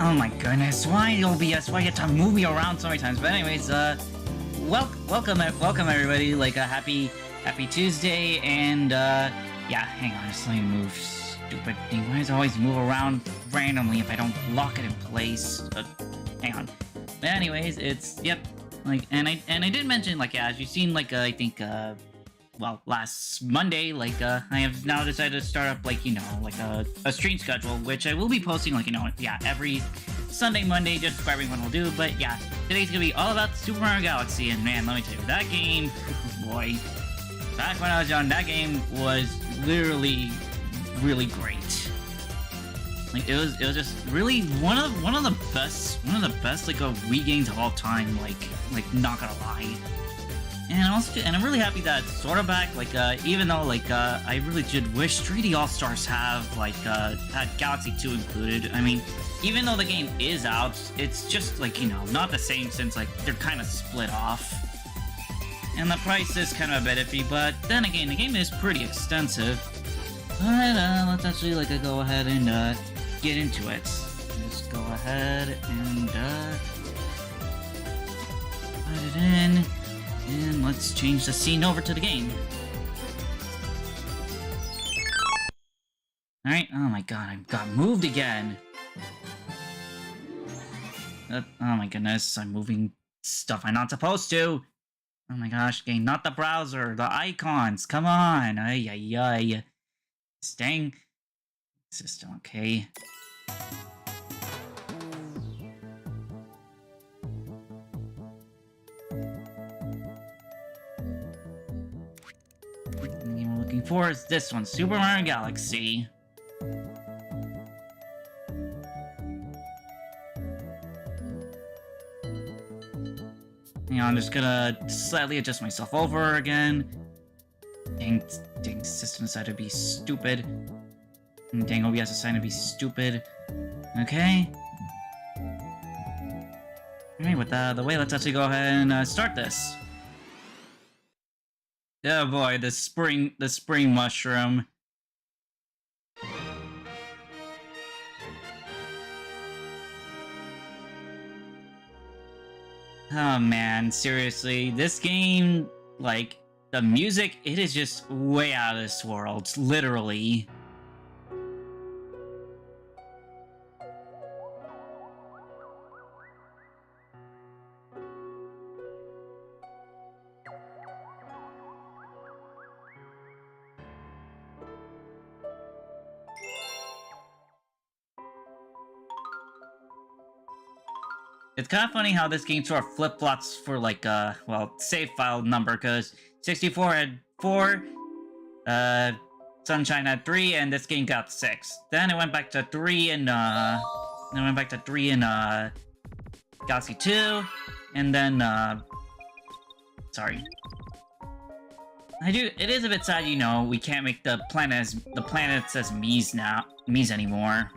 Oh my goodness, why OBS? Why you have to move me around so many times? But anyways, welcome everybody. Like a happy Tuesday, and yeah, hang on, just let me move. Stupid thing. Why does it always move around randomly if I don't lock it in place? Hang on. But anyways, it's like, and I did mention, like, yeah, as you've seen, like, I think well, last Monday, like, I have now decided to start up, like, you know, like a stream schedule, which I will be posting, like, you know, yeah, every Sunday, Monday, just for everyone will do. But yeah, today's gonna be all about Super Mario Galaxy, and man, let me tell you, that game, boy, back when I was young, that game was literally really great. Like, it was just really one of the best like Wii games of all time. Like not gonna lie. And I'm really happy that it's sort of back. Like, even though, like, I really did wish 3D All-Stars have, like, had Galaxy 2 included. I mean, even though the game is out, it's just, like, you know, not the same, since, like, they're kind of split off. And the price is kind of a bit iffy, but then again, the game is pretty extensive. But, let's actually, like, go ahead and, get into it. Just go ahead and, put it in. And let's change the scene over to the game. Alright, oh my god, I got moved again. Oh my goodness, I'm moving stuff I'm not supposed to. Oh my gosh, game, not the browser, the icons, come on. Ay, ay, ay. Staying. System, okay. For is this one, Super Mario Galaxy. You know, I'm just gonna slightly adjust myself over again. Dang, system decided to be stupid. Dang, OBS decided to be stupid. Okay. Alright, with the way, let's actually go ahead and start this. Oh boy, the spring mushroom. Oh man, seriously, this game, like, the music, it is just way out of this world, literally. It's kind of funny how this game sort of flip-flops for, like, well, save file number, because 64 had 4, Sunshine had 3, and this game got 6. Then it went back to 3 in, Galaxy 2, and then, sorry. It is a bit sad, you know, we can't make the planets as Mii's anymore.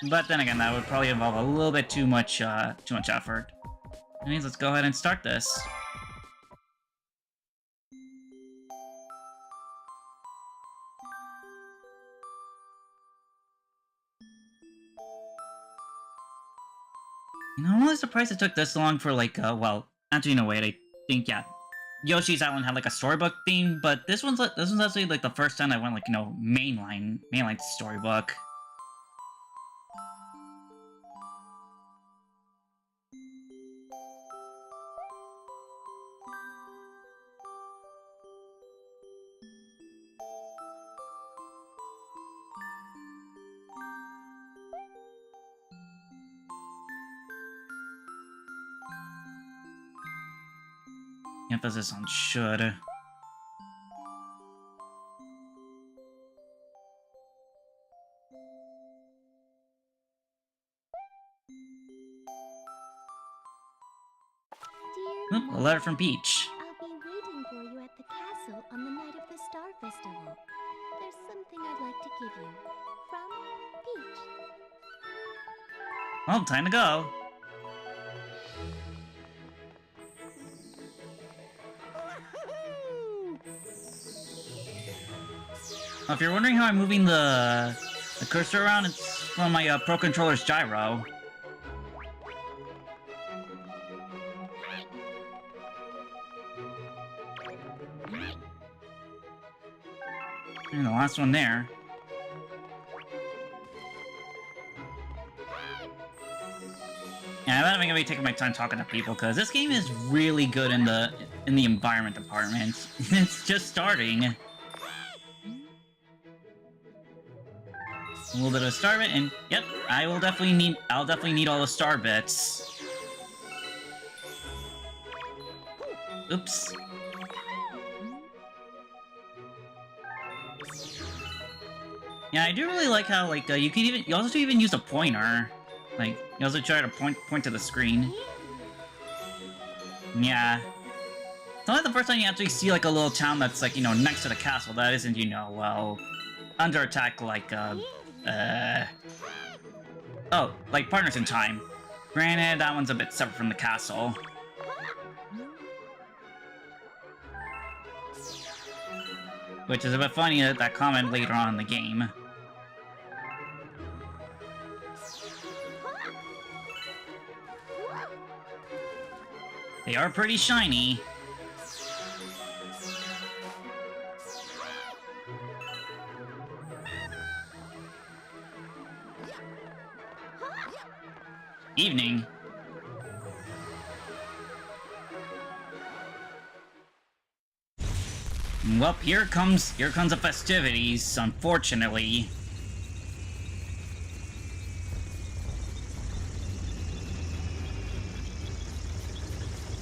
But then again, that would probably involve a little bit too much effort. Anyways, let's go ahead and start this. You know, I'm really surprised it took this long for, like, well, actually, no, wait, I think, yeah, Yoshi's Island had, like, a storybook theme, but this one's actually, like, the first time I went, like, you know, mainline storybook. Emphasis on should. Oop, a letter from Peach. I'll be waiting for you at the castle on the night of the Star Festival. There's something I'd like to give you. From Peach. Well, time to go. If you're wondering how I'm moving the cursor around, it's from my Pro Controller's gyro. And the last one there. Yeah, I'm not gonna be taking my time talking to people because this game is really good in the environment department. It's just starting. A little bit of star bit, and yep, I'll definitely need all the star bits. Oops. Yeah, I do really like how like you also even use a pointer. Like you also try to point to the screen. Yeah. It's not like the first time you actually see like a little town that's like, you know, next to the castle that isn't, you know, well, under attack like oh, like Partners in Time. Granted, that one's a bit separate from the castle. Which is a bit funny that comment later on in the game. They are pretty shiny. Evening. Well, here comes the festivities, unfortunately.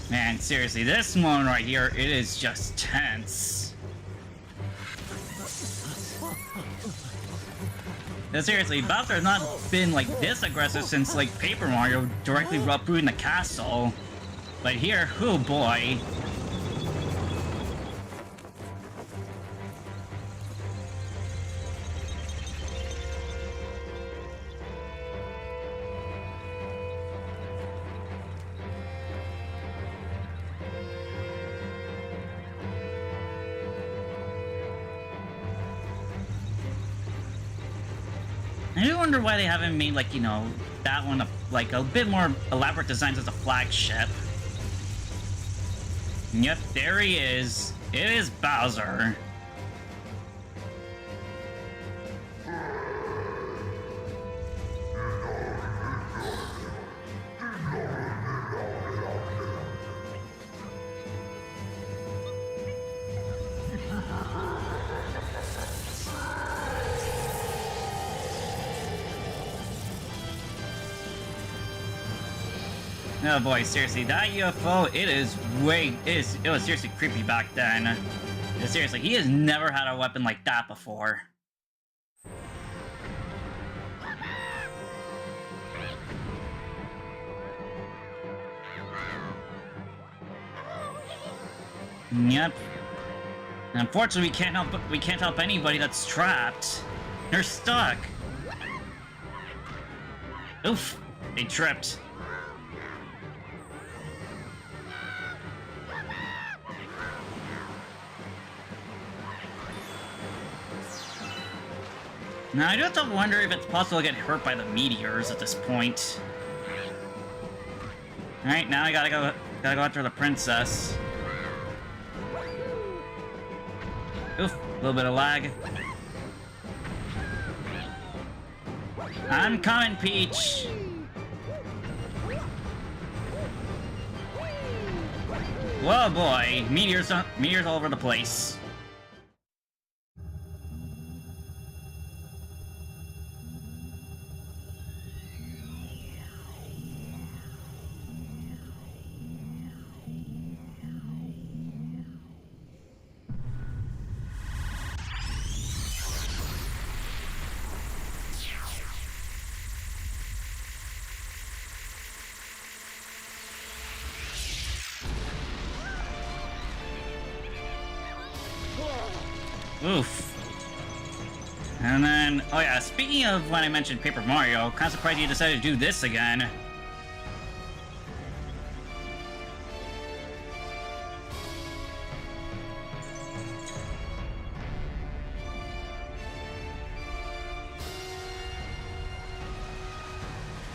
Man, seriously, this one right here, it is just tense. No, seriously, Bowser has not been like this aggressive since like Paper Mario directly uprooting the castle. But here, oh boy. I do wonder why they haven't made, like, you know, that one, like, a bit more elaborate designs as a flagship. Yep, there he is. It is Bowser. Oh boy, seriously, that UFO, it was seriously creepy back then. Yeah, seriously, he has never had a weapon like that before. Yep. Unfortunately, we can't help anybody that's trapped. They're stuck. Oof, they tripped. Now, I do have to wonder if it's possible to get hurt by the meteors at this point. Alright, now I gotta go after the princess. Oof, a little bit of lag. I'm coming, Peach! Whoa, boy! Meteors all over the place. Oof. And then, oh yeah, speaking of when I mentioned Paper Mario, kind of surprised you decided to do this again.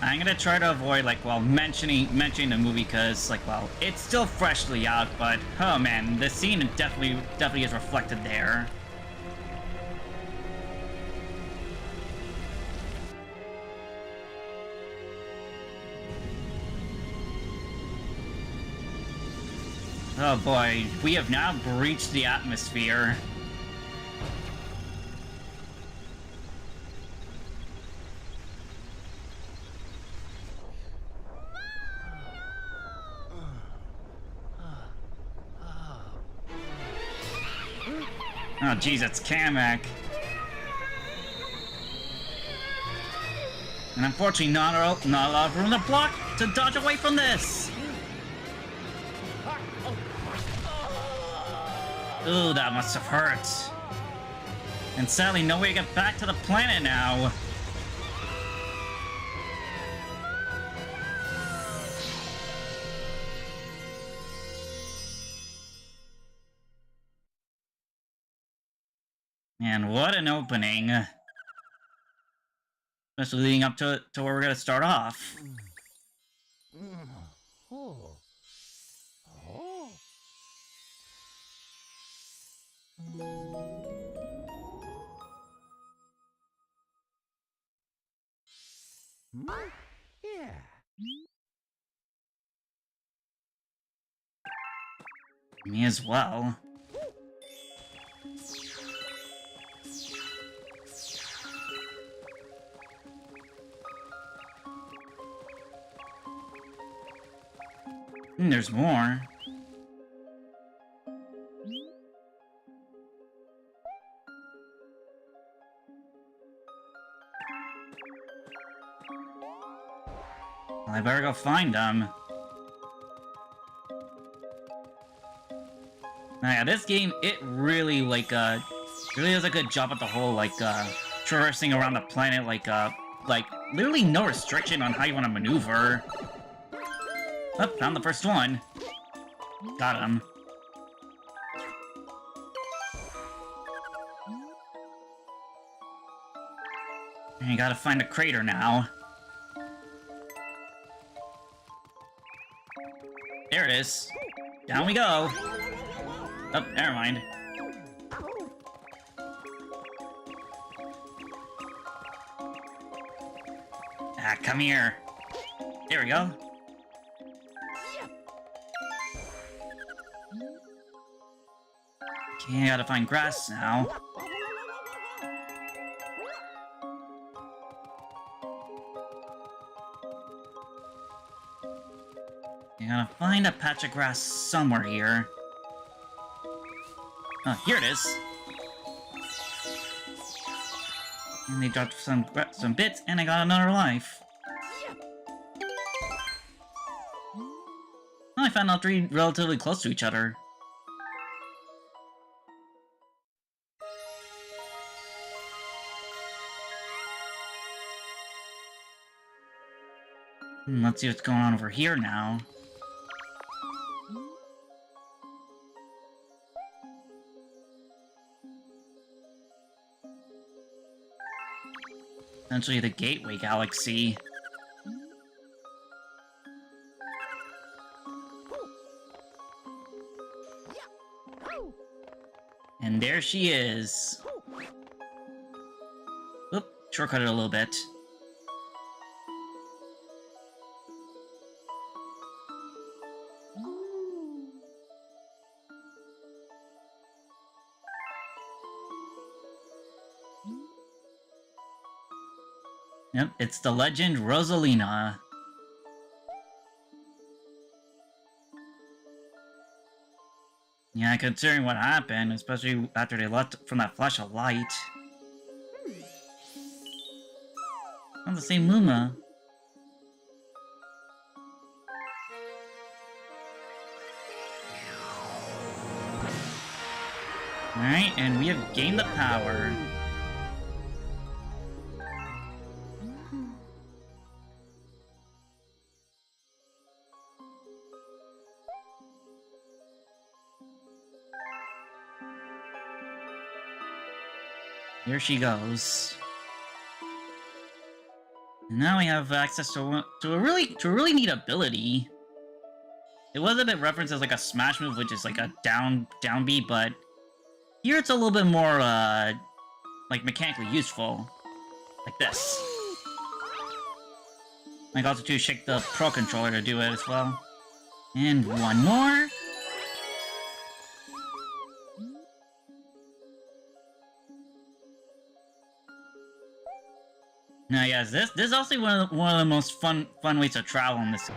I'm gonna try to avoid, like, well, mentioning the movie, because, like, well, it's still freshly out, but, oh man, the scene definitely is reflected there. Oh boy, we have now breached the atmosphere. Oh jeez, it's Kamek. And unfortunately, not a lot of room to block to dodge away from this. Ooh, that must have hurt. And sadly, no way to get back to the planet now. And what an opening. Especially leading up to where we're gonna start off. Yeah. Me as well. There's more. Well, I better go find them. Now, yeah, this game, it really, really does a good job at the whole, traversing around the planet, literally no restriction on how you want to maneuver. Oh, found the first one. Got him. And you gotta find a crater now. There it is. Down we go. Oh, never mind. Ah, come here. There we go. Okay, I gotta find grass now. I gotta find a patch of grass somewhere here. Oh, here it is. And they dropped some bits, and I got another life. Oh, I found all three relatively close to each other. Let's see what's going on over here now. Essentially the Gateway Galaxy. And there she is. Oop, shortcutted a little bit. Yep, it's the legend Rosalina. Yeah, considering what happened, especially after they left from that flash of light. Not the same Luma. Alright, and we have gained the power. Here she goes. And now we have access to a really neat ability. It was a bit referenced as like a smash move, which is like a down B, but here it's a little bit more like mechanically useful, like this. I got to shake the Pro controller to do it as well. And one more. Yes, this is also one of the most fun ways to travel in this.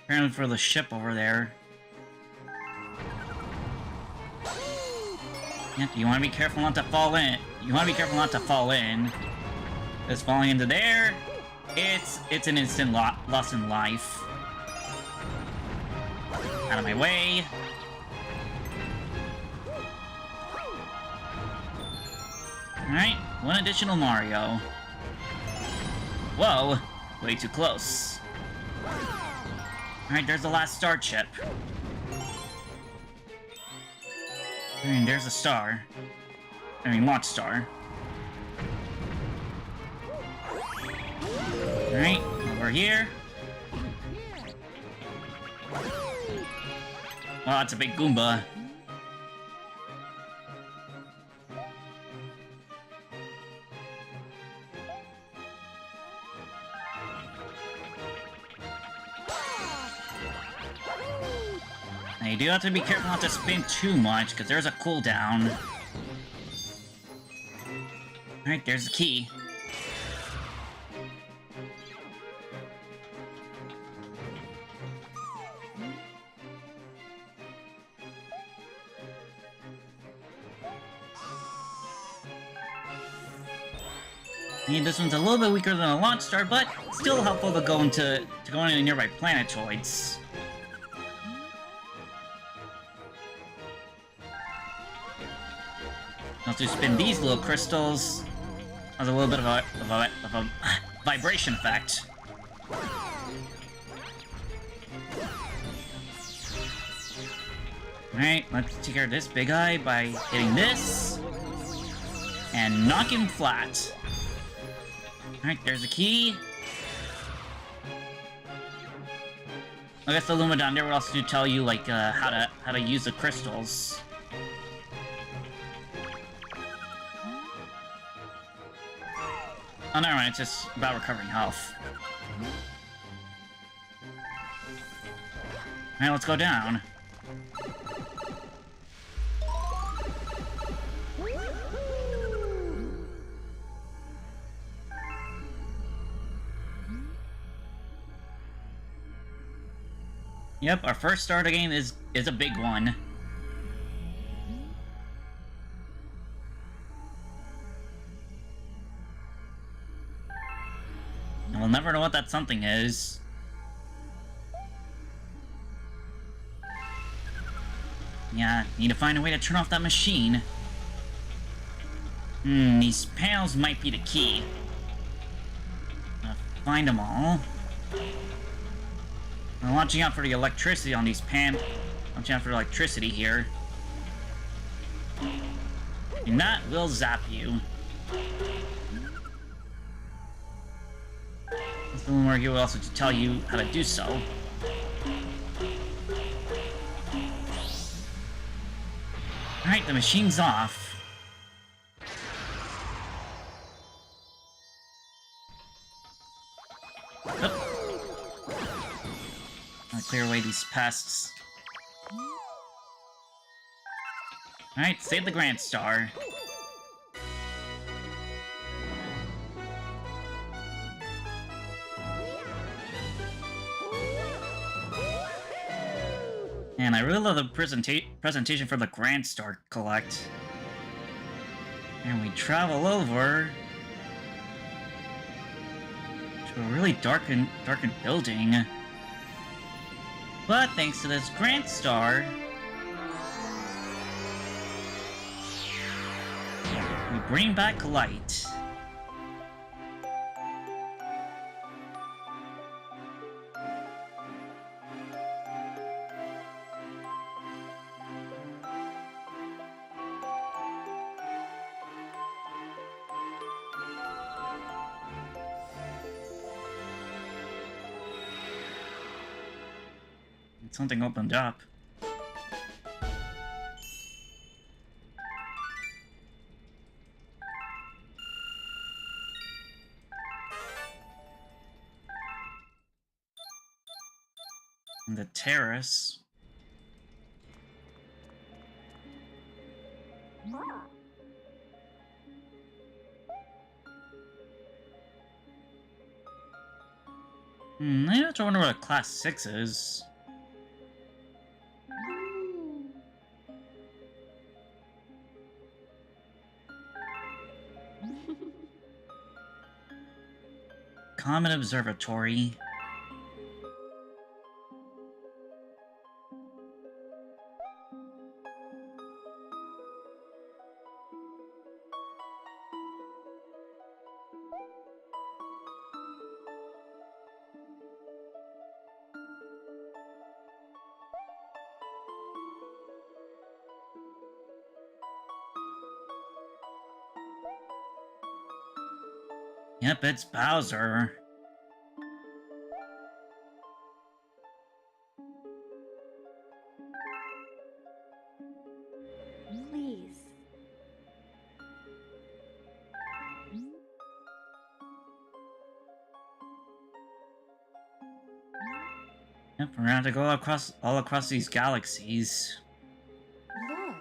Apparently for the ship over there. Yeah, you want to be careful not to fall in. You want to be careful not to fall in. Because falling into there, it's an instant loss in life. Out of my way. Alright, one additional Mario. Whoa, way too close. Alright, there's the last star chip. And there's a star. I mean, launch star. Alright, over here. Oh, it's a big Goomba. Now you do have to be careful not to spin too much, because there's a cooldown. Alright, there's the key. And this one's a little bit weaker than a launch star, but still helpful to go into nearby planetoids. Once you spin these little crystals, has a little bit of a vibration effect. Alright, let's take care of this big eye by hitting this and knock him flat. Alright, there's the key. I guess the Luma down there will also tell you, like, how to use the crystals. Oh, never mind, it's just about recovering health. Alright, let's go down. Yep, our first starter game is a big one. And we'll never know what that something is. Yeah, need to find a way to turn off that machine. These panels might be the key. Find them all. I'm watching out for the electricity on these watching out for the electricity here. And that will zap you. There's a little more here also to tell you how to do so. Alright, the machine's off. Clear away these pests. Alright, save the Grand Star. And I really love the presentation for the Grand Star Collect. And we travel over to a really darkened building. But thanks to this Grand Star, we bring back light. Something opened up. The terrace. I have to wonder what a class 6 is. Comet Observatory. Yep, it's Bowser. Please. Yep, we're gonna have to go all across these galaxies. Look.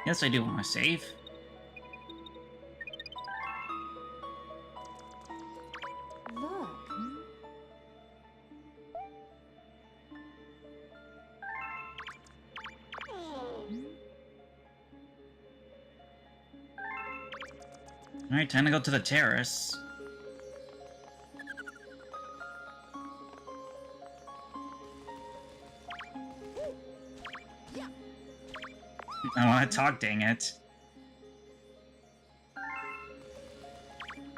Yes, I do want to save. Look. Alright, time to go to the terrace. I want to talk, dang it.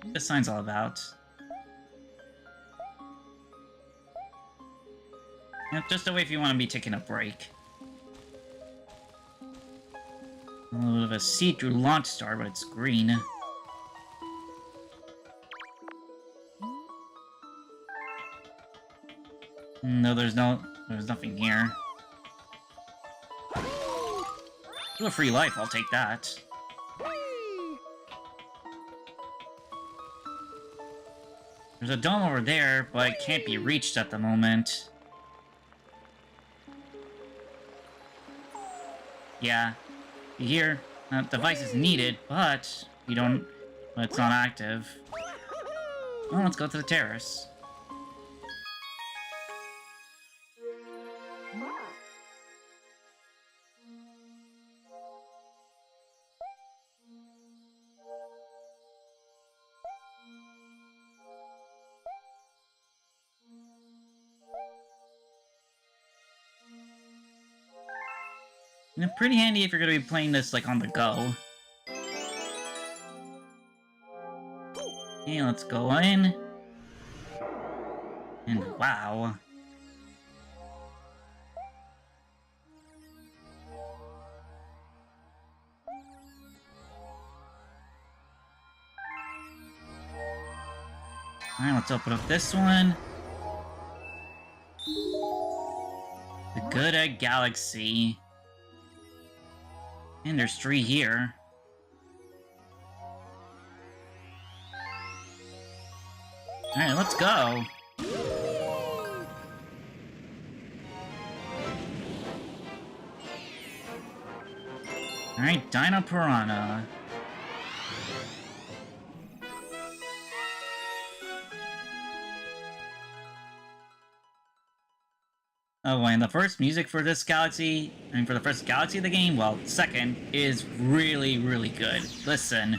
This sign's all about. Yep, just a way if you want to be taking a break. A little bit of a see-through launch star, but it's green. No, there's nothing here. For a free life, I'll take that. There's a dome over there, but it can't be reached at the moment. Yeah, here, device is needed, but but it's not active. Well, let's go to the terrace. And pretty handy if you're gonna be playing this, like, on the go. Okay, let's go in. And wow. Alright, let's open up this one. The Good Egg Galaxy. And there's 3 here. Alright, let's go. Alright, Dino Piranha. Oh, and the first music for this galaxy, for the first galaxy of the game, well, second, is really, really good. Listen.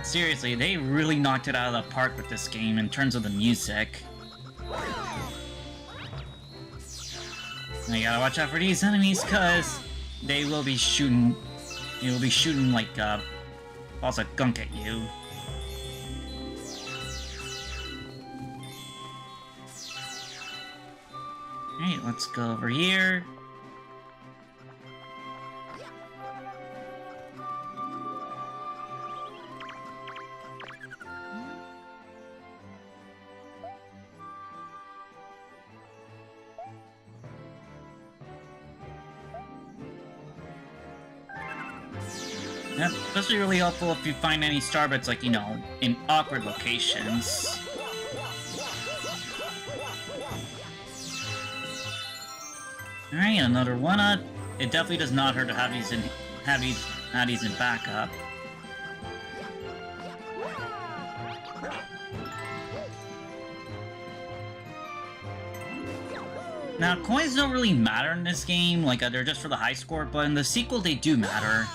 Seriously, they really knocked it out of the park with this game in terms of the music. Now you gotta watch out for these enemies, cause they will be shooting like balls of gunk at you. Alright, let's go over here. Yep, especially really helpful if you find any starbits, like, you know, in awkward locations. Alright, another one-up. It definitely does not hurt to have these in backup. Now, coins don't really matter in this game, like, they're just for the high score, but in the sequel they do matter.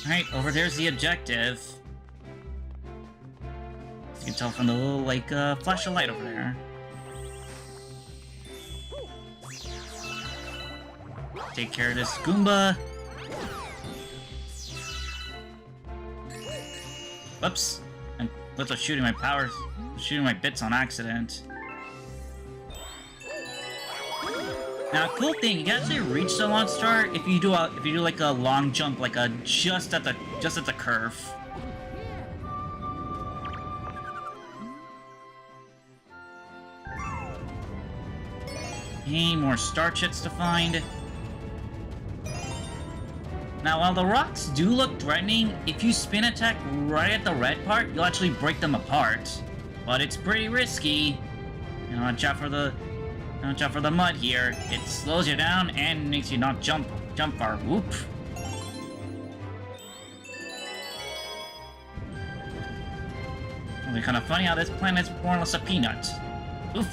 Alright, over there's the objective. You can tell from the little, like, flash of light over there. Take care of this Goomba. Whoops. I was shooting my bits on accident. Now, cool thing, you can actually reach the launch star if you do like a long jump, like just at the curve. Okay, more star chits to find. Now, while the rocks do look threatening, if you spin attack right at the red part, you'll actually break them apart. But it's pretty risky. You know, watch out for the mud here. It slows you down and makes you not jump far. Whoop. It's kind of funny how this planet's more or less a peanut. Oof.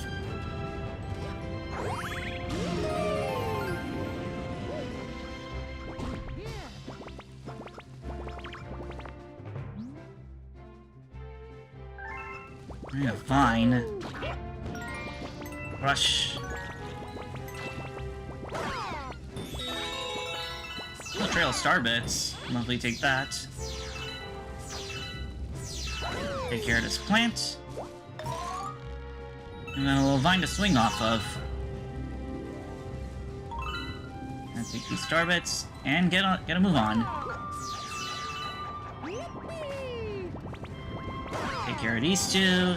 Yeah, fine. Rush. A trail of star bits. Lovely, take that. Take care of this plant. And then a little vine to swing off of. And take these star bits and get a move on. Take care of these two.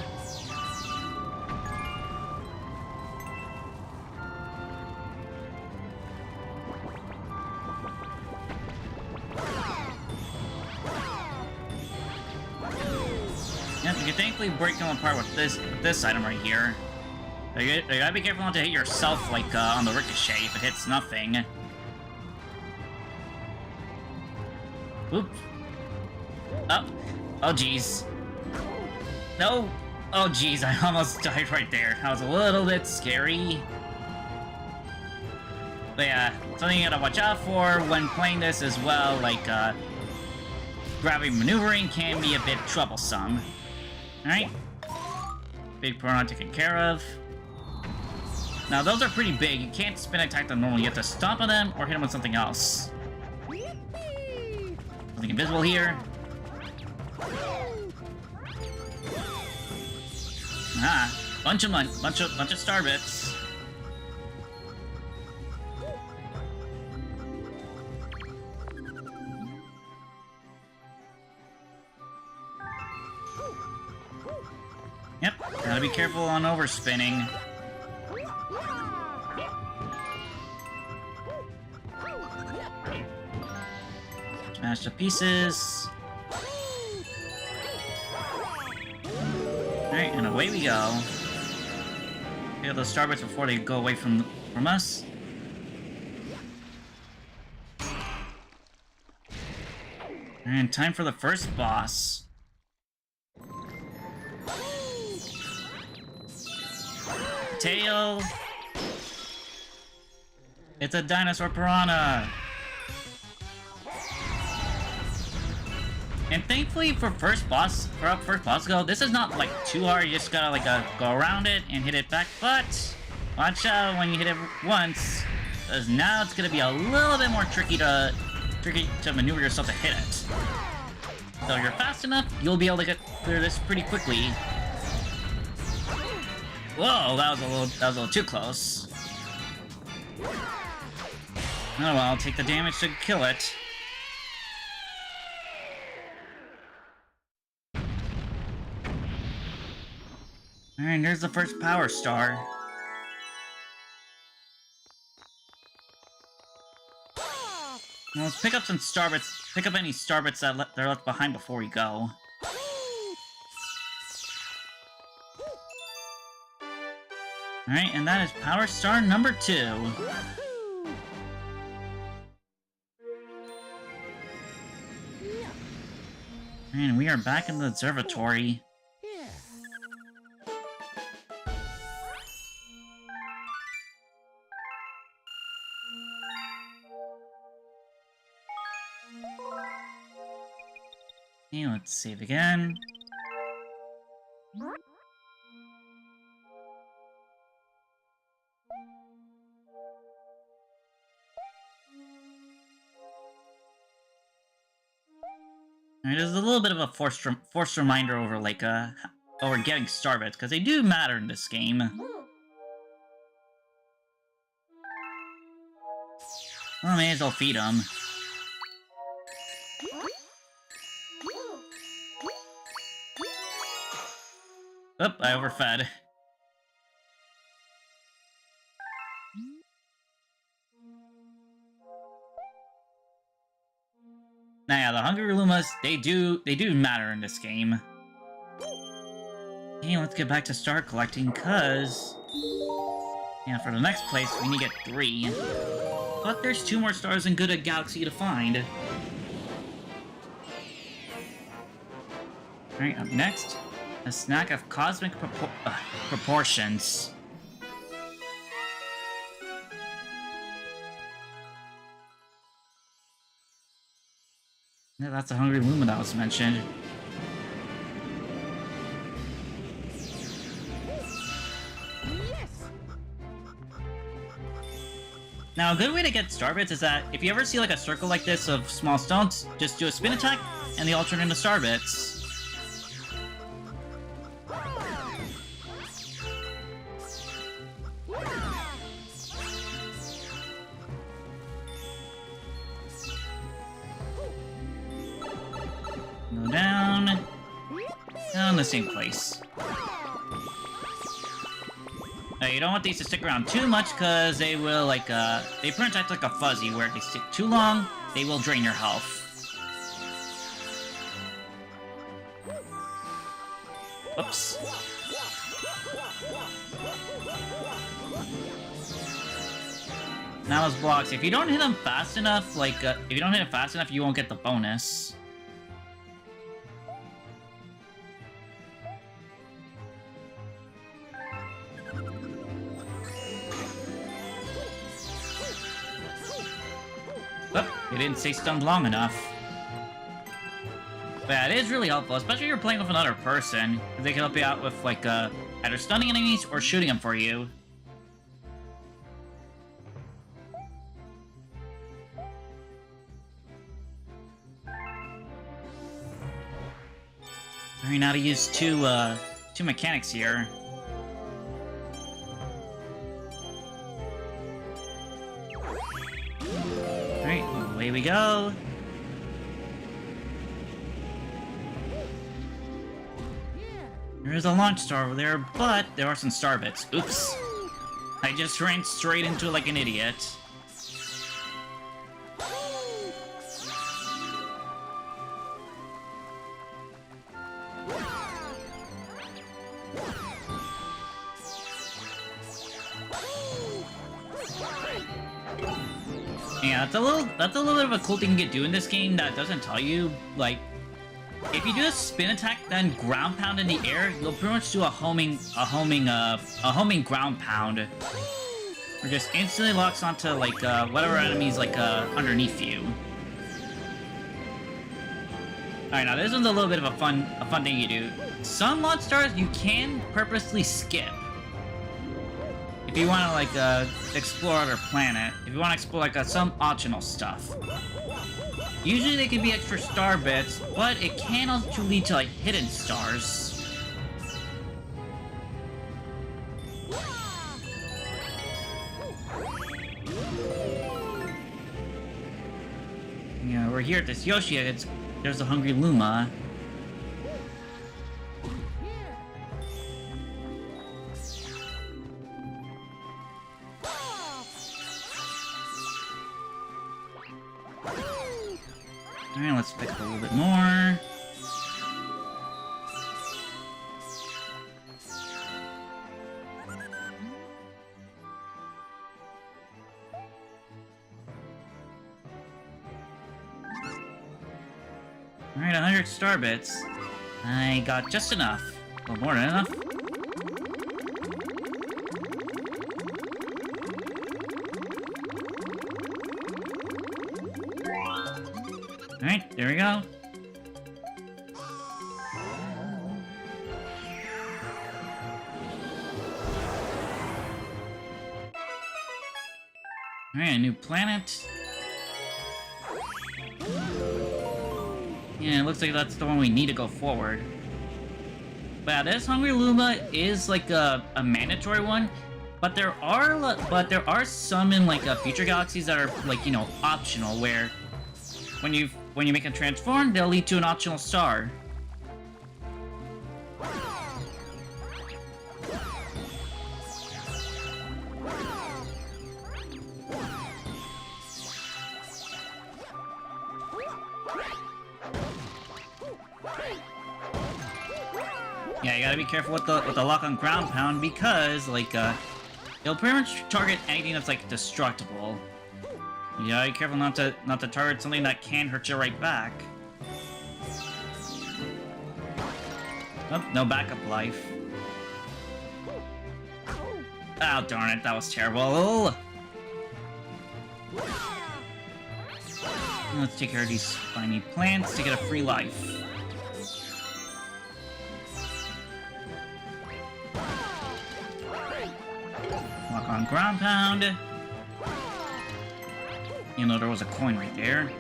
Yep, you can thankfully break them apart with this item right here. You gotta be careful not to hit yourself, like, on the ricochet if it hits nothing. Oop. Oh. Oh, jeez. No! Oh, jeez, I almost died right there. That was a little bit scary. But yeah, something you gotta watch out for when playing this as well, like, gravity maneuvering can be a bit troublesome. Alright. Big piranha taken care of. Now, those are pretty big. You can't spin attack them normally. You have to stomp on them or hit them with something else. Something invisible here. Ah, bunch of star bits. Yep, gotta be careful on overspinning. Smash the pieces. Alright, and away we go. Kill those starbits before they go away from us. And time for the first boss. Tail! It's a dinosaur piranha! And thankfully for first boss go, this is not like too hard. You just gotta like go around it and hit it back. But watch out when you hit it once, because now it's gonna be a little bit more tricky to maneuver yourself to hit it. So if you're fast enough, you'll be able to get through this pretty quickly. Whoa, that was a little too close. Oh well, I'll take the damage to kill it. Alright, there's the first power star. Well, let's pick up some starbits. Pick up any starbits that are left behind before we go. Alright, and that is Power Star number 2. And we are back in the observatory. Okay, let's save again. Alright, there's a little bit of a forced reminder over, like, over getting starbits, because they do matter in this game. Well, I may as well feed them. Oop, I overfed. Now, yeah, the Hungry Lumas, they do matter in this game. Okay, let's get back to star collecting, cause... yeah, for the next place, we need to get 3. But there's 2 more stars in Good Galaxy to find. Alright, up next, a snack of cosmic proportions. Yeah, that's a Hungry Luma that was mentioned. Now, a good way to get starbits is that if you ever see like a circle like this of small stones, just do a spin attack, and they all turn into starbits. Go down the same place. You don't want these to stick around too much, because they will, like, they pretty much act like a fuzzy, where if they stick too long, they will drain your health. Whoops. Now those blocks, if you don't hit them fast enough, like, if you don't hit it fast enough, you won't get the bonus. Oh, it didn't stay stunned long enough. But yeah, it is really helpful, especially if you're playing with another person. They can help you out with, like, either stunning enemies or shooting them for you. Learning how to use two mechanics here. Alright, away we go. There is a launch star over there, but there are some starbits. Oops. I just ran straight into it like an idiot. Yeah, that's a little bit of a cool thing you can do in this game that doesn't tell you, like, if you do a spin attack, then ground pound in the air, you'll pretty much do a homing ground pound. Or just instantly locks onto, like, whatever enemy's, like, underneath you. Alright, now this one's a little bit of a fun thing you do. Some launch stars you can purposely skip. If you want to, like, explore other planet. If you want to explore, like, some optional stuff. Usually they can be extra star bits, but it can also lead to, like, hidden stars. Yeah, we're here at this Yoshi, there's a Hungry Luma. Alright, let's pick up a little bit more. Alright, 100 star bits. I got just enough. Well, more than enough. Alright, there we go. Alright, a new planet. Yeah, it looks like that's the one we need to go forward. But yeah, this Hungry Luma is like a mandatory one, but there are some in like future galaxies that are like, you know, optional, where when you make a transform, they'll lead to an optional star. Yeah, you gotta be careful with the lock on ground pound, because like it'll pretty much target anything that's like destructible. You gotta be careful not to target something that can hurt you right back. Oh, no backup life. Oh, darn it, that was terrible. Let's take care of these spiny plants to get a free life. Lock on ground pound. You know, there was a coin right there.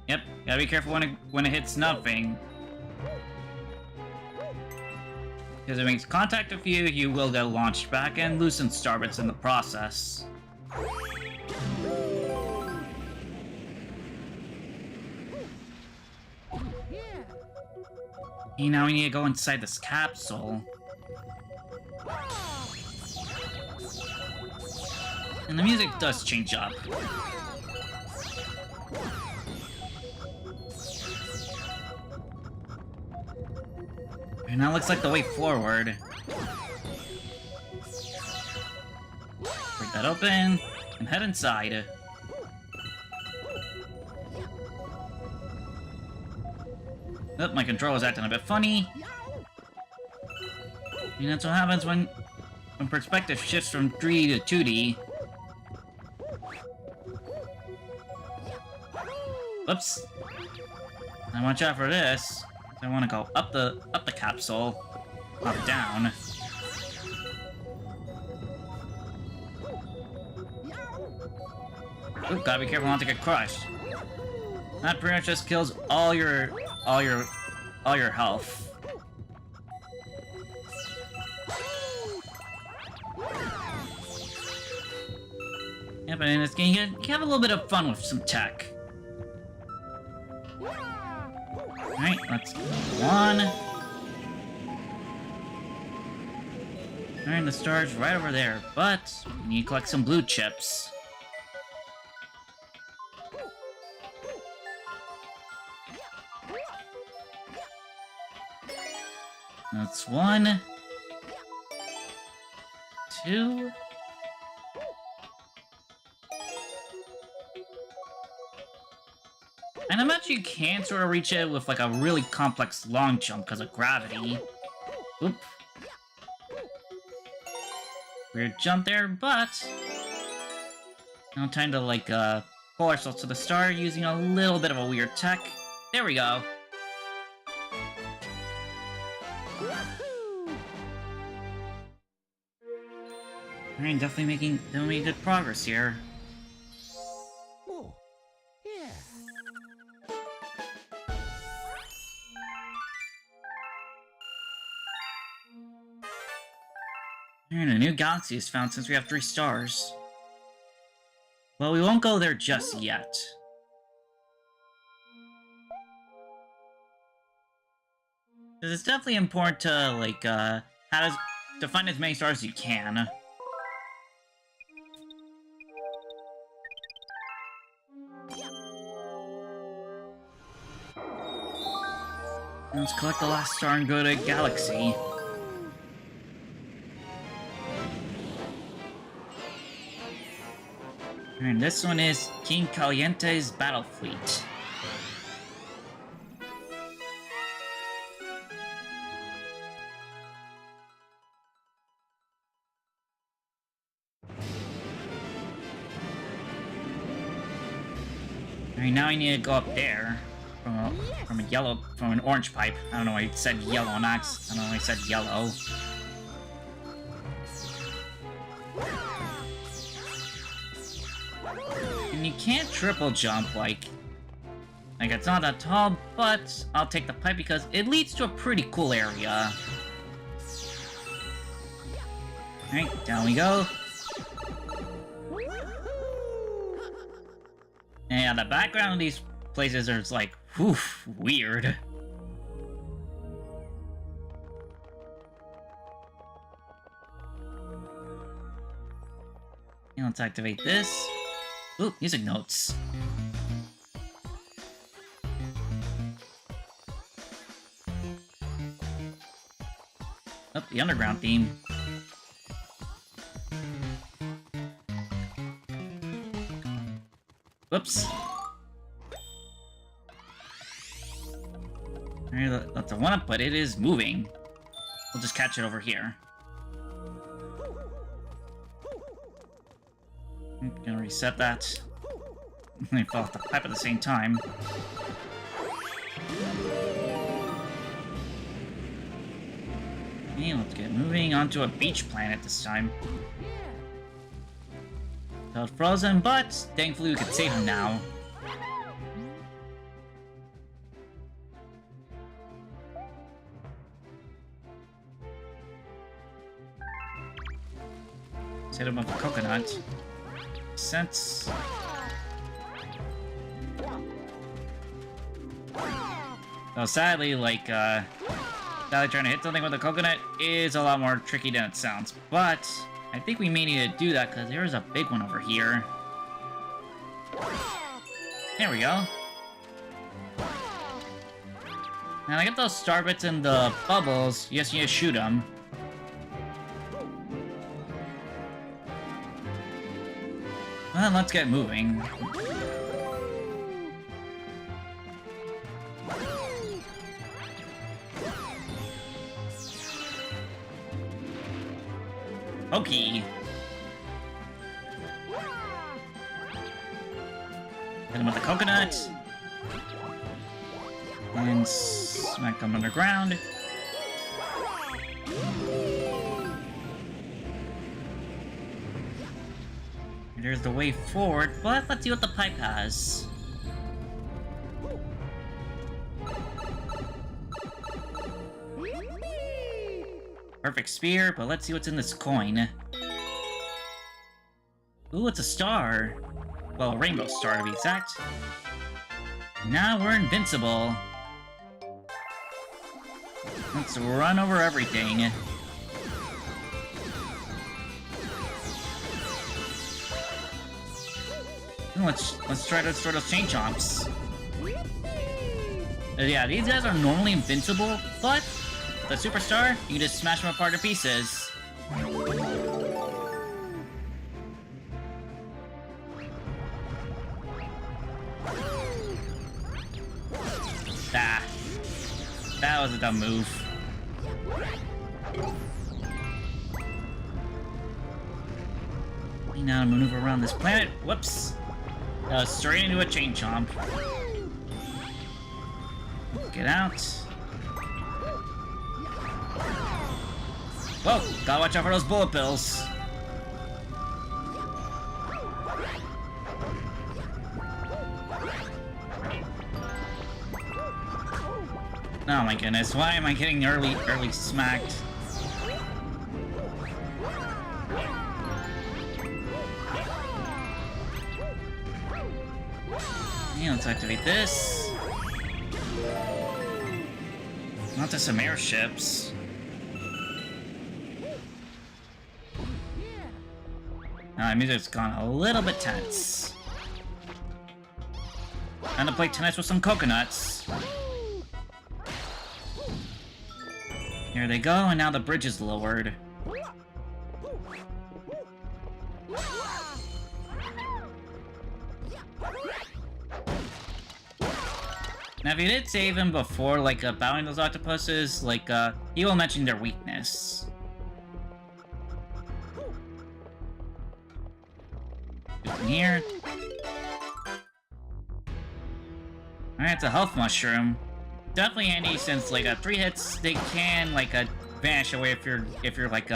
Yep, gotta be careful when it hits nothing. Because if it makes contact with you, you will get launched back and lose some starbits in the process. Hey, now we need to go inside this capsule. And the music does change up. And that looks like the way forward. Break that open and head inside. Oh, my controller's acting a bit funny. And that's what happens when perspective shifts from 3D to 2D. Whoops. I watch out for this. I want to go up the capsule, not down. Ooh, gotta be careful not to get crushed. That pretty much just kills all your health. Yeah, but in this game, you can have a little bit of fun with some tech. Alright, let's go on. Alright, the star's right over there, but we need to collect some blue chips. That's 1, 2. And I bet you can sort of reach it with like a really complex long jump because of gravity. Oop. Weird jump there, but now time to like pull ourselves to the star using a little bit of a weird tech. There we go. Alright, definitely making good progress here. Oh, yeah. Alright, a new galaxy is found since we have 3 stars. Well, we won't go there just yet. Because it's definitely important to, like, to find as many stars as you can. Let's collect the last star and go to Galaxy. And this one is King Caliente's battle fleet. Alright, now I need to go up there. From an orange pipe. I don't know why it said yellow on Axe. I don't know why it said yellow. And you can't triple jump, like it's not that tall, but I'll take the pipe because it leads to a pretty cool area. Alright, down we go. And yeah, the background of these places are just like, whew, weird. And let's activate this. Ooh, music notes. Oh, the underground theme. Whoops. That's a 1-up, but it is moving. We'll just catch it over here. I'm gonna reset that. I fell off the pipe at the same time. Okay, let's get moving onto a beach planet this time. Felt frozen, but thankfully we could save him now. Let's hit him with a coconut. Sense. So sadly, sadly trying to hit something with a coconut is a lot more tricky than it sounds, but I think we may need to do that because there's a big one over here. There we go. Now I get those star bits in the bubbles, you just need to shoot them. Well, let's get moving. Okay. Hit him with the coconut. And smack them underground. There's the way forward, but let's see what the pipe has. Perfect spear, but let's see what's in this coin. Ooh, it's a star. Well, a rainbow star to be exact. Now we're invincible. Let's run over everything. Let's try to destroy those chain chomps. Yeah, these guys are normally invincible, but the superstar, you can just smash them apart to pieces. Ah, that was a dumb move. Now maneuver around this planet. Whoops. Straight into a chain chomp. Get out. Whoa, gotta watch out for those bullet bills. Oh my goodness, why am I getting early smacked? Yeah, let's activate this. Not to some airships. Music's gone a little bit tense. Time to play tennis with some coconuts. Here they go, and now the bridge is lowered. Now, if you did save him before, like, battling those octopuses, like, he will mention their weakness. In here. Alright, it's a health mushroom. Definitely handy since, like, 3 hits, they can, like, vanish away if you're like,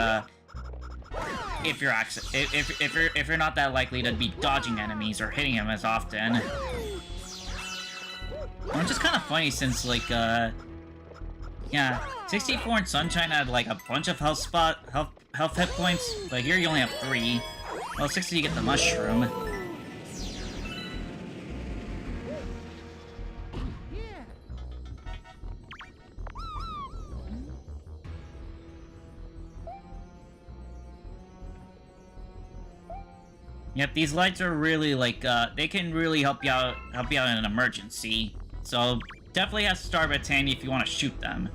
if you're not that likely to be dodging enemies or hitting them as often. Which is kind of funny since, like, yeah, 64 and Sunshine had, like, a bunch of health hit points, but here you only have 3. Well, 60 you get the mushroom. Yep, these lights are really, like, they can really help you out in an emergency. So, definitely have starbits handy if you want to shoot them.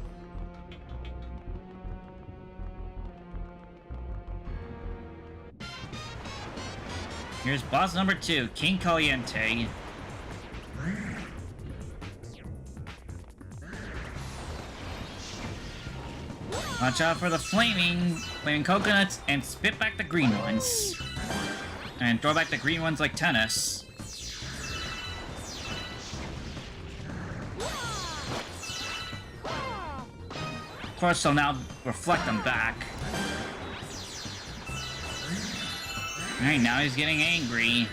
Here's boss number 2, King Caliente. Watch out for the flaming coconuts and spit back the green ones. And throw back the green ones like tennis. Of course, so now reflect them back. Alright, now he's getting angry.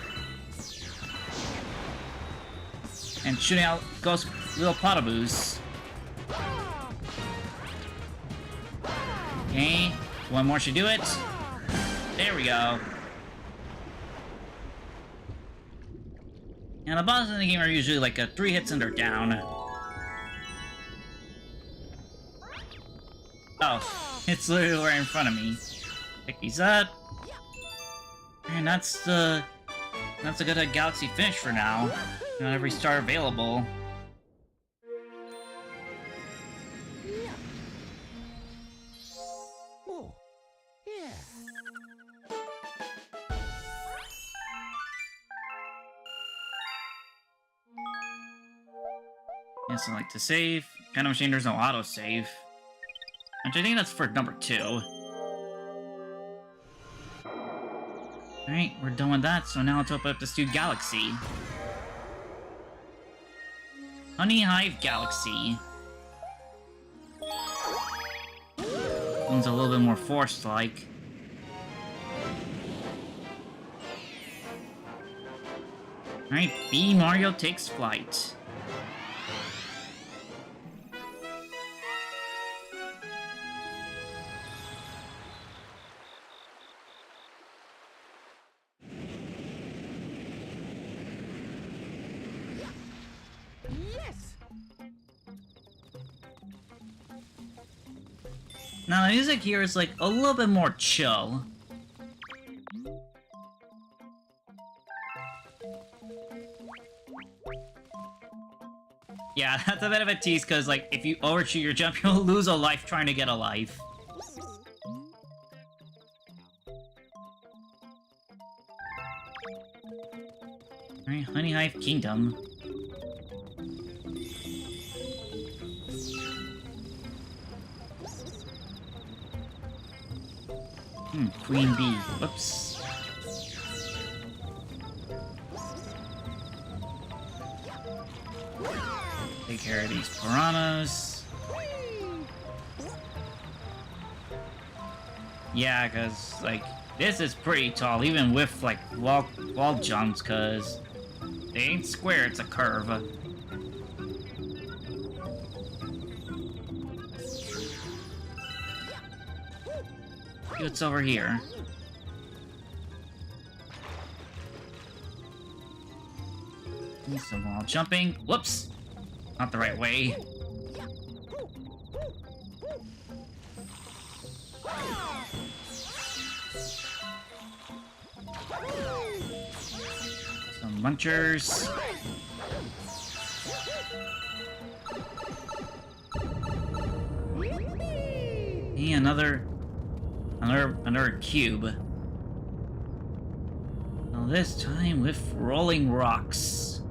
And shooting out ghost little potaboos. Okay, one more should do it. There we go. And the bosses in the game are usually like 3 hits and they're down. Oh, it's literally right in front of me. Pick these up. And that's a good galaxy finish for now. Not every star available. Oh, yeah. Yes, I like to save. Kind of machine, there's no autosave. Which I think that's for number 2. Alright, we're done with that, so now let's open up this new galaxy. Honey Hive Galaxy. One's a little bit more forest-like. Alright, B. Mario takes flight. Yes. Now, the music here is, like, a little bit more chill. Yeah, that's a bit of a tease, because, like, if you overshoot your jump, you'll lose a life trying to get a life. Alright, Honey Hive Kingdom. Queen Bee. Whoops. Take care of these piranhas. Yeah, because, like, this is pretty tall, even with, like, wall jumps, because they ain't square, it's a curve. See what's over here. Some wall jumping. Whoops! Not the right way. Some munchers. And another cube. Now this time with rolling rocks.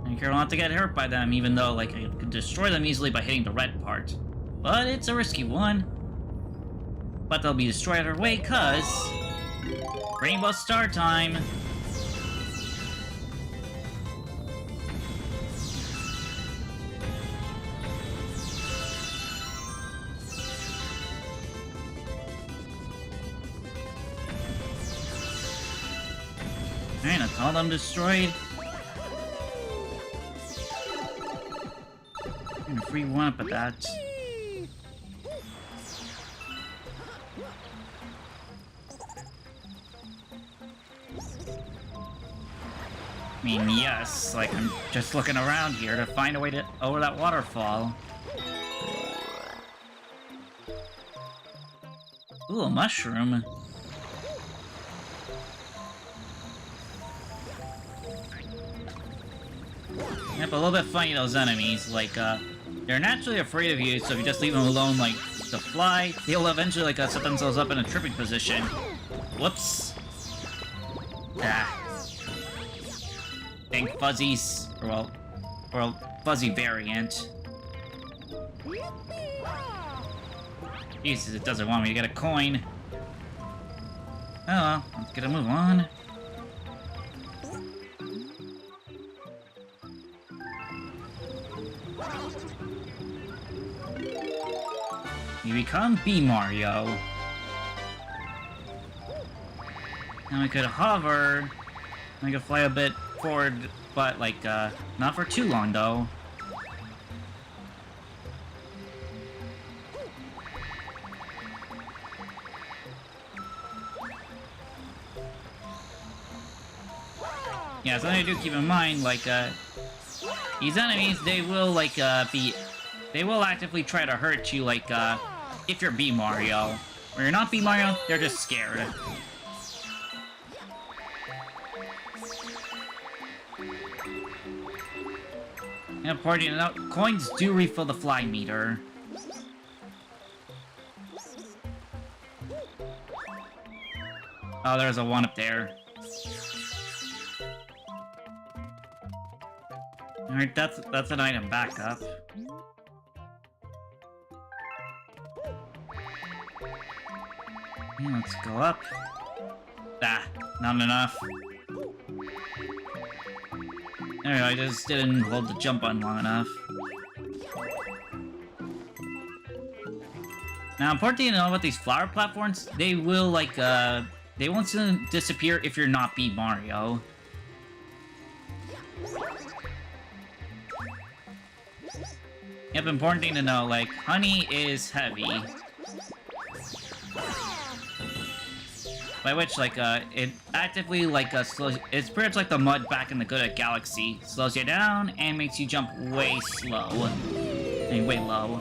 And you're not to get hurt by them, even though like I could destroy them easily by hitting the red part. But it's a risky one. But they'll be destroyed either way, cause Rainbow Star time. Alright, that's all them destroyed. I'm gonna free one up at that. I mean, yes, like, I'm just looking around here to find a way to over that waterfall. Ooh, a mushroom. Yep, a little bit funny, those enemies. Like, they're naturally afraid of you, so if you just leave them alone, like, to fly, they'll eventually, like, set themselves up in a tripping position. Whoops. Ah. Think Fuzzy's, or Fuzzy variant. Jesus, it doesn't want me to get a coin. Oh well, let's get a move on. You become B Mario. Now we could hover. I could fly a bit forward, but like, not for too long though. Yeah, something I do keep in mind, like, these enemies, they will, like, they will actively try to hurt you, like, if you're B Mario. When you're not B Mario, they're just scared. And important to note, coins do refill the fly meter. Oh, there's a one up there. Alright, that's an item backup. Yeah, let's go up. Ah, not enough. There we go, I just didn't hold the jump button long enough. Now, important to know about these flower platforms, they will, like, they won't soon disappear if you're not B Mario. Yep, important thing to know, like, honey is heavy. By which, like, it actively, like, slows... It's pretty much like the mud back in the Good Galaxy. Slows you down and makes you jump way slow. I mean, way low.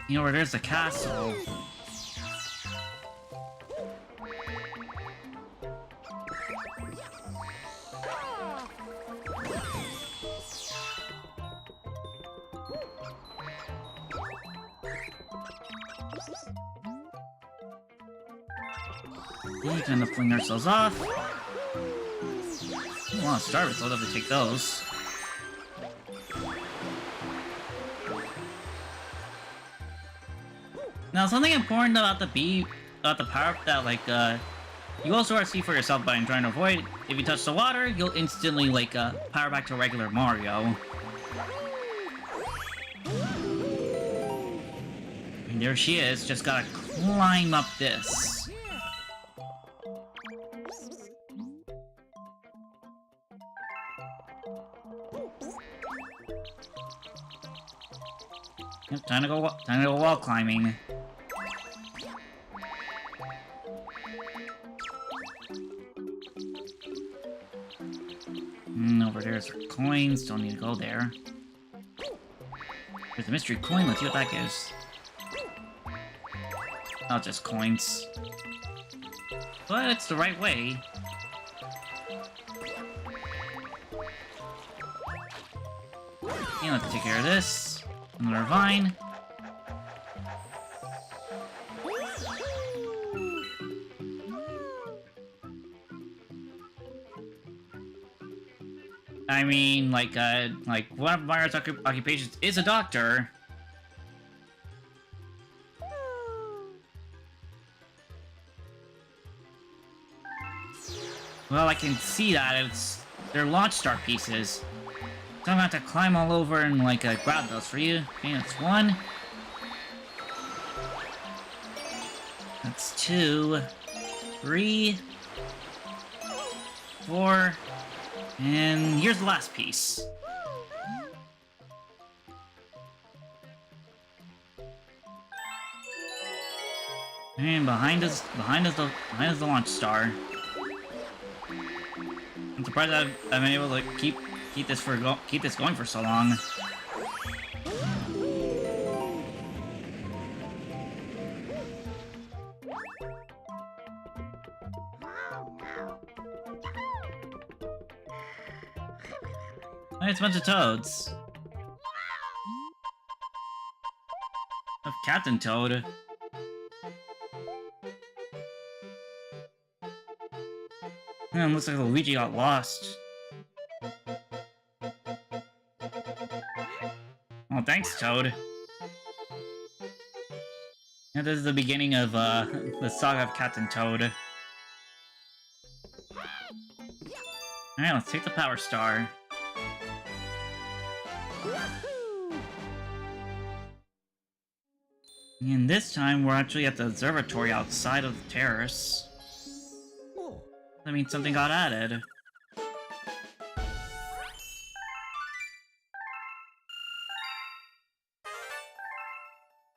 You know where there's a castle. We can fling ourselves off. I don't want to starve it, so I'll definitely take those. Now, something important about the power-up that, like, you also are to see for yourself by trying to avoid. If you touch the water, you'll instantly, like, power back to regular Mario. And there she is, just gotta climb up this. Yep, time to go wall climbing. There's coins, don't need to go there. There's a mystery coin, let's see what that gives. Not just coins. But it's the right way. And let's take care of this. Another vine. I mean, like one of Myra's occupations is a doctor. Well, I can see that they're launch star pieces. So I'm gonna have to climb all over and like grab those for you. Okay, that's 1. That's 2, 3, 4, and here's the last piece. And behind us the launch star. I'm surprised I've been able to keep this going for so long. Hey, it's a bunch of toads. Of Captain Toad. Man, looks like Luigi got lost. Oh, thanks, Toad. Yeah, this is the beginning of the saga of Captain Toad. Alright, let's take the Power Star. And this time, we're actually at the observatory outside of the terrace. That means something got added.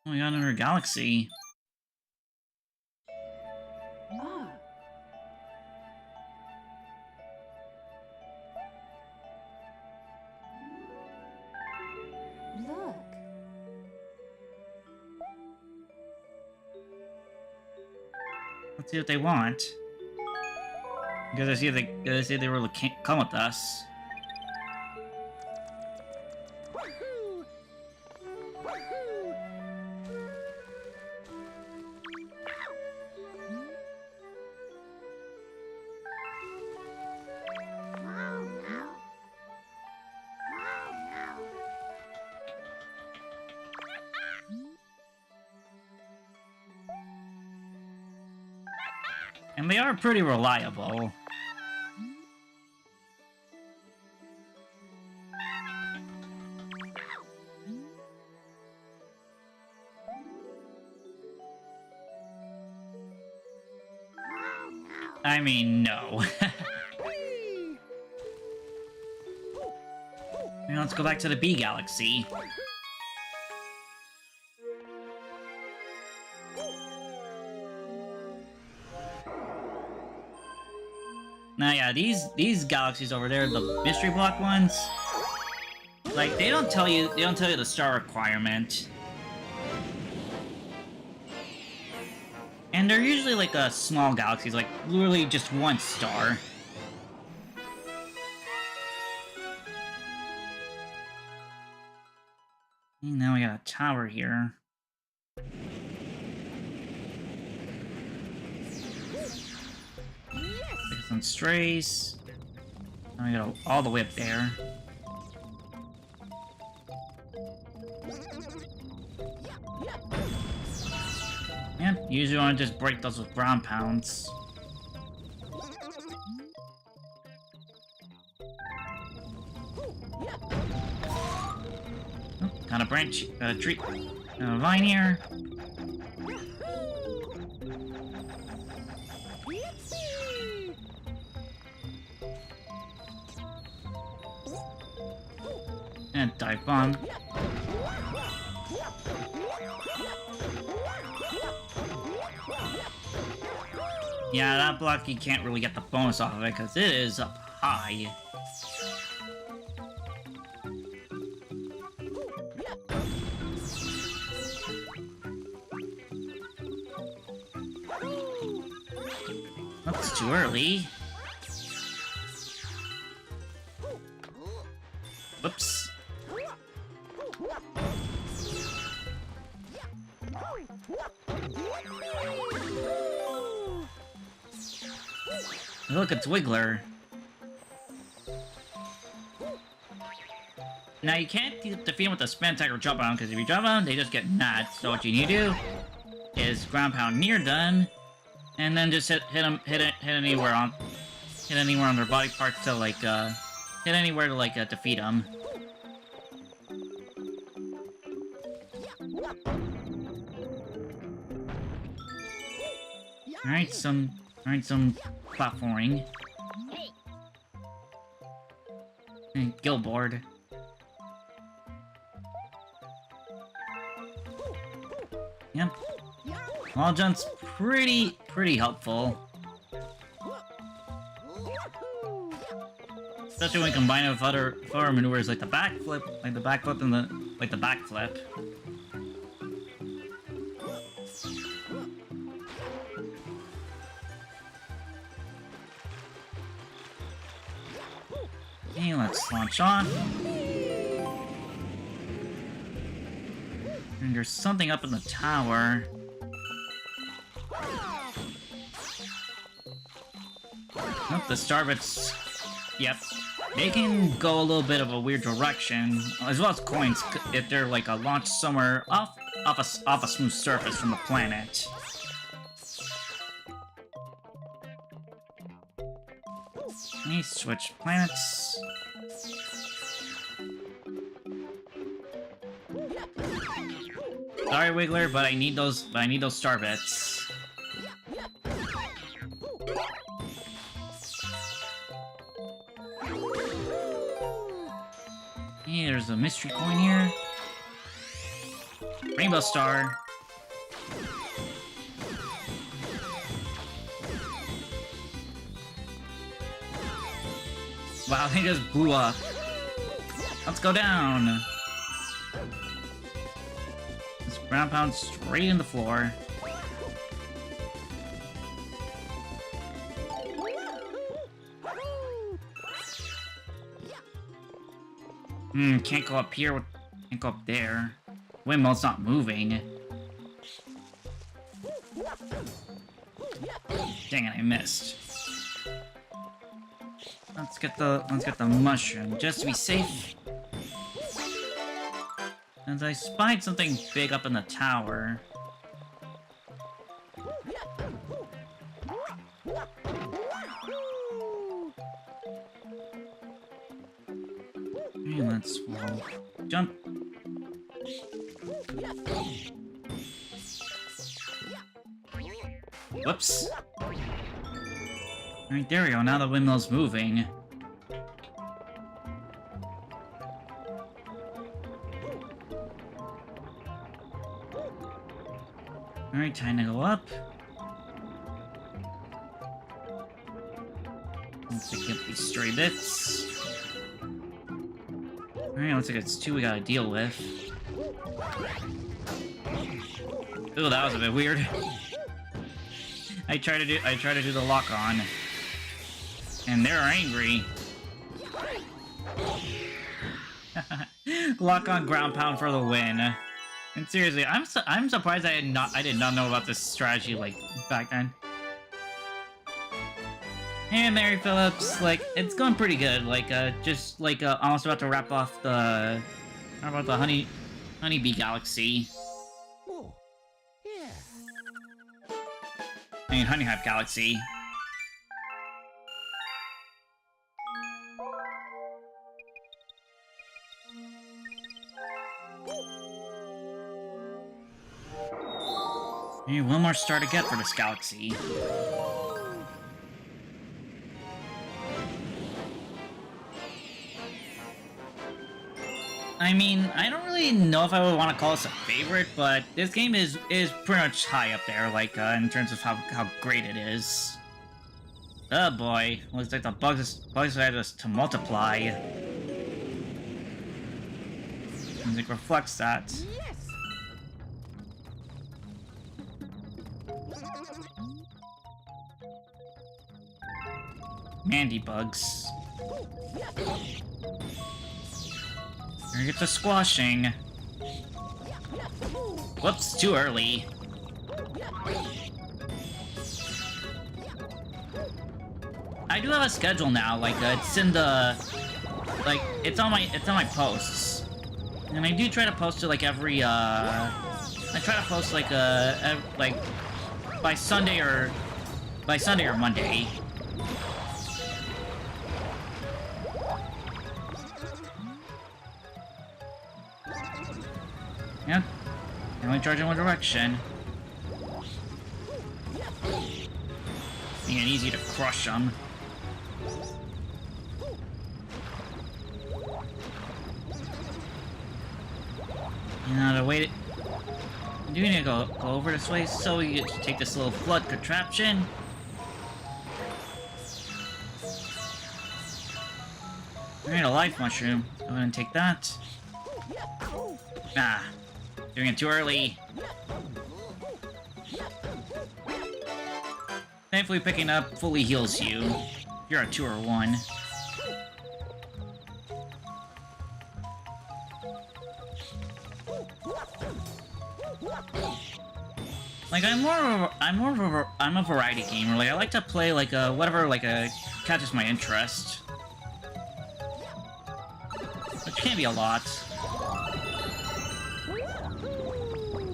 Oh, we got another galaxy. Look. Let's see what they want. Because I see they really can't come with us. And they are pretty reliable. I mean, no. Now let's go back to the B galaxy. Now, yeah, these galaxies over there, the mystery block ones, like they don't tell you the star requirement. And they're usually like small galaxies, like literally just 1 star. And now we got a tower here. There's some strays. Now we go all the way up there. Yeah, usually want to just break those with ground pounds. Oh, got a branch, tree, vine here. And dive bomb. Yeah, that block you can't really get the bonus off of it because it is up high. That's too early. Whoops. Look, it's Wiggler. Now, you can't defeat them with a spin attack or jump on them, because if you jump on them, they just get mad. So what you need to do is ground pound near them, and then just hit anywhere on their body parts to like hit anywhere to like defeat them. Alright, some platforming. And Gilboard. Yep. Wall jump's pretty helpful. Especially when combined with other maneuvers like the backflip, and the backflip. Okay, let's launch off. And there's something up in the tower. Oh, the Starbits. Yep. They can go a little bit of a weird direction, as well as coins, if they're like launched somewhere off a smooth surface from the planet. Let me switch planets. Sorry, Wiggler, but I need those Starbits. Hey, there's a mystery coin here. Rainbow Star. Wow, they just blew up. Let's go down. Let's ground pound straight in the floor. Can't go up here. Can't go up there. Windmill's not moving. Dang it, I missed. Let's get the mushroom just to be safe. And I spied something big up in the tower. Okay, let's jump. Whoops. Alright, there we go. Now the windmill's moving. Alright, time to go up. Let's pick up these stray bits. Alright, looks like it's two we gotta deal with. Ooh, that was a bit weird. I try to do the lock on. And they're angry. Lock on ground pound for the win. And seriously, I'm surprised I did not know about this strategy like back then. Hey, Mary Phillips, like it's going pretty good. Like just like almost about to wrap off the Honeybee Galaxy. Oh, yeah. I mean Honey Hive Galaxy. Hey, one more star to get for this galaxy. I mean, I don't really know if I would want to call this a favorite, but this game is pretty much high up there, like, in terms of how great it is. Oh boy, looks like the bugs had us to multiply. Music reflects that. Yes. Mandy bugs. Here get the squashing. Whoops, too early. I do have a schedule now, like it's in the it's on my posts. And I do try to post it like every I try to post like by Sunday or Monday. Yep. I only charge in one direction. Making it easy to crush them. You know, to wait. I do need to go over this way so we get to take this little flood contraption. Alright, a life mushroom. Go ahead and take that. Ah, doing it too early. Thankfully, picking up fully heals you. You're a 2 or 1. Like I'm a variety gamer. Like I like to play like whatever catches my interest, which can be a lot.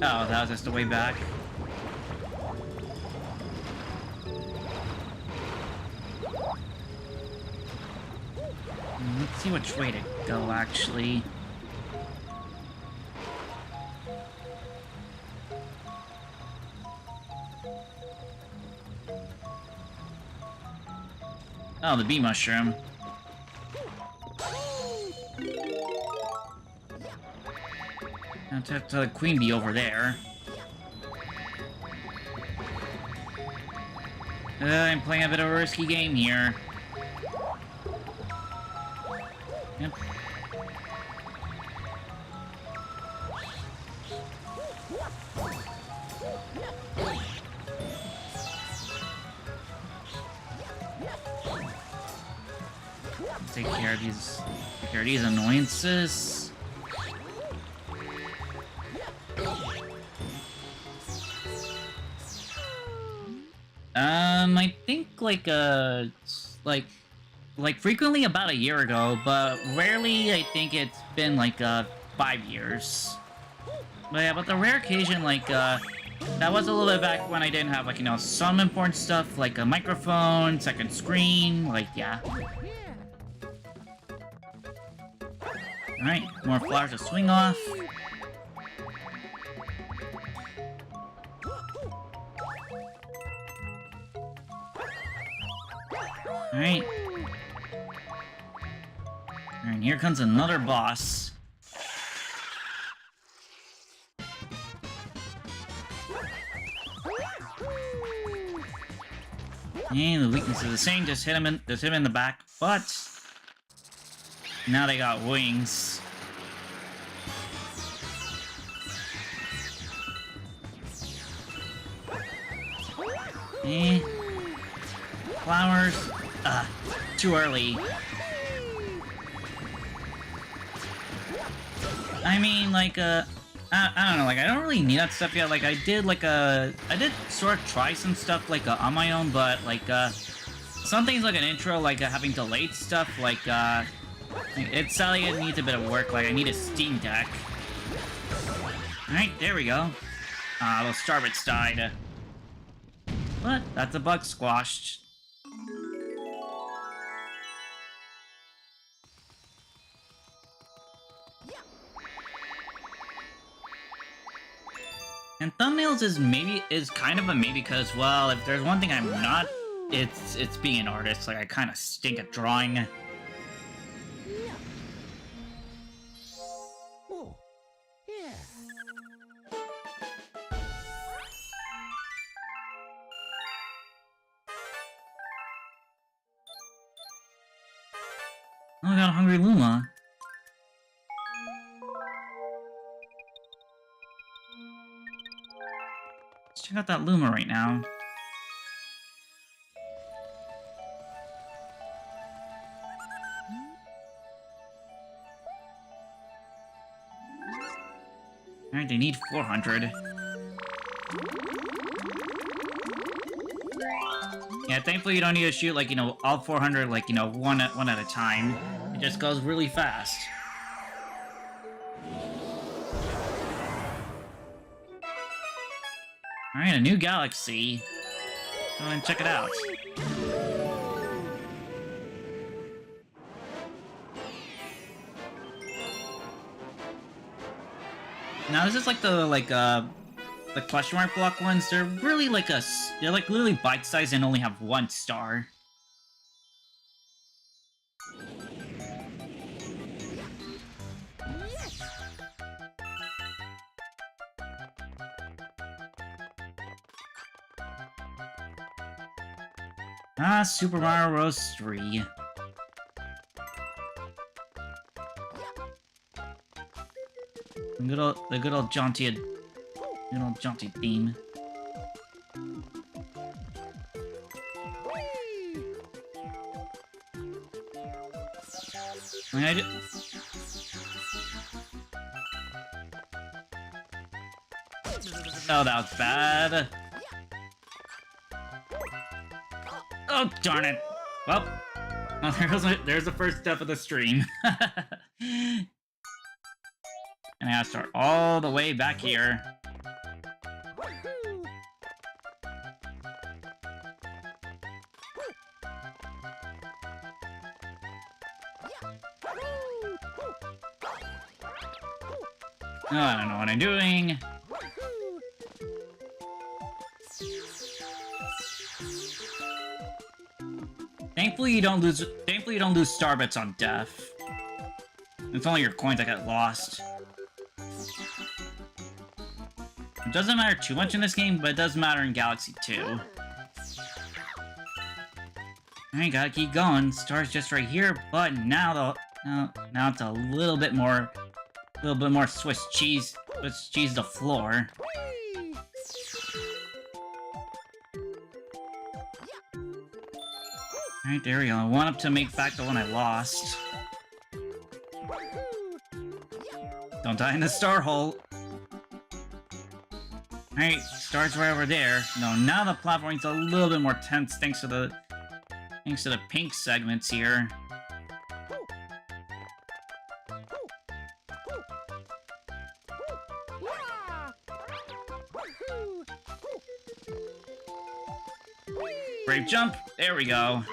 Oh, that was just the way back. Let's see which way to go, actually. Oh, the bee mushroom. Now to have the queen bee over there. I'm playing a bit of a risky game here. Yep. Take care of these annoyances. I think like frequently about a year ago, but rarely I think it's been like 5 years. But yeah, but the rare occasion that was a little bit back when I didn't have like, you know, some important stuff like a microphone, second screen, like yeah. Alright, more flowers to swing off. Alright. And here comes another boss. And the weakness is the same, just hit him in the back, but now they got wings. Flowers. Too early. I mean, like, I don't know, like, I don't really need that stuff yet. Like, I did sort of try some stuff, like, on my own, but, like, some things like an intro, like, having delayed stuff, like, sadly, it needs a bit of work. Like, I need a Steam Deck. Alright, there we go. Those starbits died. But, that's a bug squashed. And thumbnails is kind of a maybe because, well, if there's one thing I'm not, it's being an artist. Like, I kind of stink at drawing. Oh, yeah. Oh, I got a hungry Luma. Let's check out that Luma right now. Alright, they need 400. Yeah, thankfully you don't need to shoot, like, you know, all 400, like, you know, one at a time. It just goes really fast. Alright, a new galaxy. Go and check it out. Now this is like the question mark block ones. They're really like they're like literally bite-sized and only have 1 star. Ah, Super Mario Bros. 3. The good old jaunty theme. Oh, that was bad. Oh, darn it. Well, there's the first step of the stream. And I gotta start all the way back here. Oh, I don't know what I'm doing. Thankfully you don't lose star bits on death. It's only your coins that get lost. It doesn't matter too much in this game, but it does matter in Galaxy 2. Alright, gotta keep going. Star's just right here, but now it's a little bit more Swiss cheese the floor. Alright, there we go. I want up to make back the one I lost. Don't die in the star hole. Alright, stars right over there. No, now the platforming's a little bit more tense thanks to the pink segments here. Brave jump. There we go.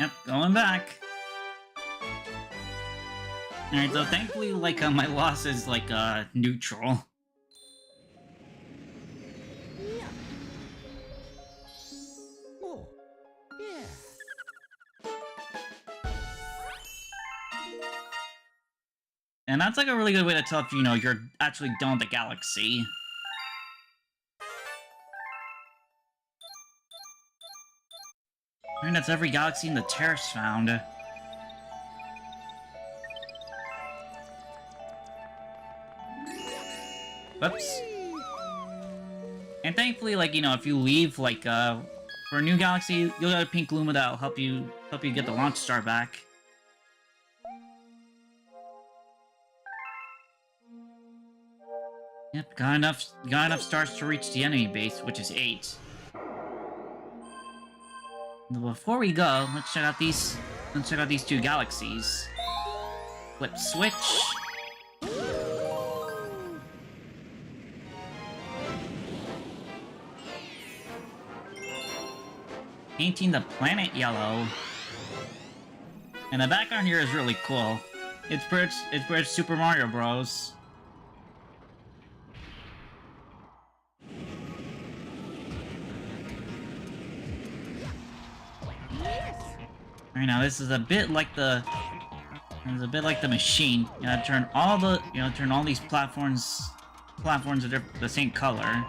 Yep, going back. Alright, so thankfully, like, my loss is, like, neutral. Oh, yeah. And that's, like, a really good way to tell if, you know, you're actually done with the galaxy. And that's every galaxy in the terrace found. Whoops. And thankfully, like, you know, if you leave, like, for a new galaxy, you'll get a pink Luma that'll help you get the launch star back. Yep, got enough stars to reach the enemy base, which is 8. Before we go, let's check out these 2 galaxies. Flip switch. Painting the planet yellow. And the background here is really cool. It's where it's Super Mario Bros. Alright, now this is a bit like the machine. You gotta turn all these platforms to the same color.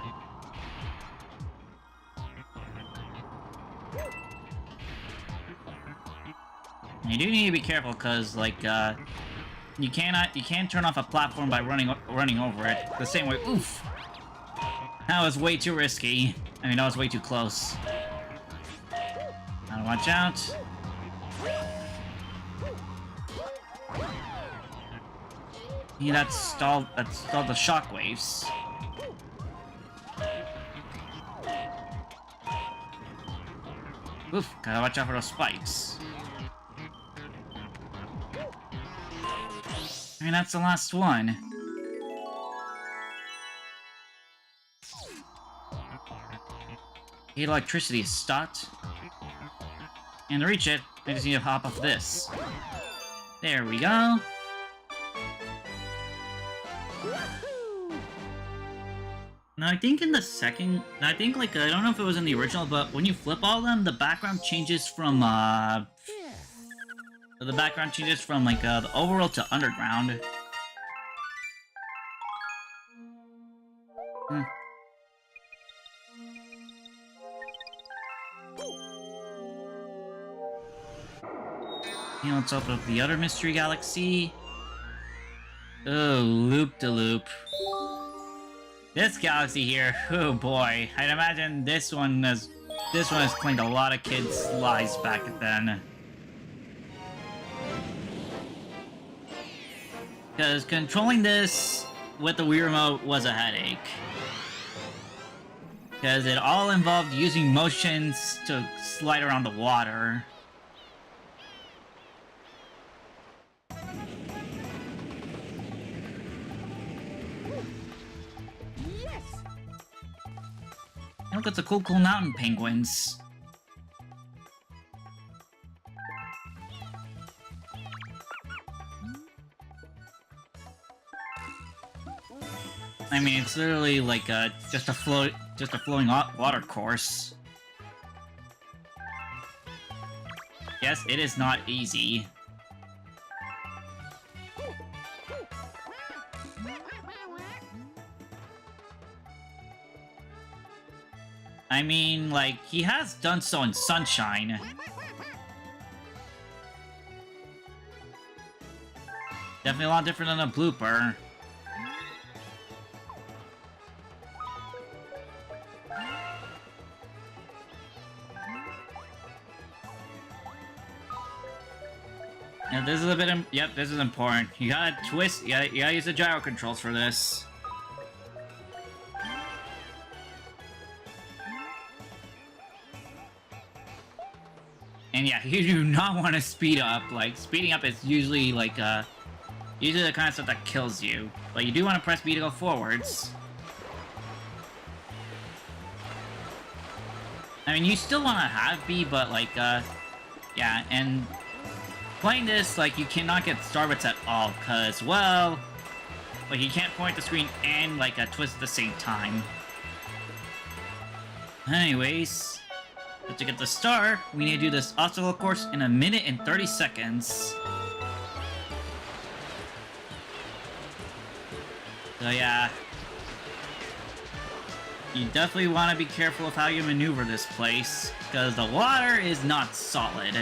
And you do need to be careful, cause like you can't turn off a platform by running over it the same way. Oof! That was way too risky. I mean, that was way too close. watch out. Yeah, that stalled the shockwaves. Oof, gotta watch out for those spikes. And that's the last one. The electricity is stopped. And to reach it, I just need to hop off this. There we go. Now, I think in the second... I think, like, I don't know if it was in the original, but when you flip all of them, the background changes from, the background changes from, like, the overworld to underground. You know, let's open up the other mystery galaxy. Oh, loop-de-loop. This galaxy here, oh boy. I'd imagine this one has claimed a lot of kids' lives back then. Because controlling this with the Wii Remote was a headache. Because it all involved using motions to slide around the water. Look at the cool mountain penguins. I mean, it's literally like just a flowing water course. Yes, it is not easy. I mean, like, he has done so in Sunshine. Definitely a lot different than a blooper. Yeah, this is a bit... Yep, this is important. You gotta twist... You gotta use the gyro controls for this. And yeah, you do not want to speed up. Like, speeding up is usually, like, usually the kind of stuff that kills you. But you do want to press B to go forwards. I mean, you still want to have B, but, like, yeah, and playing this, like, you cannot get starbits at all, because, well, like, you can't point the screen and, like, twist at the same time. Anyways... But to get the star, we need to do this obstacle course in 1 minute and 30 seconds. So yeah. You definitely want to be careful of how you maneuver this place, because the water is not solid.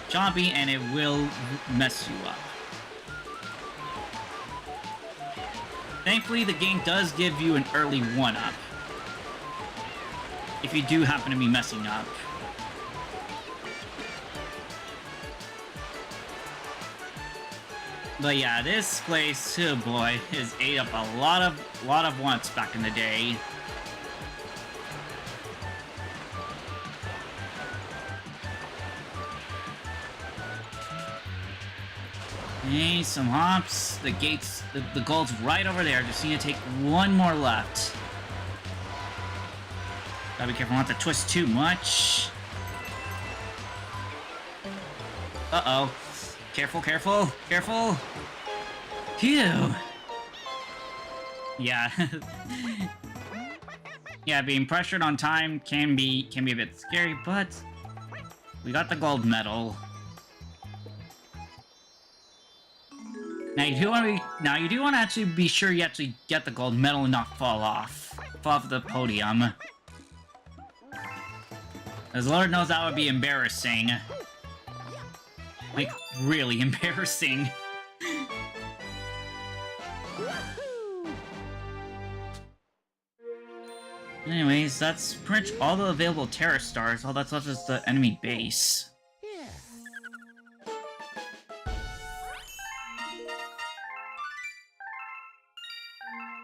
Chompy, and it will mess you up. Thankfully, the game does give you an early 1-up. If you do happen to be messing up. But yeah, this place, oh boy, has ate up a lot of wants back in the day. Okay, some hops. The gates, the goal's right over there. Just need to take one more left. Gotta be careful not to twist too much. Uh-oh. Careful, careful, careful! Phew! Yeah. Yeah, being pressured on time can be a bit scary, but we got the gold medal. Now you do want to actually be sure you actually get the gold medal and not fall off the podium. As Lord knows that would be embarrassing. Like, really embarrassing. Anyways, that's pretty much all the available Terra Stars. All that's left is the enemy base. Yeah.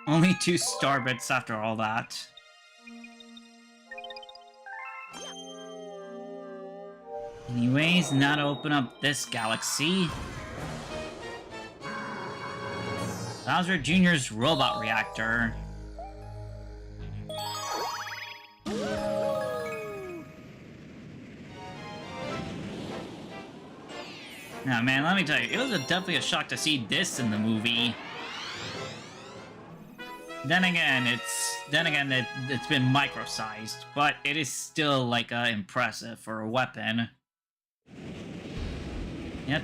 Only 2 star bits after all that. Anyways, now to open up this galaxy. Bowser Jr.'s robot reactor. Now, man, let me tell you, it was definitely a shock to see this in the movie. Then again, it's been micro-sized, but it is still like impressive for a weapon. Yep.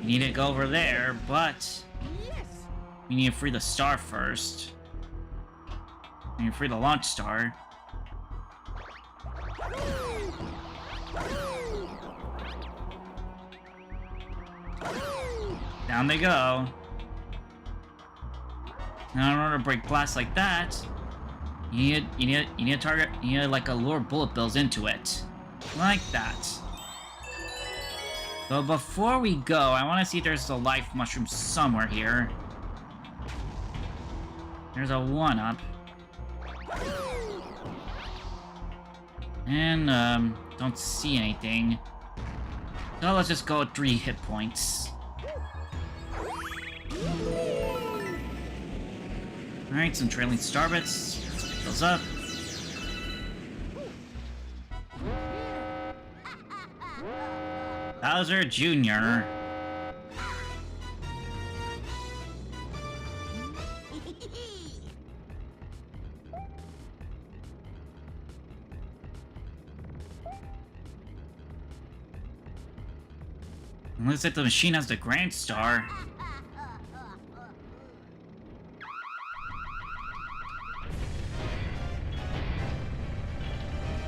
You need to go over there, but Yes. you need to free the star first. You need to free the launch star. Down they go. Now, in order to break blast like that, you need a target. You need like a lure bullet bills into it, like that. So before we go, I want to see if there's a life mushroom somewhere here. There's a 1-up. And don't see anything. So let's just go with 3 hit points. Alright, some trailing star bits. Let's pick those up. Bowser Jr. Looks like the machine has the Grand Star.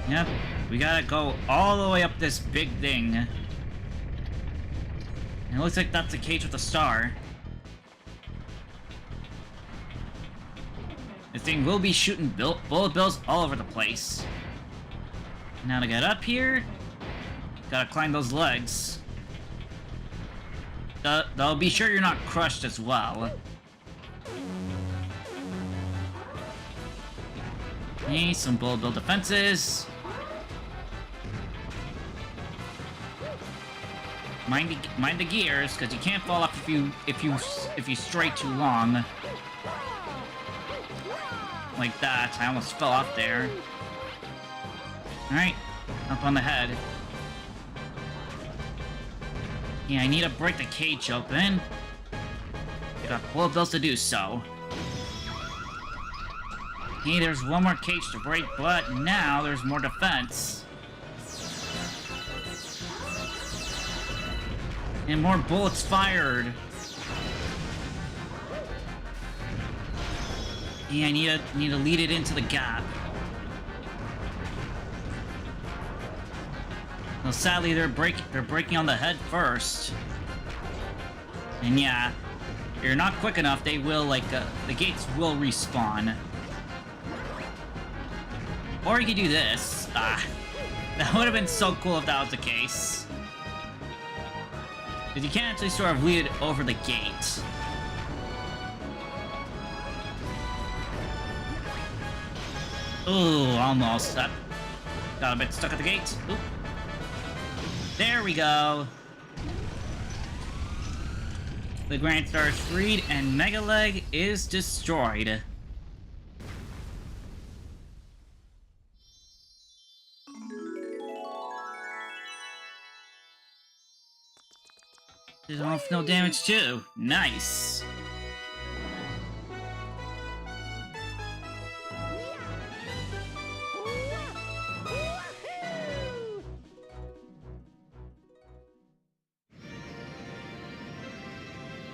Yep, we gotta go all the way up this big thing. And it looks like that's the cage with the star. This thing will be shooting bullet bills all over the place. Now to get up here, gotta climb those legs. Though be sure you're not crushed as well. Need some bullet bill defenses. Mind the gears, because you can't fall off if you stray too long. Like that. I almost fell off there. Alright, up on the head. Yeah, I need to break the cage open. I got bullet bills to do so. Hey, there's one more cage to break, but now there's more defense. And more bullets fired. Yeah, I need to lead it into the gap. Well, sadly, they're breaking on the head first. And yeah, if you're not quick enough, they will the gates will respawn. Or you could do this. That would have been so cool if that was the case. Because you can actually sort of lead it over the gate. Ooh, almost. That got a bit stuck at the gate. Ooh. There we go. The Grand Star is freed and Mega Leg is destroyed. Did off no damage too. Nice.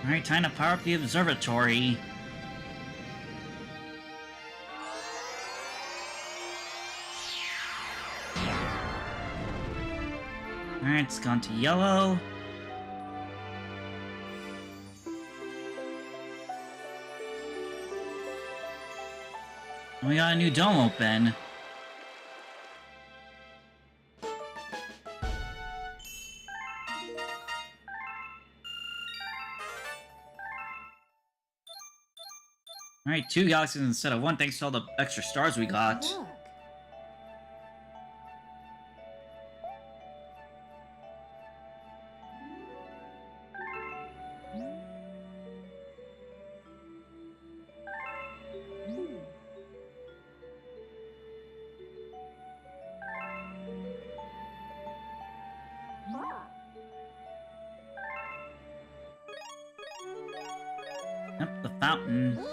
Alright, time to power up the observatory. Alright, it's gone to yellow. We got a new dome open. Alright, 2 galaxies instead of 1 thanks to all the extra stars we got. Look. Yep, the fountain.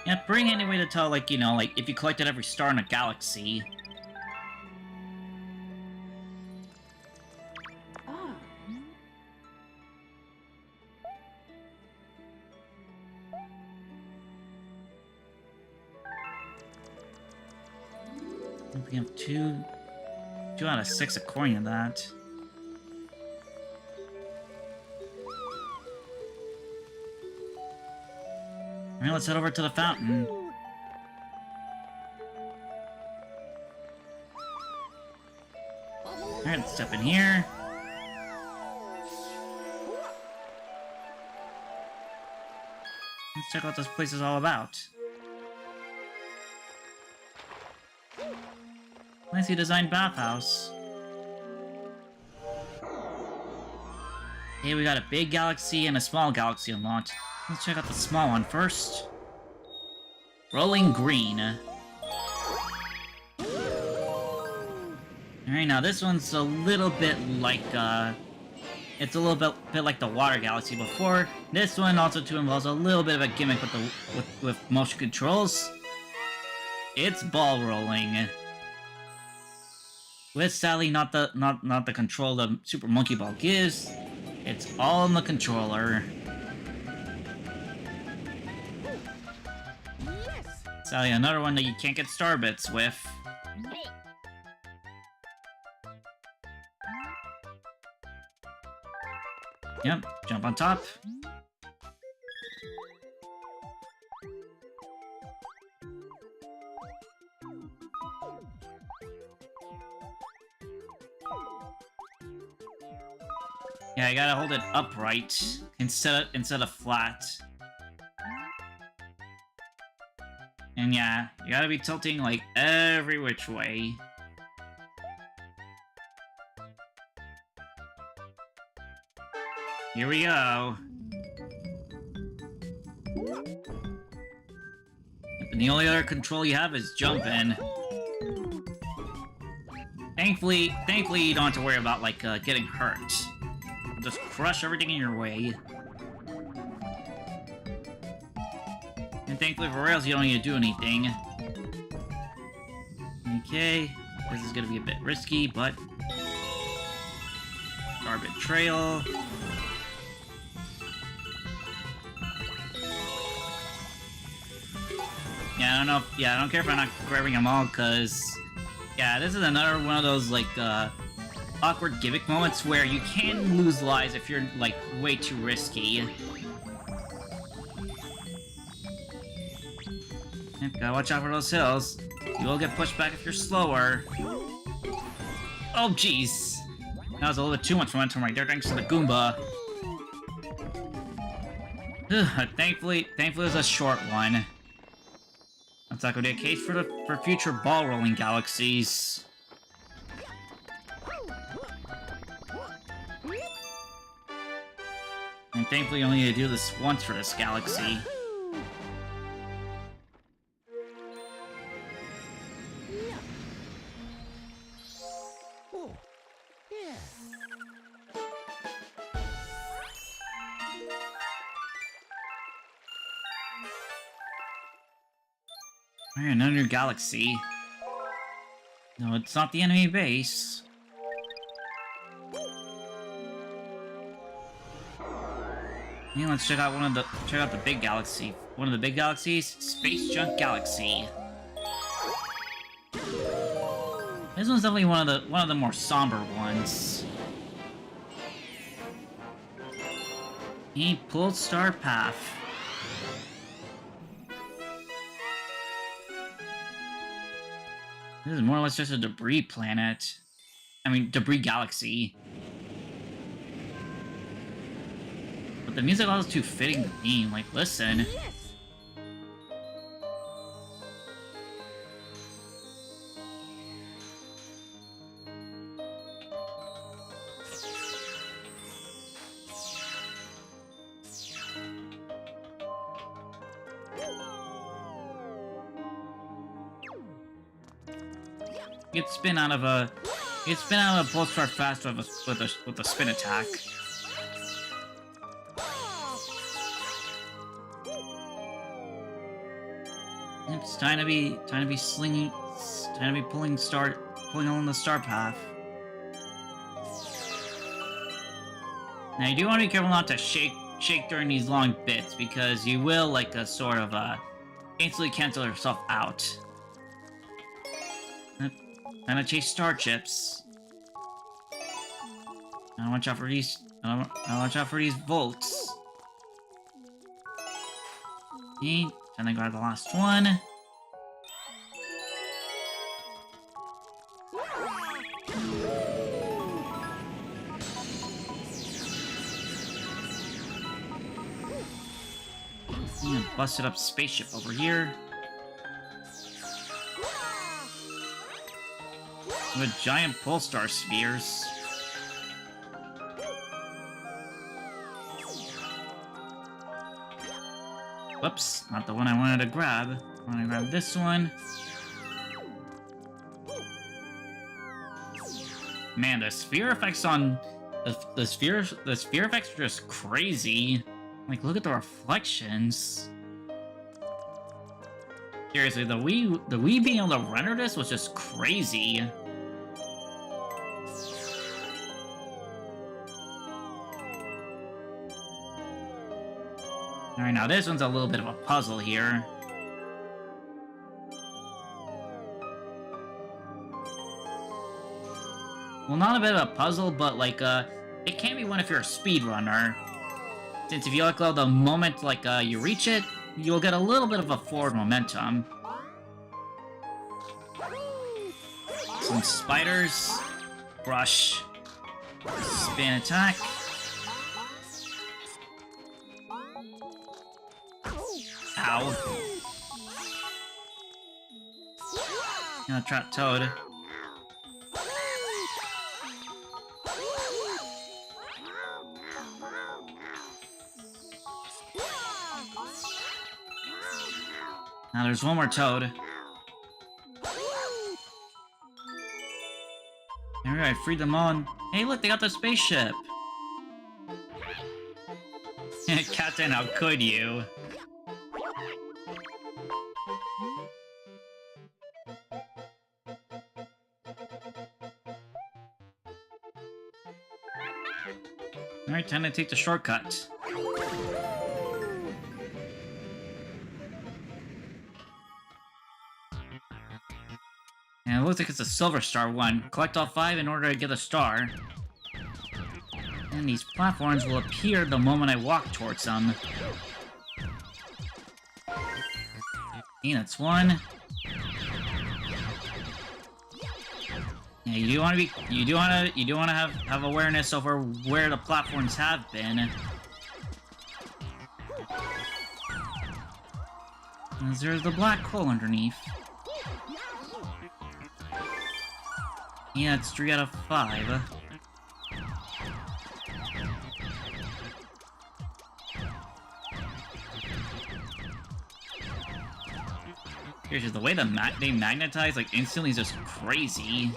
Yeah, bring any way to tell, like, you know, like, if you collected every star in a galaxy. Ah. We have 2 out of 6 according to that. Alright, let's head over to the fountain. Alright, let's step in here. Let's check out what this place is all about. Nicely designed bathhouse. Hey, we got a big galaxy and a small galaxy unlocked. Let's check out the small one first. Rolling green. Alright, now this one's a little bit like, it's a little bit like the water galaxy before. This one also too involves a little bit of a gimmick with with motion controls. It's ball rolling. With sadly not the control the Super Monkey Ball gives. It's all in the controller. Sadly, another one that you can't get star bits with. Yep, jump on top. Yeah, you gotta hold it upright instead of flat. And yeah, you gotta be tilting like every which way. Here we go. And the only other control you have is jumping. Thankfully you don't have to worry about like getting hurt. Just crush everything in your way. And thankfully for rails, you don't need to do anything. Okay, this is gonna be a bit risky, but Garbage Trail. Yeah, I don't know. I don't care if I'm not grabbing them all, cause yeah, this is another one of those like awkward gimmick moments where you can lose lives if you're like way too risky. Yep, gotta watch out for those hills. You will get pushed back if you're slower. Oh jeez, that was a little bit too much momentum right there, thanks to the Goomba. Thankfully it was a short one. That's not gonna be a case for future ball rolling galaxies. And thankfully you only need to do this once for this galaxy. Oh, yeah. Alright, another new galaxy. No, it's not the enemy base. Yeah, let's check out the big galaxy. One of the big galaxies, Space Junk Galaxy. This This one's definitely one of the more somber ones. He pulled Star Path. This is more or less just a debris planet. I mean, debris galaxy. But the music was too fitting the theme. Like, listen. Get spin out of a pulse star fast with a spin attack. Yep, it's time to be slinging, it's time to be pulling on the star path. Now you do want to be careful not to shake during these long bits because you will like a sort of instantly cancel yourself out. Time to chase star chips. Now watch out for these. Watch out for these volts. Okay, time to grab the last one. Busted up spaceship over here. With giant pulsar spheres. Whoops, not the one I wanted to grab. I want to grab this one. Man, the sphere effects on the sphere effects are just crazy. Like, look at the reflections. Seriously, the Wii being able to render this was just crazy. Alright, now this one's a little bit of a puzzle here. Well, not a bit of a puzzle, but like, it can be one if you're a speedrunner. Since if you let go the moment, like, you reach it, you'll get a little bit of a forward momentum. Some spiders. Brush. Spin attack. Ow. Gonna trap Toad. Now there's one more Toad. Alright, I freed them all. Hey, look, they got the spaceship! Captain, how could you? Alright, time to take the shortcut. And it looks like it's a silver star one. Collect all 5 in order to get a star. And these platforms will appear the moment I walk towards them. Okay, that's one. Yeah, you do want to have awareness over where the platforms have been. And there's the black hole underneath. Yeah, it's 3 out of 5. Here's just the way they magnetize, like, instantly is just crazy.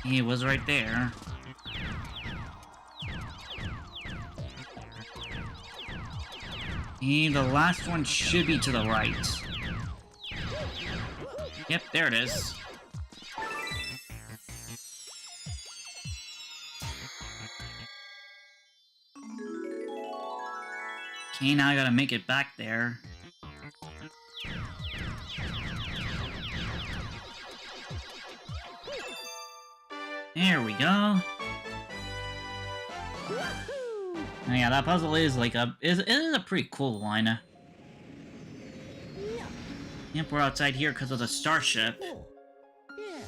He was right there. And the last one should be to the right. Yep, there it is. Okay, now I gotta make it back there. There we go. And yeah, that puzzle is like it is a pretty cool one. Yep, we're outside here because of the starship. Oh, yeah.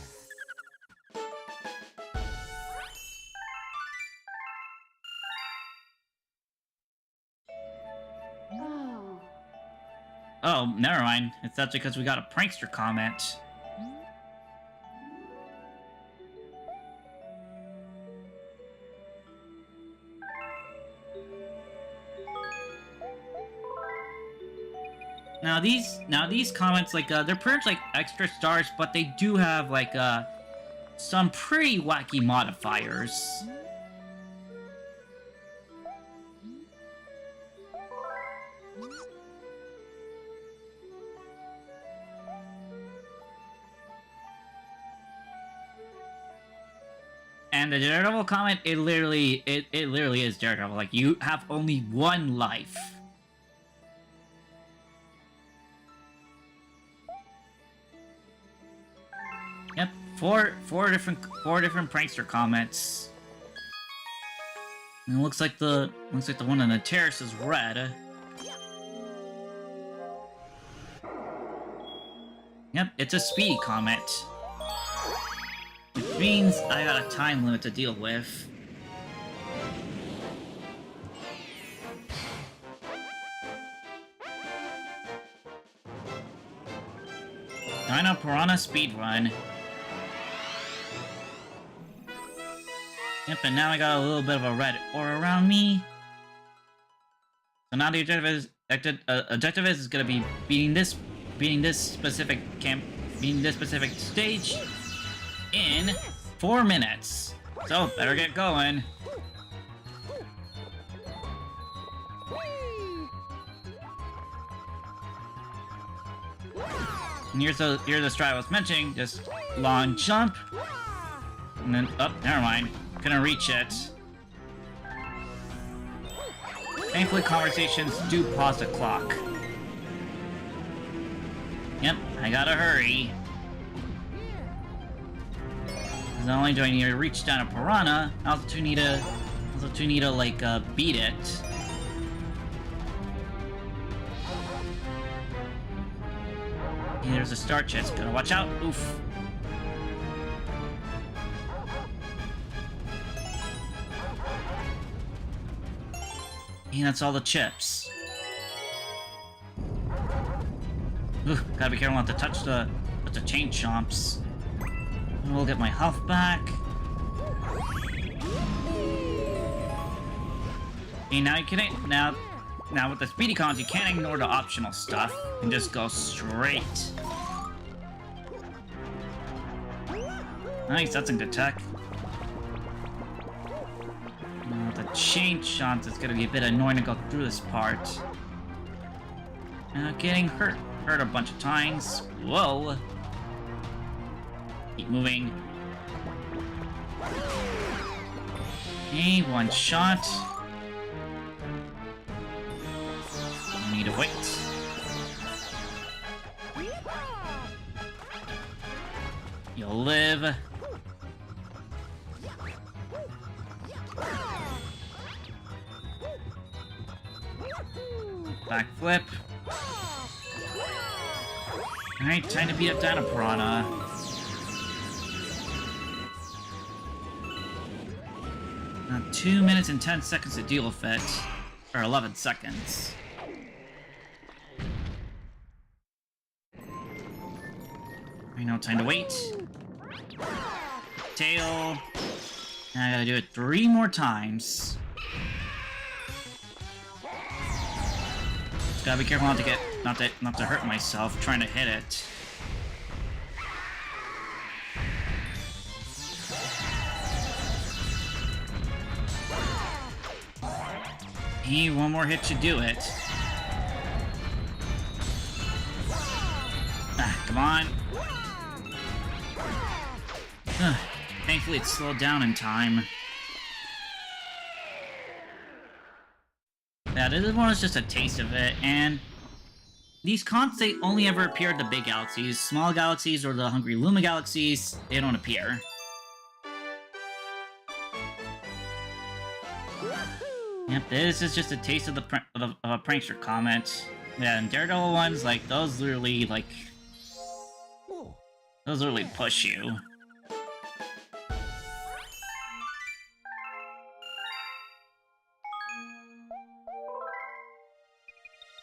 Oh, never mind. It's actually because we got a prankster comment. Now these comments, like, they're pretty much like extra stars, but they do have, like, some pretty wacky modifiers. And the Daredevil comment, it literally is Daredevil. Like, you have only one life. Yep, four different prankster comments. And it looks like the one on the terrace is red. Yep, it's a speedy comment. Which means I got a time limit to deal with. Dino Piranha speedrun. Yep, and now I got a little bit of a red aura around me. So now the objective is gonna be beating this specific stage in 4 minutes. So better get going. And here's the strat I was mentioning. Just long jump, and then never mind. Couldn't reach it. Thankfully, conversations do pause the clock. Yep, I gotta hurry. Not only do I need to reach down a piranha, I also do need to like beat it. And there's a star chest. Gotta watch out. Oof. And that's all the chips. Ooh, gotta be careful not to touch the chain chomps. We'll get my health back. Okay, now you can now with the speedy cons, you can't ignore the optional stuff and just go straight. Nice, that's a good tech. Now with the chain chomps, it's gonna be a bit annoying to go through this part. Getting hurt a bunch of times. Whoa. Keep moving. Okay, one shot. Need to wait. You'll live. Backflip. Alright, time to beat up Dino Piranha. Now 2 minutes and 10 seconds to deal with it. Or 11 seconds. Right now, time to wait. Tail. And I gotta do it 3 more times. Just gotta be careful not to hurt myself trying to hit it. Hey, one more hit should do it. Come on. Thankfully, it slowed down in time. Yeah, this one is just a taste of it, and these cons, they only ever appear at the big galaxies. Small galaxies or the Hungry Luma galaxies, they don't appear. Yep, this is just a taste of of a prankster comment. Yeah, and Daredevil ones, like, those literally, like... Oh, Those literally push you.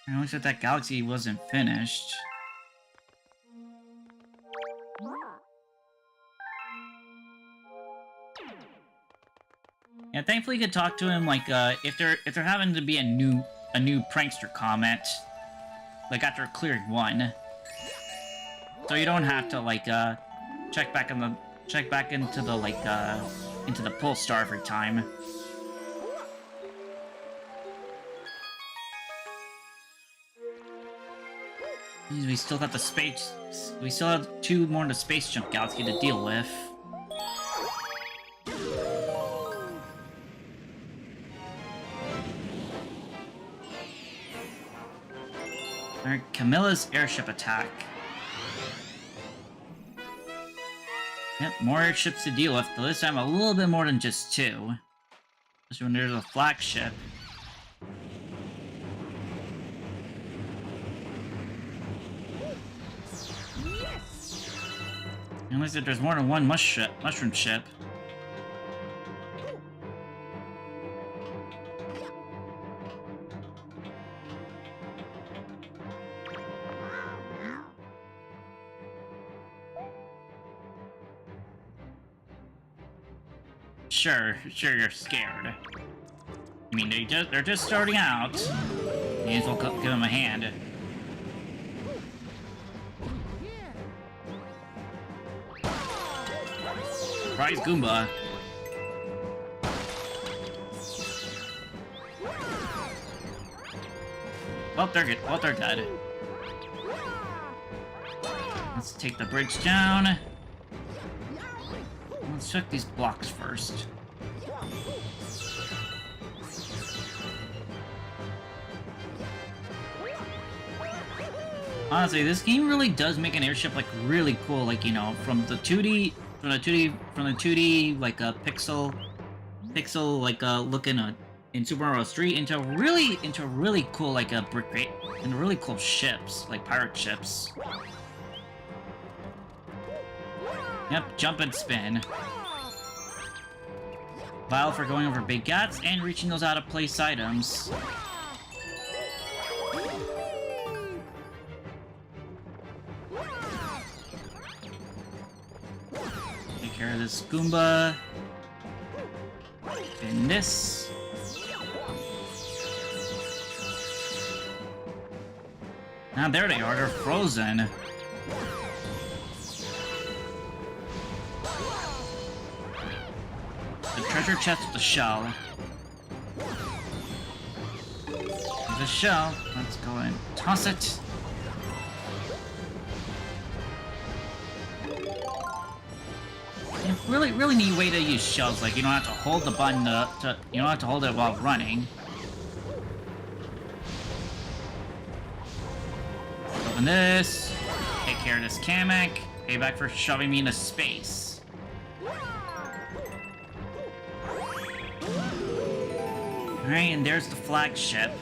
It looks like that galaxy wasn't finished. Yeah, thankfully you could talk to him, like, if there happened to be a new prankster comment, like after clearing one. So you don't have to, like, check back into the, like, into the pull star every time. We still got the space. We still have 2 more in the space jump galaxy to deal with. Alright, Camilla's airship attack. Yep, more airships to deal with, but this time a little bit more than just 2. Especially when there's a flagship. At least if there's more than one mushroom ship. Sure you're scared. I mean, they're just starting out. May as well give them a hand. Surprise Goomba. Well, they're dead. Let's take the bridge down. Let's check these blocks first. Honestly, this game really does make an airship like really cool. Like, you know, from the 2D like a pixel like looking in Super Mario 3 into really cool like a brick and really cool ships like pirate ships. Yep, jump and spin. Vial for going over big gaps and reaching those out of place items. Take care of this Goomba. And this. Now there they are, they're frozen. The treasure chest with the shell. There's a shell. Let's go and toss it. Really neat way to use shells. Like, you don't have to hold the button you don't have to hold it while running. Open this. Take care of this Kamek. Payback for shoving me into space. Alright, and there's the flagship.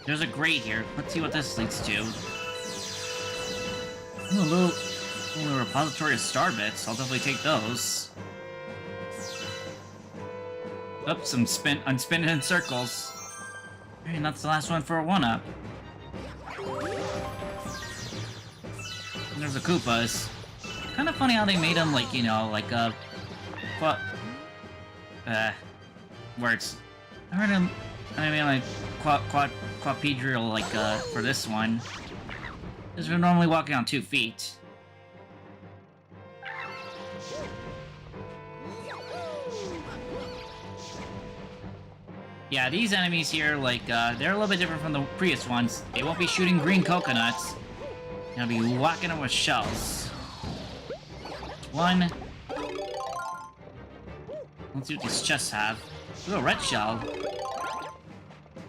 There's a grate here. Let's see what this leads to. Ooh, a little repository of star bits. I'll definitely take those. Oops, I'm spinning in circles. And that's the last one for a 1-up. And there's the Koopas. Kind of funny how they made them like, you know, like words. I heard him. I mean, like quadrupedal, like for this one, because we're normally walking on 2 feet. Yeah, these enemies here, like, they're a little bit different from the previous ones. They won't be shooting green coconuts. They'll be whacking them with shells. One. Let's see what these chests have. Ooh, a red shell.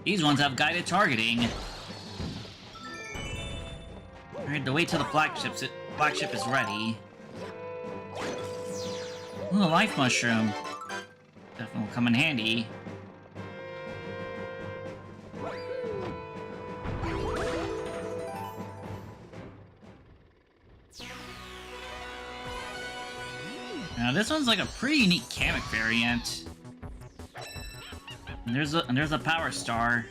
These ones have guided targeting. Alright, to wait till the flagship is ready. Ooh, a life mushroom. Definitely will come in handy. Now this one's like a pretty unique Kamek variant. And there's a power star.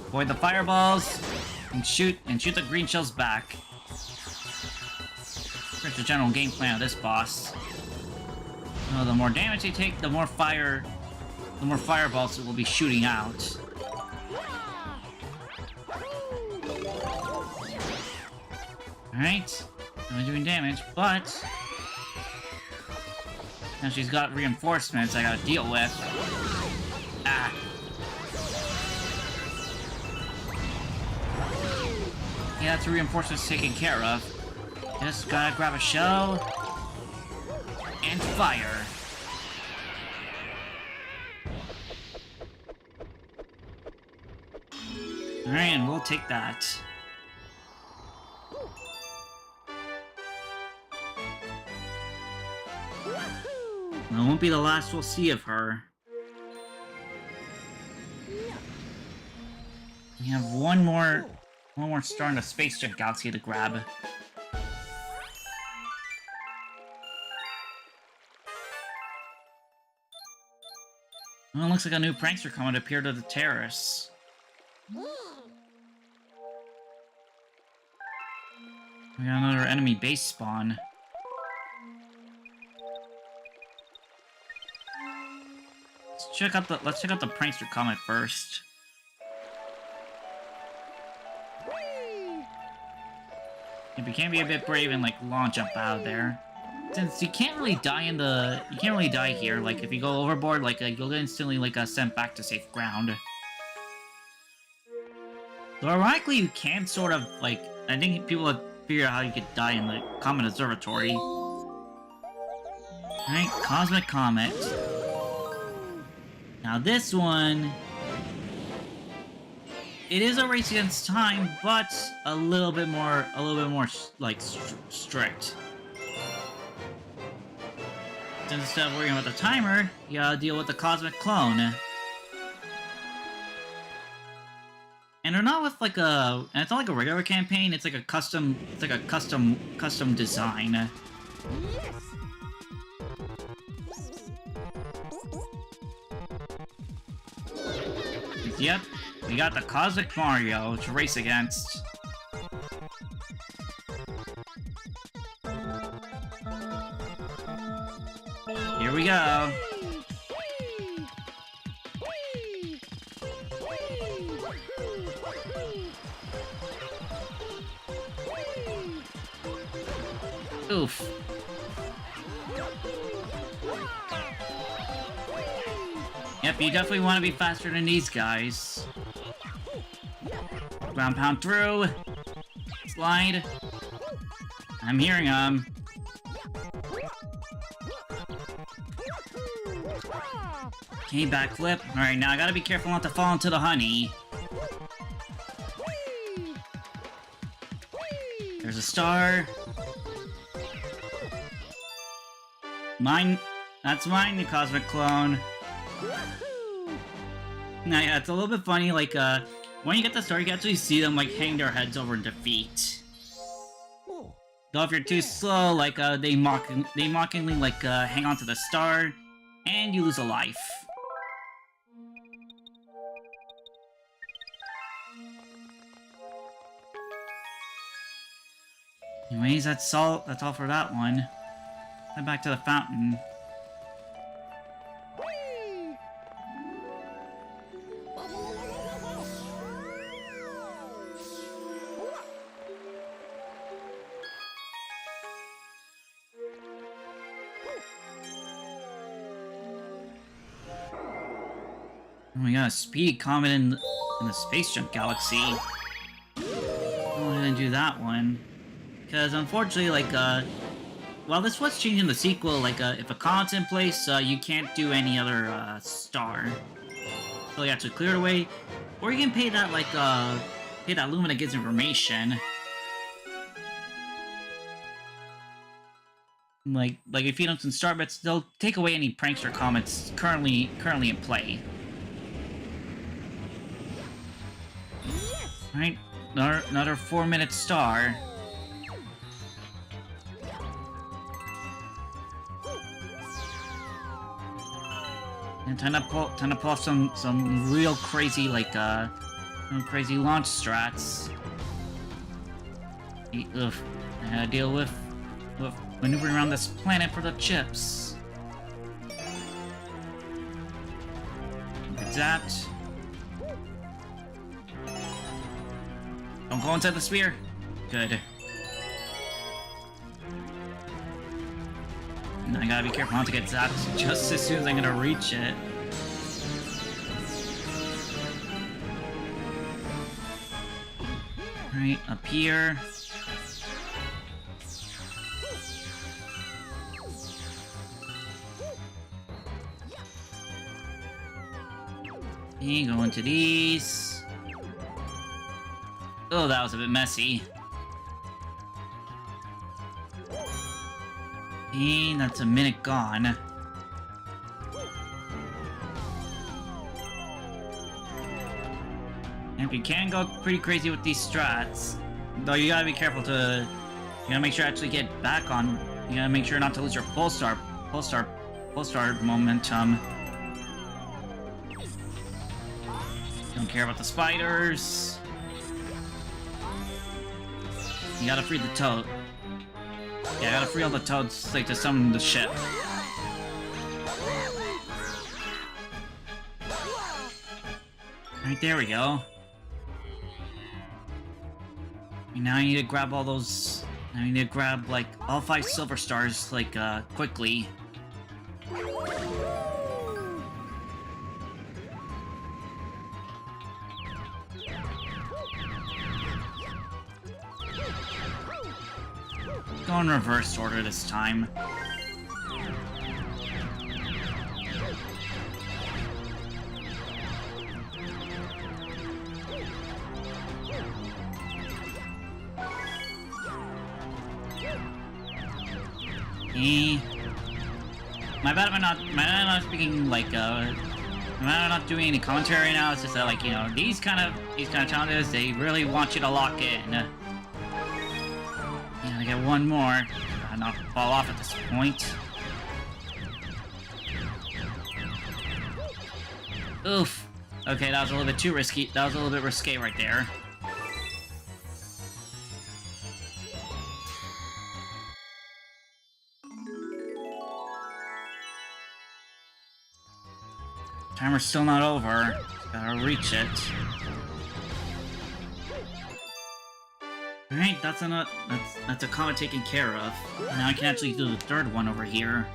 Avoid the fireballs and shoot the green shells back. Here's the general game plan of this boss. So the more damage they take, the more fireballs it will be shooting out. Alright, only doing damage, but now she's got reinforcements I gotta deal with. Ah. Yeah, that's reinforcements taken care of. Just gotta grab a shell and fire. Alright, and we'll take that. That won't be the last we'll see of her. We have one more star in the space junk galaxy to grab. Well, it looks like a new prankster comet appeared at the terrace. We got another enemy base spawn. Let's check out the prankster comet first. If you can't be a bit brave and like launch up out of there. Since you can't really die here. Like if you go overboard, like you'll instantly like sent back to safe ground. So ironically, you can sort of like I think people have figured out how you could die in the Comet Observatory. Alright, Cosmic Comet. Now this one, it is a race against time, but a little bit more like strict. Instead of worrying about the timer, you gotta deal with the cosmic clone. And they're not with like a, and it's not like a regular campaign. It's like a custom design. Yep, we got the Cosmic Mario to race against. Here we go. Oof. Yep, you definitely want to be faster than these guys. Ground pound through. Slide. I'm hearing them. Okay, backflip. Alright, now I gotta be careful not to fall into the honey. There's a star. Mine. That's mine, the cosmic clone. Now, yeah, it's a little bit funny, like, when you get the star, you can actually see them, like, hang their heads over defeat. Though if you're too slow, like, they mockingly, like, hang on to the star, and you lose a life. Anyways, that's all for that one. Head back to the fountain. We got a speedy comet in the space junk galaxy. gonna do that one. Because unfortunately, like, while this was changing the sequel, like, if a comet's in place, you can't do any other, star. So you have to clear it away. Or you can pay that, like, pay that Lumina gives information. Like if you don't start bets, they'll take away any prankster comets currently in play. Alright, another 4-minute star. And time to pull off some real crazy, like, some crazy launch strats. Ugh, I had to deal with maneuvering around this planet for the chips. Like that. Don't go inside the sphere. Good. And I gotta be careful not to get zapped just as soon as I'm gonna reach it. Alright, up here. Okay, go into these. Oh, that was a bit messy. Okay, that's a minute gone. And you can go pretty crazy with these strats, though you gotta be careful to. You gotta make sure to actually get back on. You gotta make sure not to lose your pulsar momentum. Don't care about the spiders. You gotta free the toad. Yeah, I gotta free all the toads, like, to summon the ship. Right, there we go. And now I need to grab all those... I need to grab, like, all 5 silver stars, like, quickly. Go in reverse order this time. My bad if I'm not speaking, like, I'm not doing any commentary right now. It's just that, like, you know, these kind of challenges, they really want you to lock in. Yeah, I get one more. Gotta not fall off at this point. Oof. Okay, that was a little bit too risky. That was a little bit risque right there. Timer's still not over. Gotta reach it. Alright, that's a comet taken care of. Now I can actually do the third one over here.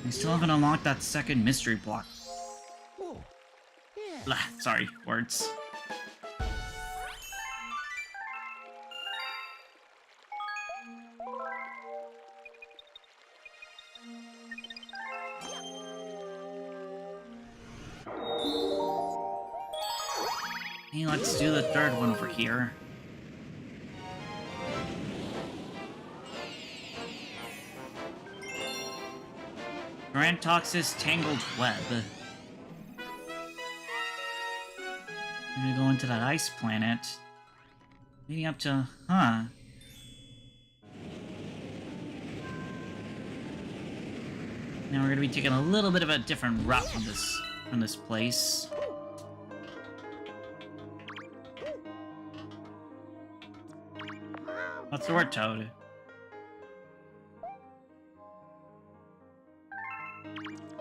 I still haven't unlocked that second mystery block. Blah, sorry, words. Hey, let's do the third one over here. Tarantoxis Tangled Web. I'm gonna go into that ice planet. Leading up to... Huh. Now we're gonna be taking a little bit of a different route from this place. What's the word, Toad?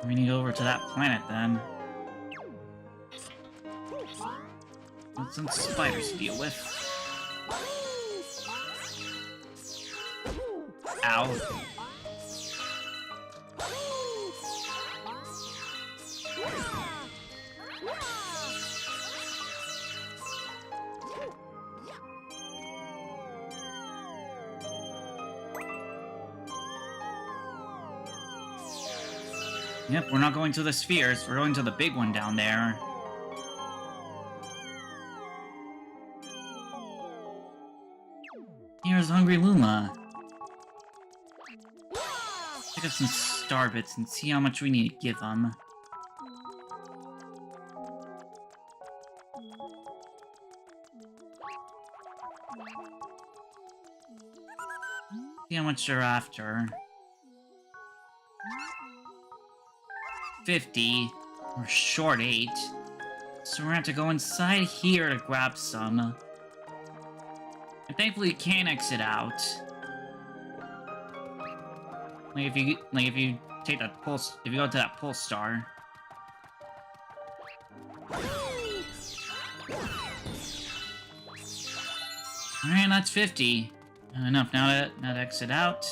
We need to go over to that planet, then. Got some spiders to deal with. Ow. Yep, we're not going to the spheres. We're going to the big one down there. Here's Hungry Luma. Pick up some star bits and see how much we need to give them. See how much they're after. 50. We're short 8. So we're gonna have to go inside here to grab some. And thankfully you can exit out. Like if you take that pulse, if you go to that pulse star. Alright, that's 50. Enough now to exit out.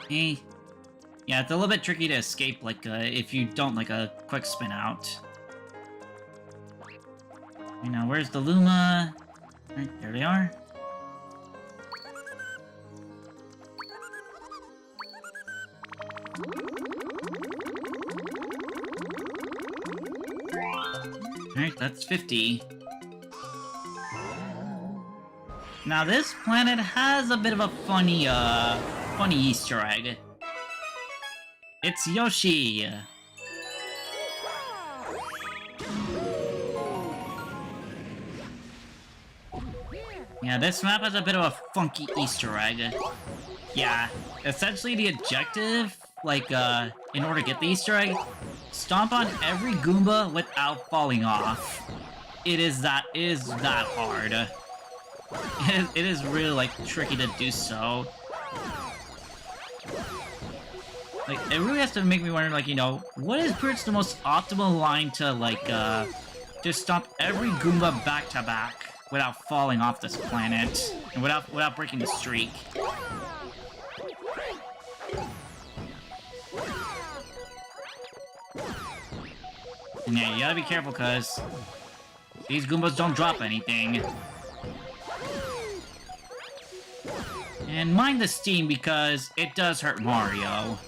Hey. Yeah, it's a little bit tricky to escape, like, if you don't, like, a quick spin out. You know, where's the Luma? Right, there they are. Alright, that's 50. Now, this planet has a bit of a funny Easter egg. It's Yoshi! Yeah, this map has a bit of a funky Easter egg. Yeah, essentially the objective, like, in order to get the Easter egg, stomp on every Goomba without falling off. It is that hard. It is really, like, tricky to do so. Like, it really has to make me wonder, like, you know, what is pretty much the most optimal line to, like, just stomp every Goomba back to back without falling off this planet, and without breaking the streak. And yeah, you gotta be careful, cause these Goombas don't drop anything. And mind the steam, because it does hurt Mario.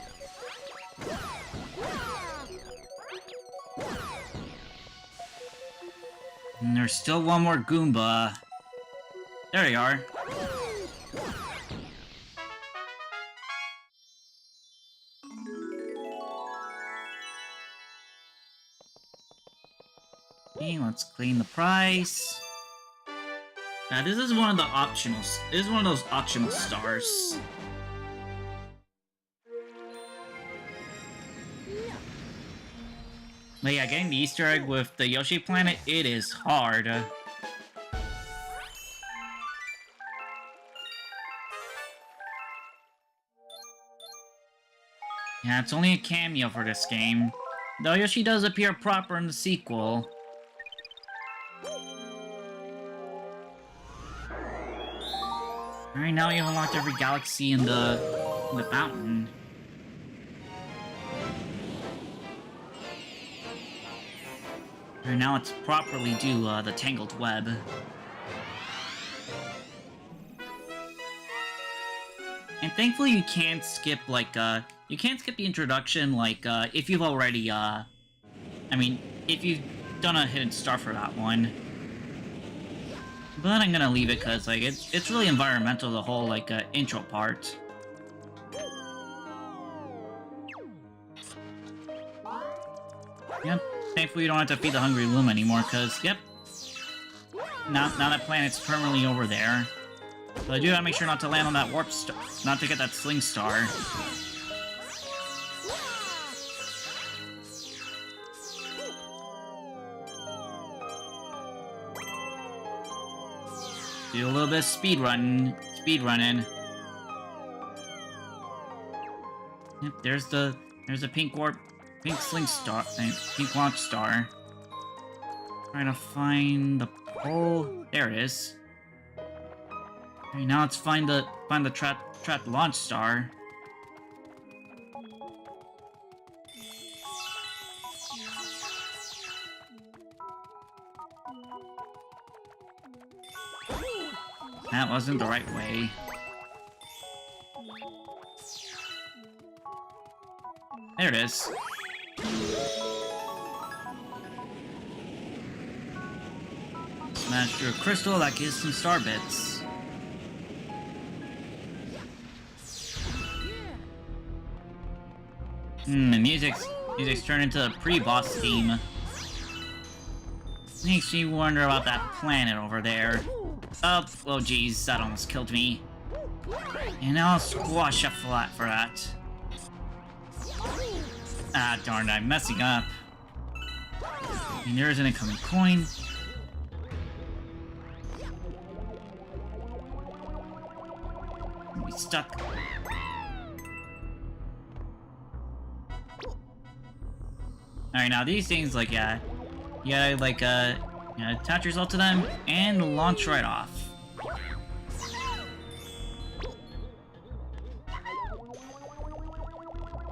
And there's still one more Goomba. There you are. Okay, let's clean the price. Now, this is one of the optionals. This is one of those optional stars. But yeah, getting the Easter egg with the Yoshi planet, it is hard. Yeah, it's only a cameo for this game, though Yoshi does appear proper in the sequel. Alright, now you've unlocked every galaxy in the fountain. Alright, now let's properly do the Tangled Web. And thankfully you can't skip, like, you can't skip the introduction, like, if you've already, I mean, if you've done a hidden star for that one. But I'm gonna leave it, because, like, it's really environmental, the whole, like, intro part. Yep, thankfully you don't have to feed the Hungry Loom anymore, because, yep, now that planet's permanently over there. So I do gotta make sure not to land on that warp star, not to get that sling star. Do a little bit of speedrunning. Yep, there's the pink sling star, pink launch star. Trying to find the pole. There it is. Okay, now let's find the trapped launch star. That wasn't the right way. There it is. Smash through a crystal that gives some star bits. The music's turned into a pre-boss theme. Makes me wonder about that planet over there. Oh geez, that almost killed me. And I'll squash a flat for that. Ah, darn, I'm messing up. And there's an incoming coin. We stuck. Alright, now these things, like, yeah, you gotta, like, attach yourself to them and launch right off.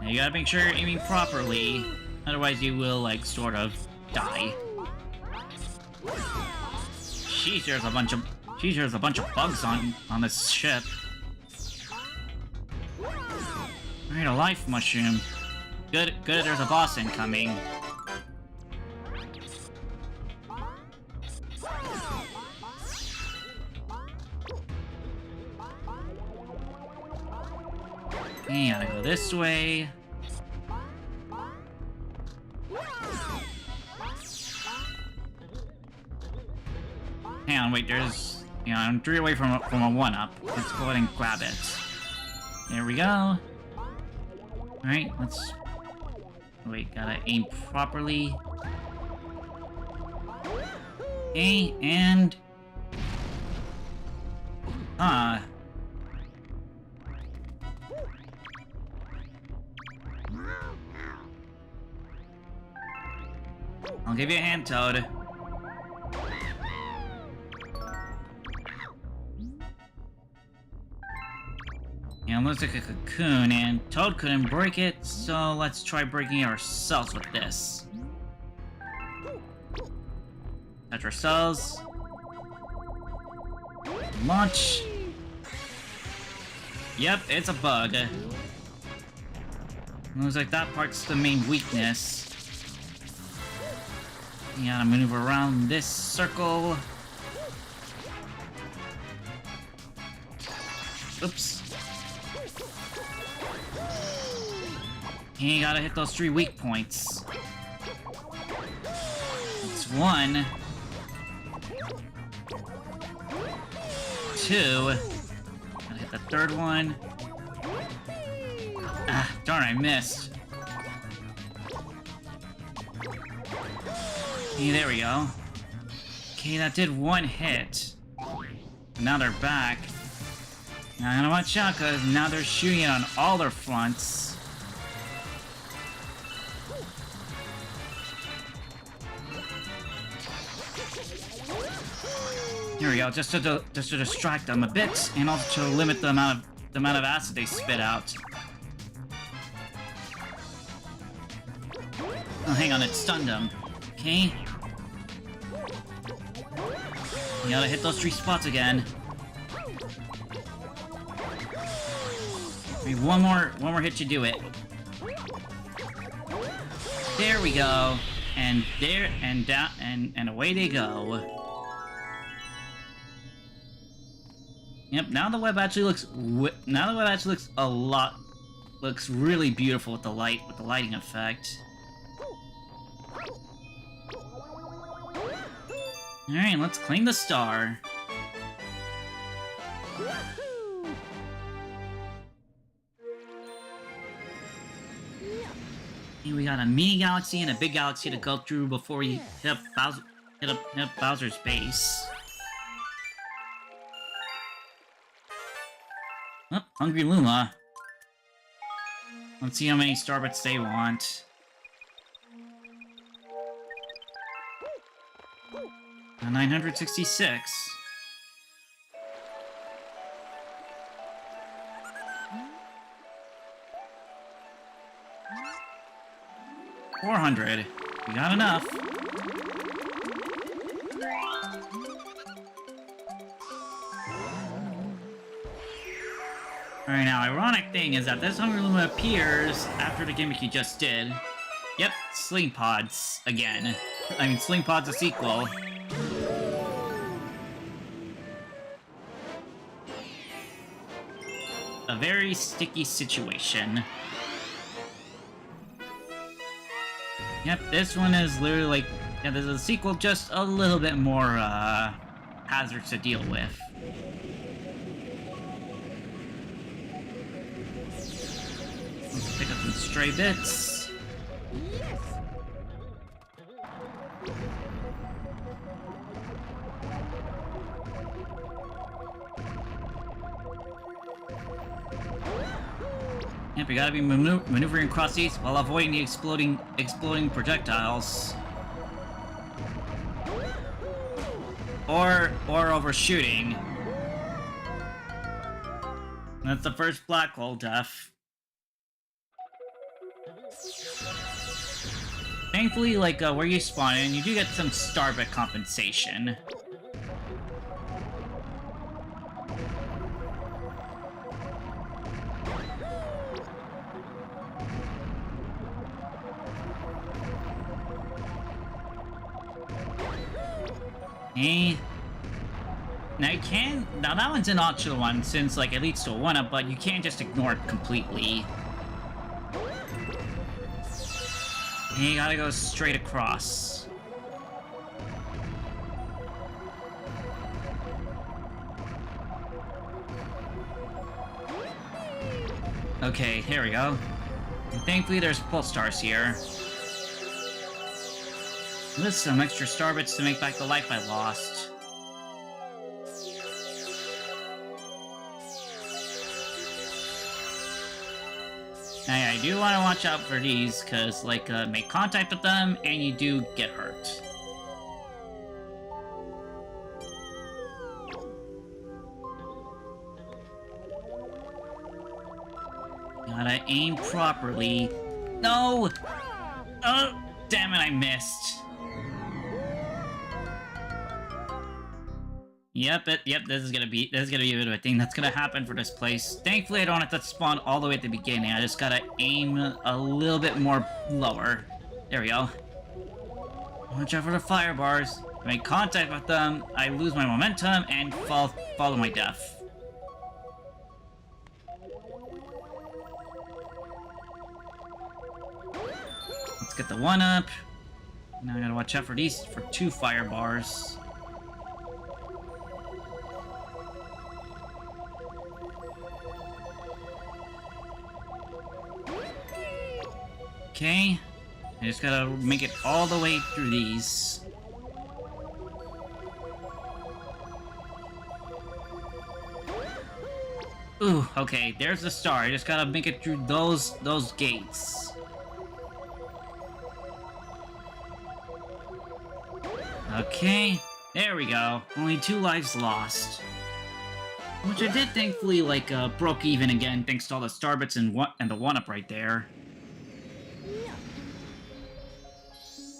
Now you gotta make sure you're aiming properly, otherwise you will, like, sort of die. Sheesh, there's a bunch of bugs on this ship. Alright, a life mushroom. Good, there's a boss incoming. You gotta go this way. Hang on, wait, there's... You know, I'm 3 away from a 1-up. Let's go ahead and grab it. There we go. Alright, let's... Wait, gotta aim properly. Okay, and... I'll give you a hand, Toad. Yeah, it looks like a cocoon, and Toad couldn't break it, so let's try breaking it ourselves with this. Touch ourselves. Launch. Yep, it's a bug. Looks like that part's the main weakness. You gotta maneuver around this circle. Oops. You gotta hit those 3 weak points. It's 1. 2. Gotta hit the 3rd one. Ah, darn, I missed. Okay, there we go. Okay, that did 1 hit. Now they're back. Now I gotta watch out, because now they're shooting it on all their fronts. Here we go, just to distract them a bit, and also to limit the amount of acid they spit out. Oh, hang on, it stunned them. Okay. You gotta hit those 3 spots again. Maybe one more hit to do it. There we go. And there, and down, and away they go. Yep, now the web actually looks looks really beautiful with the lighting effect. Alright, let's claim the star. Okay, we got a mini galaxy and a big galaxy to go through before we hit up Bowser's base. Oh, Hungry Luma. Let's see how many starbits they want. A 966. $400. We got enough. Alright, now, ironic thing is that this Hungry Luma appears after the gimmick you just did. Yep, Sling Pods again. I mean, Sling Pods a sequel. A very sticky situation. Yep, this one is literally like... Yeah, there's a sequel, just a little bit more, hazards to deal with. Let's pick up some stray bits. Yes. Yep, you gotta be maneuvering across these while avoiding the exploding projectiles. Or overshooting. That's the first black hole death. Thankfully, like, where you spawn in, you do get some starbit compensation. Hey. Now you can... Now that one's an optional one, since, like, it leads to a 1-up, but you can't just ignore it completely. And you gotta go straight across. Okay, here we go. And thankfully there's pulse stars here. With some extra star bits to make back the life I lost. Now, I do want to watch out for these, because, like, make contact with them, and you do get hurt. Gotta aim properly. No! Oh, damn it, I missed. Yep, this is gonna be a bit of a thing that's gonna happen for this place. Thankfully, I don't have to spawn all the way at the beginning. I just gotta aim a little bit more lower. There we go. Watch out for the fire bars. If I make contact with them, I lose my momentum and follow my death. Let's get the 1-up. Now I gotta watch out for these, for 2 fire bars. Okay, I just gotta make it all the way through these. Ooh, okay, there's the star. I just gotta make it through those gates. Okay, there we go. Only 2 lives lost. Which I did thankfully, like, broke even again thanks to all the star bits and the 1-up right there.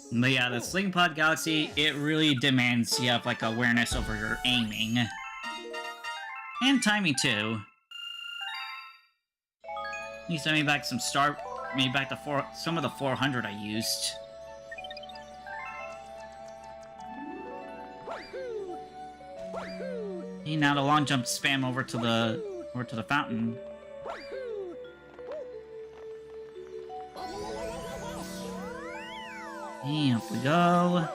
But yeah, the Sling Pod Galaxy, it really demands you have, like, awareness over your aiming. And timing, too. At least I made back some some of the 400 I used. Okay, now the long jump spam over to the fountain. And up we go.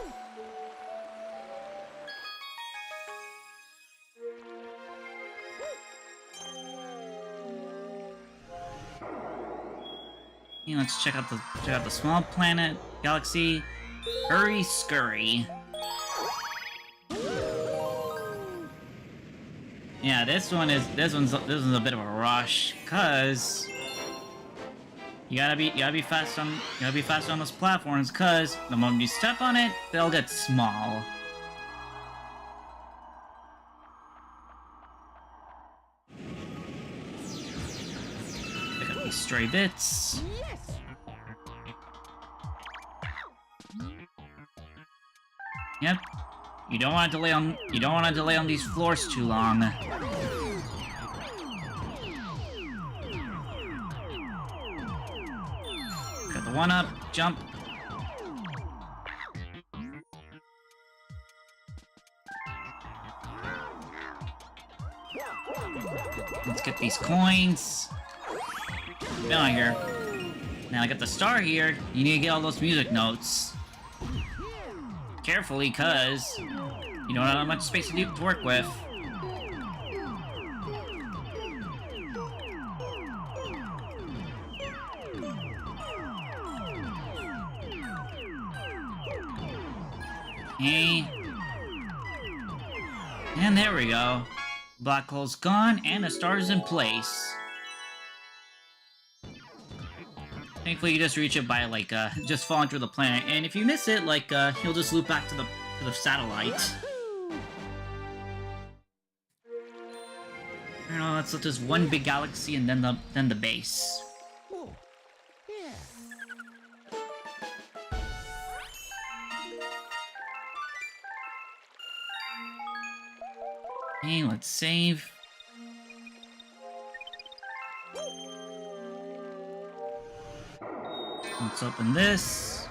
And let's check out the small planet galaxy. Hurry Scurry. Yeah, this one's a bit of a rush, cause you gotta be fast on those platforms, cause the moment you step on it, they'll get small. Pick up these stray bits. Yep. You don't want to delay on these floors too long. Got the one up, jump. Let's get these coins. Get on here. Now I got the star here. You need to get all those music notes. Carefully, cause you don't have much space to work with. Okay. And there we go. Black hole's gone, and the star's in place. Thankfully, you just reach it by, like, just falling through the planet. And if you miss it, like, you'll just loop back to the satellite. I don't know, that's just one big galaxy and then the base. Oh, yeah. Okay, let's save. Let's open this.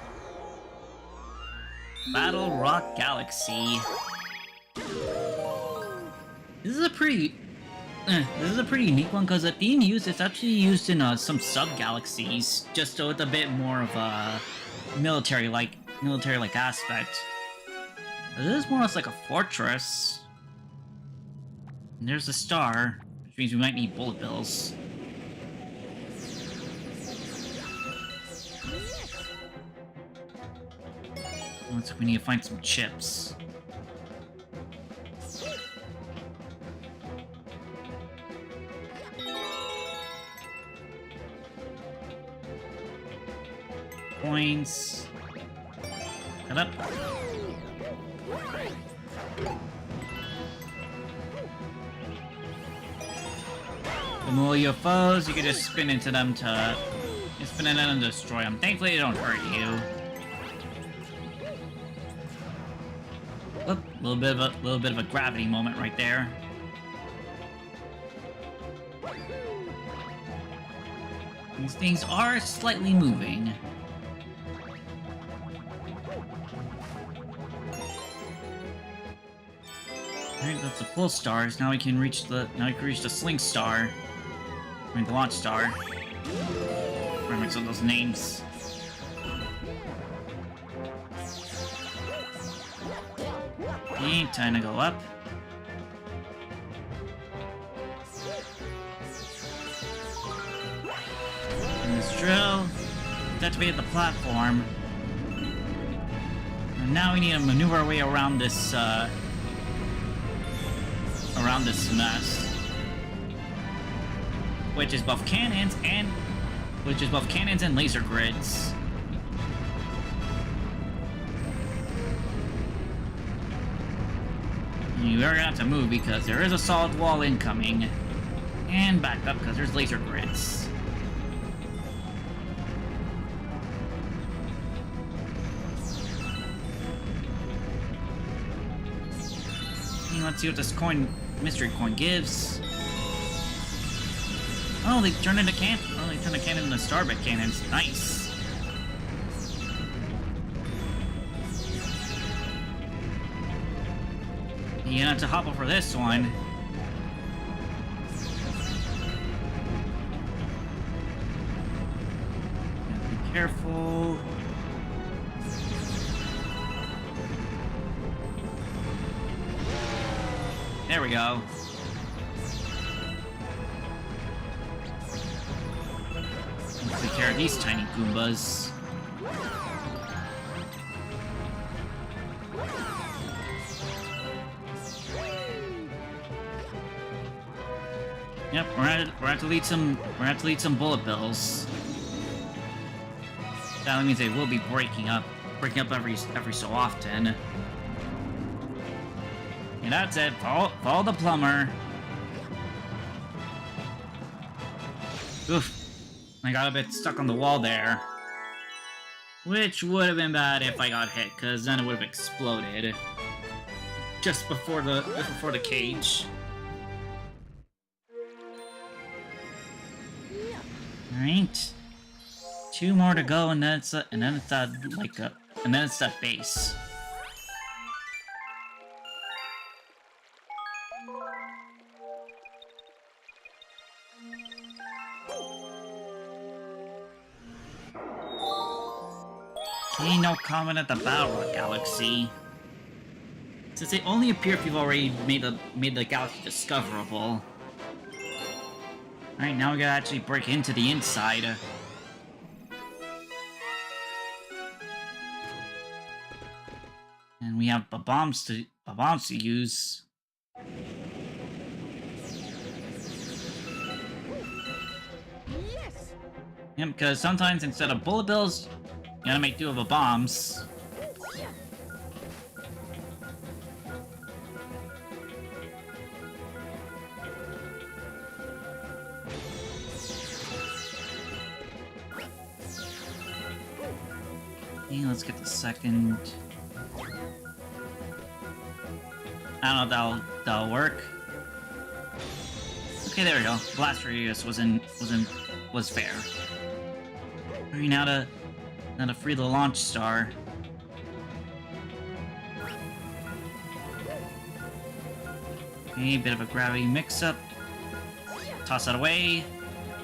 Battle Rock Galaxy. This is a pretty unique one because it's actually used in some sub-galaxies, just with a bit more of a military-like aspect. This is more or less like a fortress. And there's a star, which means we might need bullet bills. Looks like we need to find some chips. Coins. Cut up. The more UFOs, you can just spin into them to destroy them. Thankfully, they don't hurt you. Oop, a little bit of a gravity moment right there. These things are slightly moving. Alright, that's the full stars. Now we can reach the sling star. I mean the launch star. Remember some of those names. Okay, time to go up. And this drill. Activated the platform. And now we need to maneuver our way around this mess. Which is both cannons and laser grids. We're gonna have to move because there is a solid wall incoming. And back up because there's laser grids. Okay, let's see what this mystery coin gives. Oh, they turned the cannon into starbit cannons. Nice. You're gonna have to hop over this one. Be careful. There we go. Let's take care of these tiny Goombas. Yep, we're gonna have to lead some bullet bills. That means they will be breaking up every so often. And that's it. Follow the plumber. Oof. I got a bit stuck on the wall there. Which would have been bad if I got hit, because then it would have exploded. Just before the cage. Alright. 2 more to go, and then it's that base. Okay, no comment at the Battle Rock Galaxy. Since they only appear if you've already made the galaxy discoverable. Alright, now we gotta actually break into the inside. And we have bombs to use. Yes. Yeah, because sometimes instead of bullet bills, you gotta make do of bombs. Okay, let's get the second. I don't know if that'll work. Okay, there we go. Blast radius was fair. Alright, now to free the launch star. Okay, bit of a gravity mix-up. Toss that away.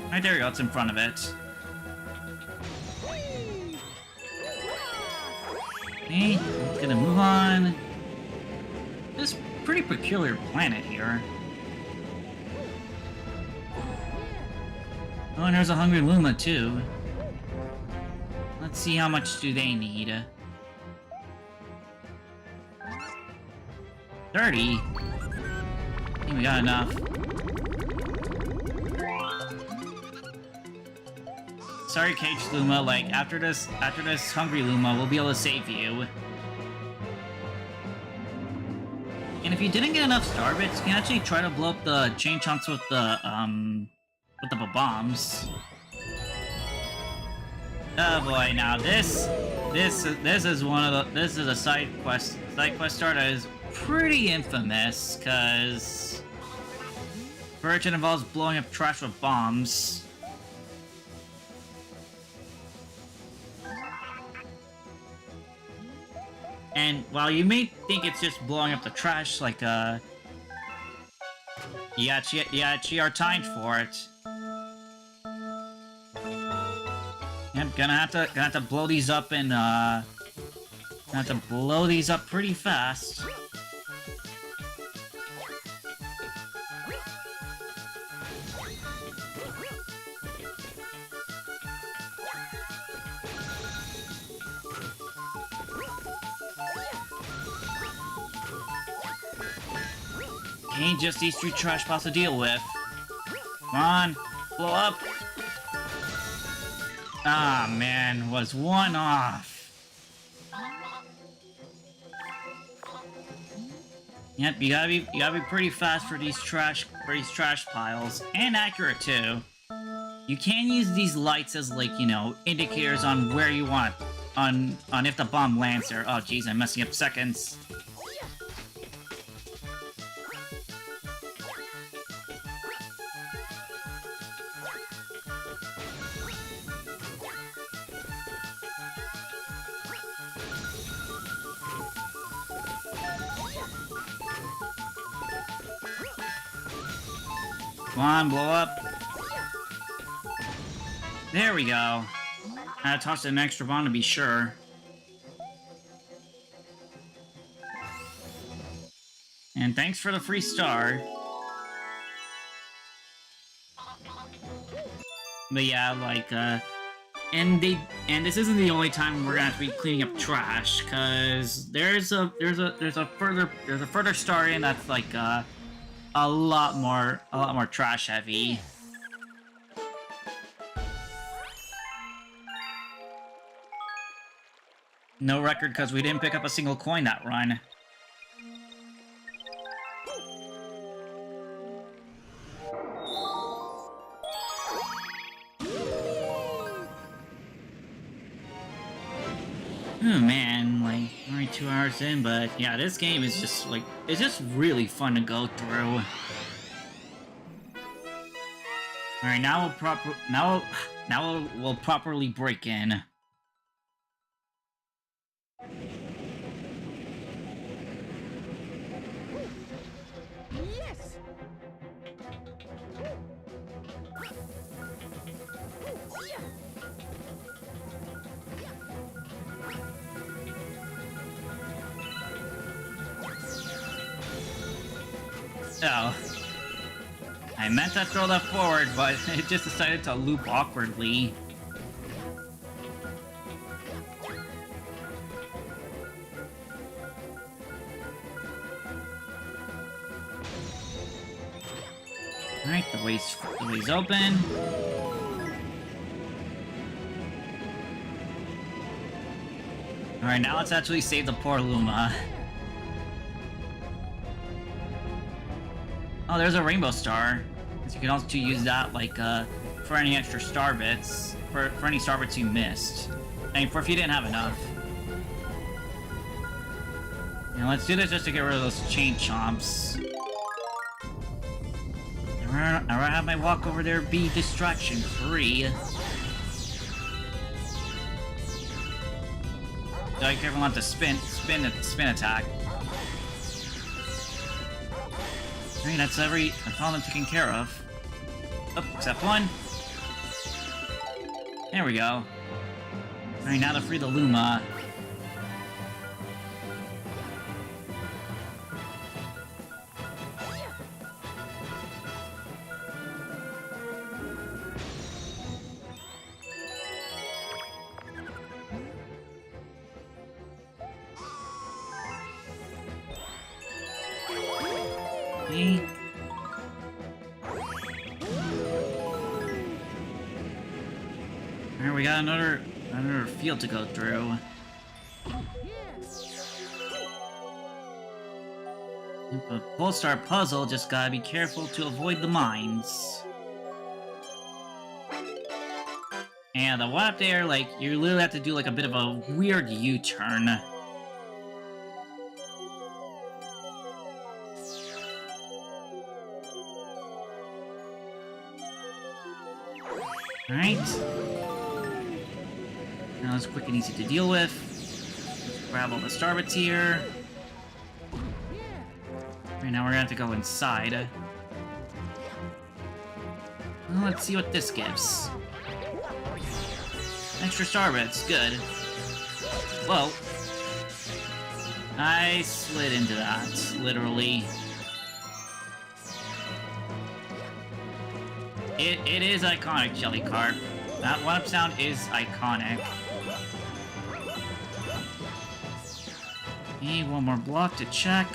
Alright, there we go. It's in front of it. Okay, it's gonna move on. This pretty peculiar planet here. Oh, and there's a Hungry Luma, too. Let's see how much do they need. 30? I think we got enough. Sorry, Cage Luma, like, after this Hungry Luma, we'll be able to save you. And if you didn't get enough star bits, you can actually try to blow up the chain chunks with the bombs. Oh boy, now this is one of the this is a side quest star that is pretty infamous, cause first it involves blowing up trash with bombs. And while you may think it's just blowing up the trash, like you actually are timed for it. Yep, gonna have to blow these up and pretty fast. Ain't just these 3 trash piles to deal with. Come on, blow up. Ah, man, was one off. Yep, you gotta be pretty fast for these trash piles, and accurate too. You can use these lights as, like, you know, indicators on where you want, on if the bomb lands there. Oh, jeez, I'm messing up seconds. Come on, blow up. There we go. I tossed an extra bomb to be sure. And thanks for the free star. But yeah, like, and this isn't the only time we're gonna have to be cleaning up trash, cause there's a further star in that's like a lot more trash heavy. No record because we didn't pick up a single coin that run. Oh man, like, already 2 hours in, but yeah, this game is just, like, it's just really fun to go through. All right, now we'll properly break in. Yes! Oh. I meant to throw that forward, but it just decided to loop awkwardly. Alright, the way's open. Alright, now let's actually save the poor Luma. Oh, there's a rainbow star. So you can also use that, like, for any extra star bits. For any star bits you missed. I mean, for if you didn't have enough. Now let's do this just to get rid of those chain chomps. I'd rather have my walk over there be distraction-free. So be careful not to spin attack. Alright, that's all I'm taken care of. Oh, except one. There we go. Alright, now to free the Luma. Okay. Alright, we got another field to go through. A Pole-Star puzzle, just gotta be careful to avoid the mines. And the one up there, like, you literally have to do like a bit of a weird U-turn. Alright. Now it's quick and easy to deal with. Let's grab all the starbits here. Right now we're gonna have to go inside. Well, let's see what this gives. Extra starbits, good. Whoa. I slid into that, literally. It is iconic, Jellycarp. That one-up sound is iconic. Okay, one more block to check.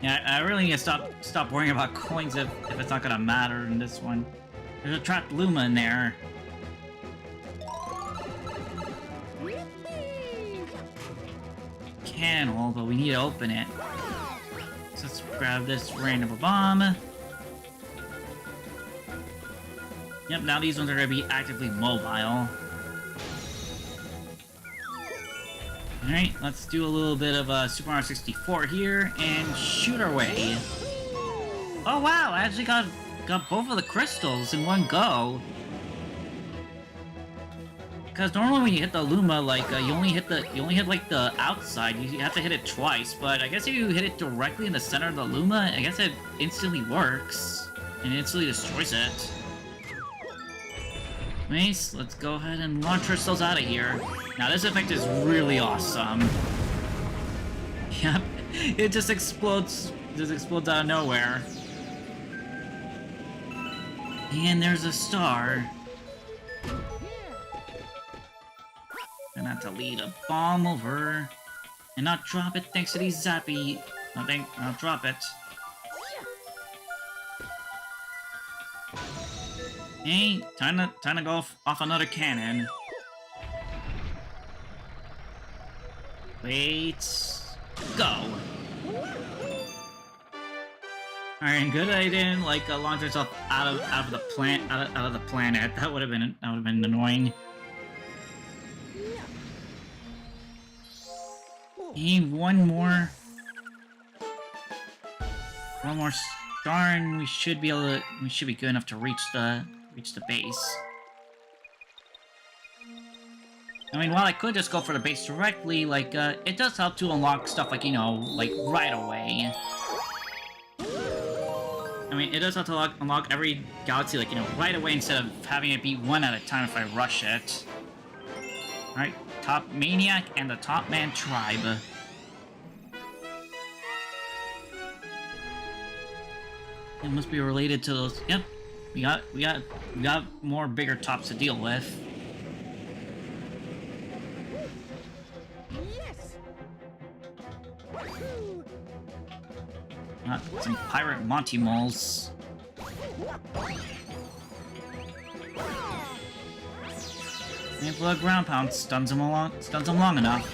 Yeah, I really need to stop worrying about coins if it's not gonna matter in this one. There's a trapped Luma in there. Cannonball, but we need to open it. So let's grab this random bomb. Yep, now these ones are gonna be actively mobile. Alright, let's do a little bit of Super Mario 64 here and shoot our way. Oh wow, I actually got both of the crystals in one go. Because normally when you hit the Luma, like you only hit like the outside. You have to hit it twice, but I guess if you hit it directly in the center of the Luma, I guess it instantly works and instantly destroys it. Nice, let's go ahead and launch ourselves out of here. Now this effect is really awesome. Yep, it just explodes out of nowhere. And there's a star. And have to lead a bomb over and not drop it thanks to these zappy. I'll drop it. Hey, time to go off another cannon. Wait, go. Alright, good I didn't like launch myself out of the planet. That would have been annoying. Hey, one more. One more star, and we should be able to. We should be good enough to reach the base. I mean, while I could just go for the base directly, like, it does help to unlock stuff like, you know, like, right away. I mean, it does have to unlock every galaxy, like, you know, right away instead of having it be one at a time if I rush it. Alright, Top Maniac and the Top Man Tribe. It must be related to those. Yep, we got more bigger tops to deal with. Yes. Got some pirate Monty moles. If a ground pound stuns him long enough.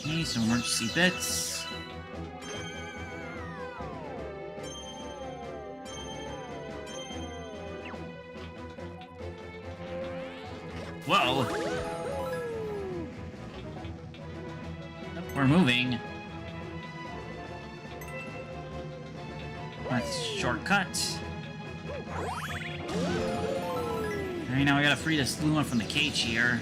Okay, some emergency bits. Whoa! We're moving. That's shortcut. Alright, now we gotta free this Luma from the cage here.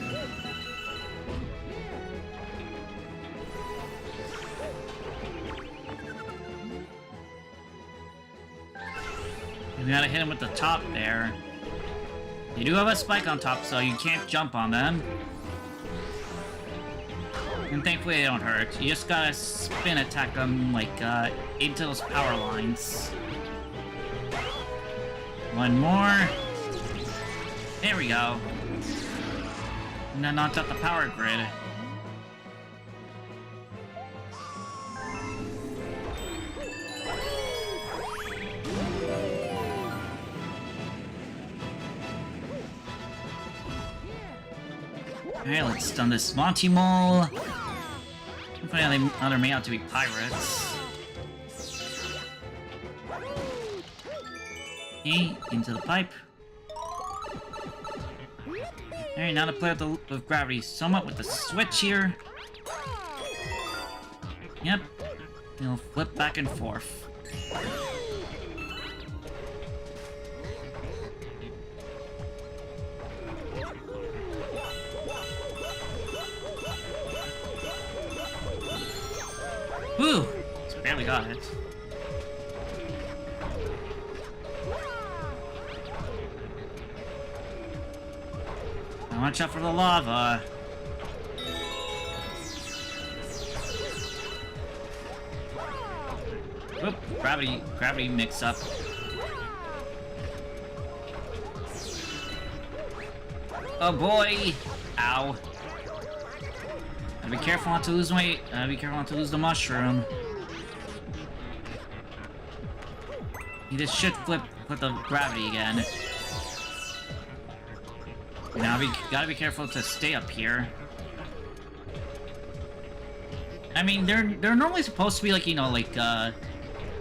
We gotta hit him with the top there. You do have a spike on top, so you can't jump on them. And thankfully they don't hurt. You just gotta spin attack them, like, into those power lines. One more. There we go. And then knocked out the power grid. Alright, let's stun this Monty Mole. Hopefully they're made out to be pirates. Okay, into the pipe. Alright, now to play with gravity somewhat with the switch here. Yep. It'll flip back and forth. Woo! Just barely got it. Now watch out for the lava. Oop, gravity mix up. Oh boy! Ow. Be careful not to lose weight. Be careful not to lose the mushroom. You just should flip the gravity again. Now we gotta be careful to stay up here. I mean, they're normally supposed to be like, you know, like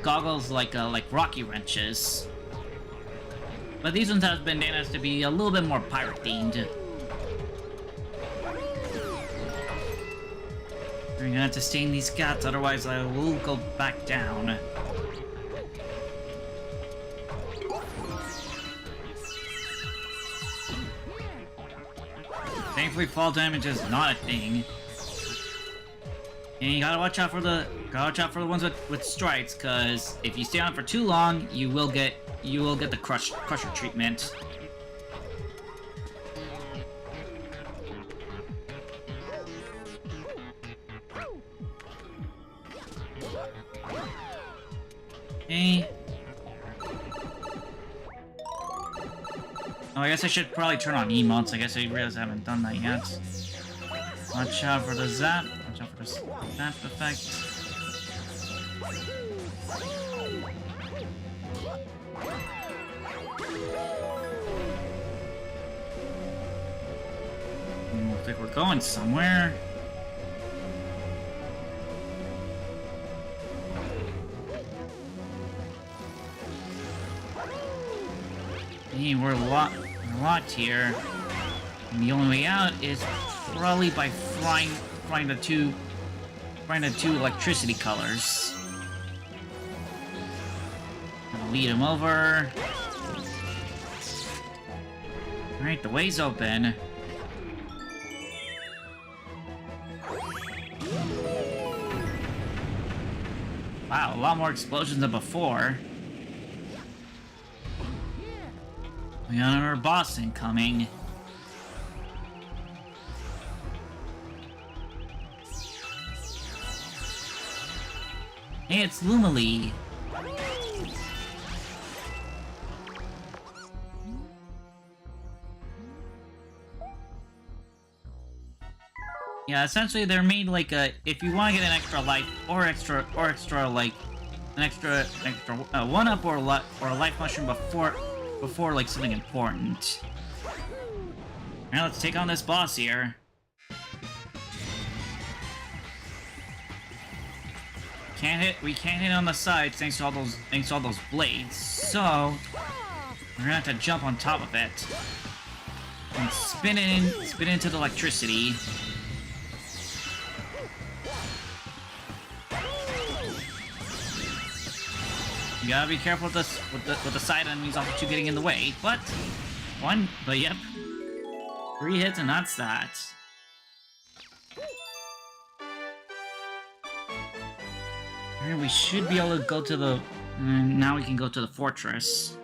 goggles like rocky wrenches. But these ones have been managed to be a little bit more pirate themed. We're gonna have to stay in these gaps, otherwise I will go back down. Thankfully, fall damage is not a thing. And you gotta watch out for the ones with strikes, because if you stay on for too long, you will get the crusher treatment. Okay. Oh, I guess I should probably turn on emotes. I guess I realized I haven't done that yet. Watch out for the zap. Watch out for the zap effect. Looks like we're going somewhere. Hey, we're locked here. And the only way out is probably by find the two electricity colors. Gonna lead him over. Alright, the way's open. Wow, a lot more explosions than before. We got our boss incoming. Hey, it's Lumily. Yeah, essentially they're made like a, if you want to get an extra life or extra like an extra one up or a life mushroom before like something important. Now let's take on this boss here. We can't hit on the sides thanks to all those blades. So we're gonna have to jump on top of it and spin into the electricity. You gotta be careful with the side enemies off of you getting in the way. But yep, 3 hits and that's that. And we should be able to go to the. Now we can go to the fortress.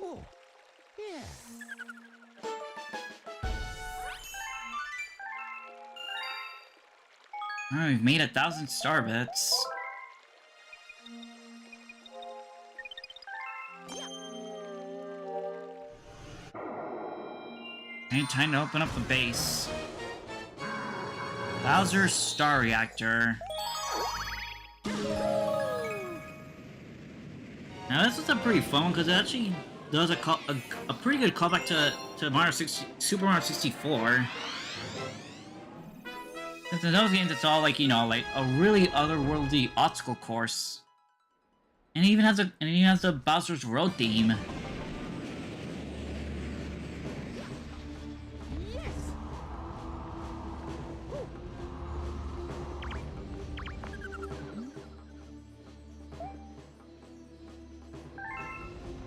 Oh, yeah. Alright, we've made 1,000 star bits. Okay, time to open up the base. Bowser's Star Reactor. Now this is a pretty fun one because it actually does a pretty good callback to Super Mario 64. Since in those games it's all like, you know, like a really otherworldly obstacle course. And it even has the Bowser's Road theme.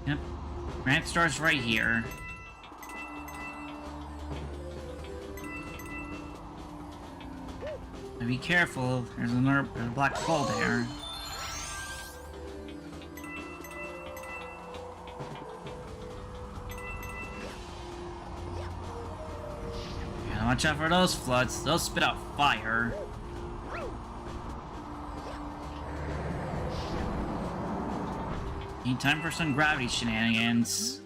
Yep. Ramp starts right here. Now be careful, there's a black hole there. Gotta watch out for those floods, they'll spit out fire. Need time for some gravity shenanigans.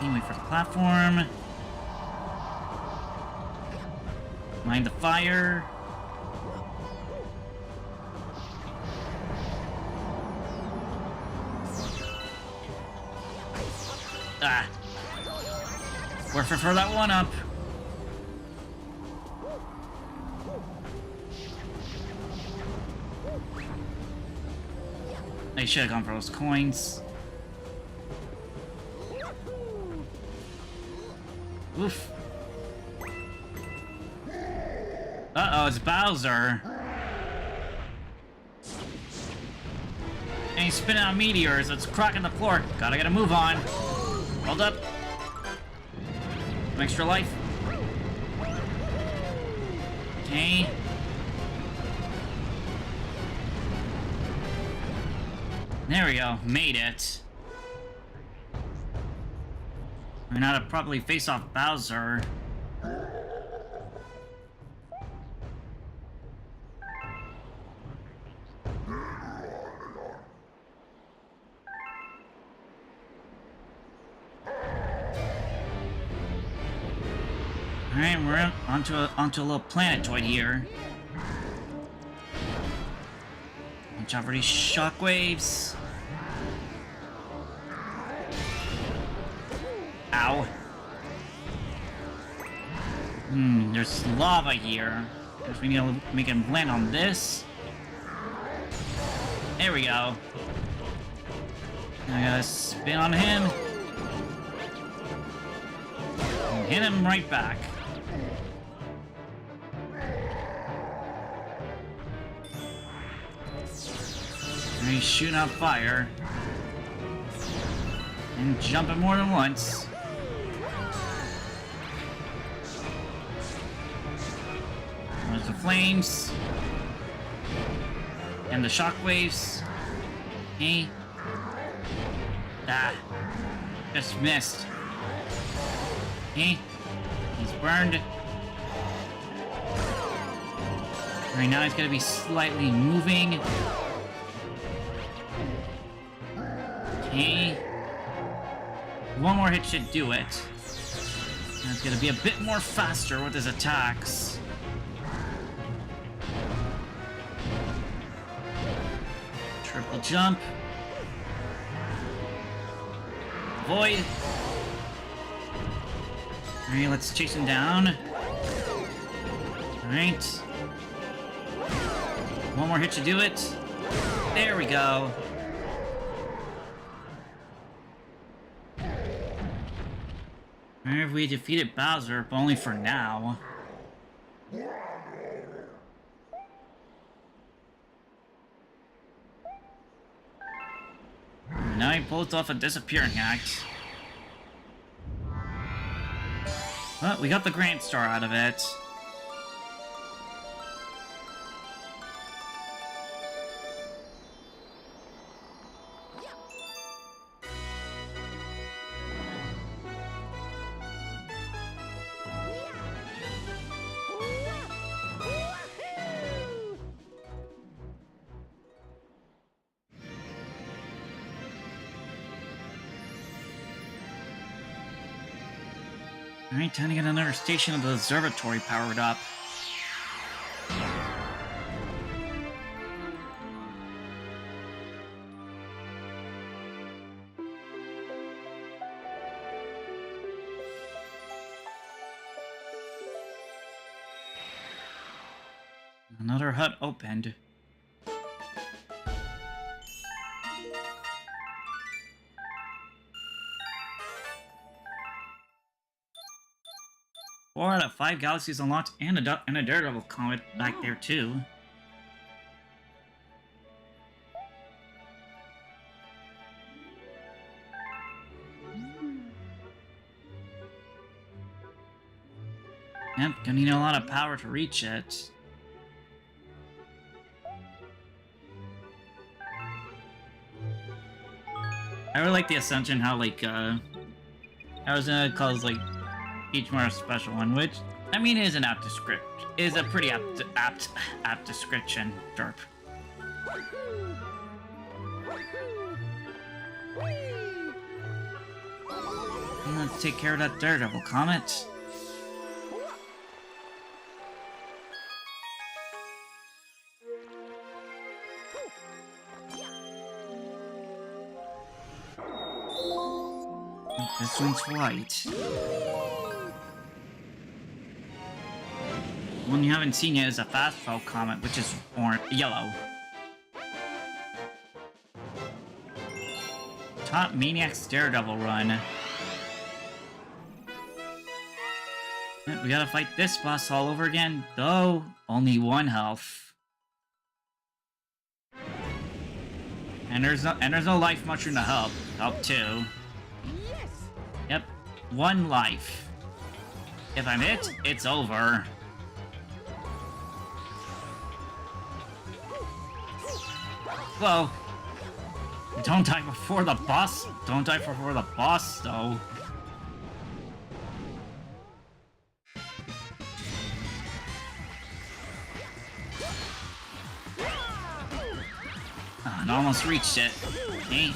Wait for the platform. Mind the fire. Ah. Worth it for that one up. I should have gone for those coins. Oof. Uh-oh, it's Bowser. And he's spinning out meteors. It's cracking the floor. Gotta get a move on. Hold up. Some extra life. Okay. There we go. Made it. I know how to probably face off Bowser. Alright, we're onto a little planetoid here. Watch out for these shockwaves. Ow. There's lava here. Guess we need to make him land on this. There we go. I gotta spin on him. And hit him right back. And he's shooting out fire. And jumping more than once. There's the flames. And the shockwaves. Hey. Ah. Just missed. Hey. He's burned. Right now he's gonna be slightly moving. Okay. One more hit should do it. And it's gonna be a bit more faster with his attacks. Triple jump. Void. Alright, let's chase him down. Alright. One more hit should do it. There we go. Alright, we defeated Bowser, but only for now. Now he pulls off a disappearing act. Well, we got the Grand Star out of it. Alright, time to get another station of the observatory powered up. Another hut opened. 4 out of 5 galaxies unlocked, and a Daredevil comet back there too. Yep, gonna need a lot of power to reach it. I really like the assumption how, like, I was gonna call like each more a special one, which, I mean, is an apt description. Is a pretty apt description, derp. And let's take care of that Daredevil comet. This one's white. One you haven't seen yet is a fast fall comet, which is yellow. Top Maniac's Daredevil run. We gotta fight this boss all over again, though only 1 health. And there's no life mushroom to help too. Yep, 1 life. If I'm hit, it's over. Whoa. Don't die before the boss. Don't die before the boss, though. I almost reached it. Okay.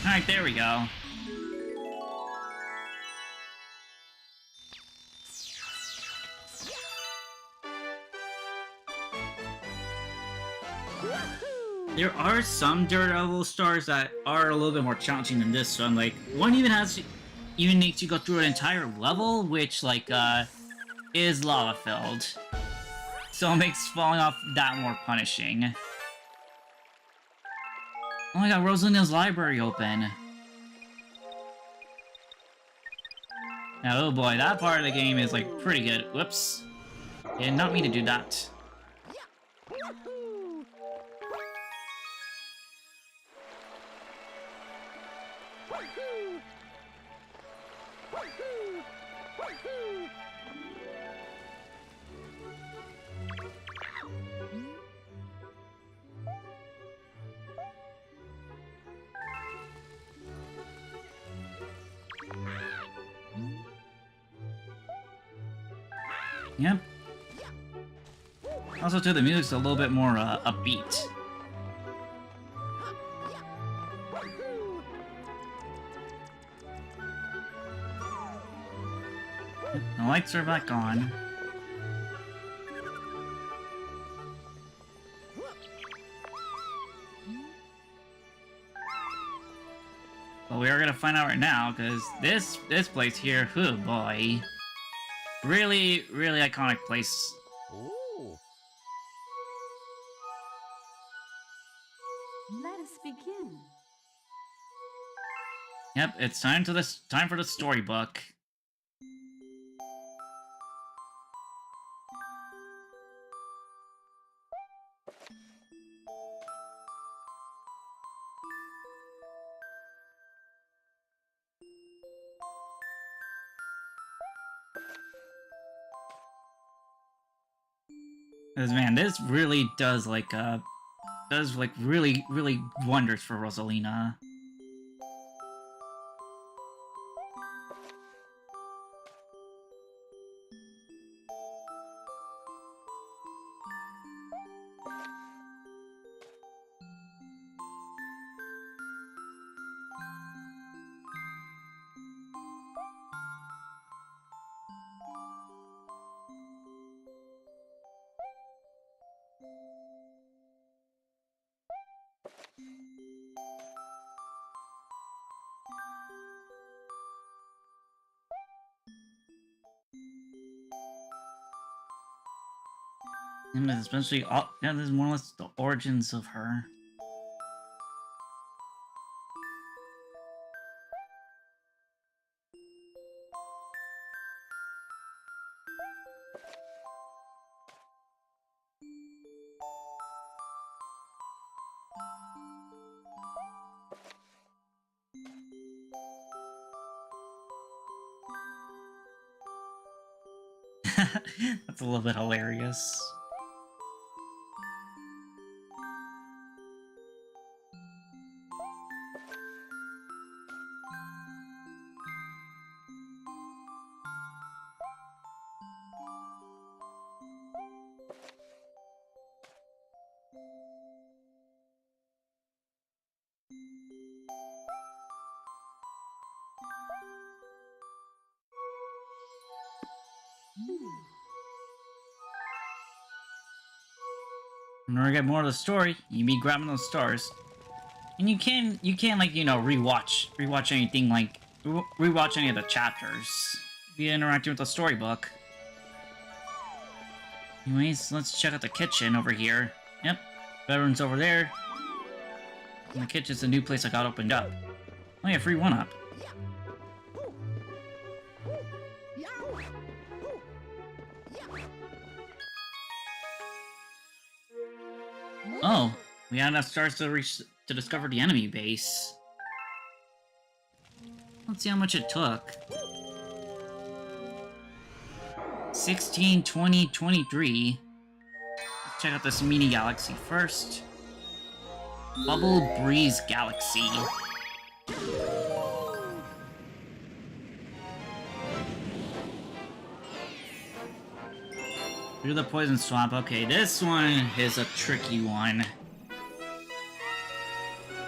Alright, there we go. There are some Daredevil stars that are a little bit more challenging than this one. Like, one even makes you go through an entire level, which, like, is lava-filled. So it makes falling off that more punishing. Oh my god, Rosalina's library open. Now, oh boy, that part of the game is, like, pretty good. Whoops. Did not mean to do that. Yep. Also, too, the music's a little bit more upbeat. The lights are back on. But we are gonna find out right now, because this place here, oh boy. Really, really iconic place. Ooh. Let us begin. Yep, it's time for the storybook. Because, man, this really does really, really wonders for Rosalina. And especially, yeah, this is more or less the origins of her. That's a little bit hilarious. In order to get more of the story, you be grabbing those stars. And you can like, you know, rewatch anything, like, rewatch any of the chapters. Be interacting with the storybook. Anyways, let's check out the kitchen over here. Yep, bedroom's over there. And the kitchen's a new place I got opened up. Oh yeah, free one-up. Oh, we had enough stars to discover the enemy base. Let's see how much it took. 16, 20, 23. Let's check out this mini galaxy first. Bubble Breeze Galaxy. Through the poison swamp. Okay, this one is a tricky one.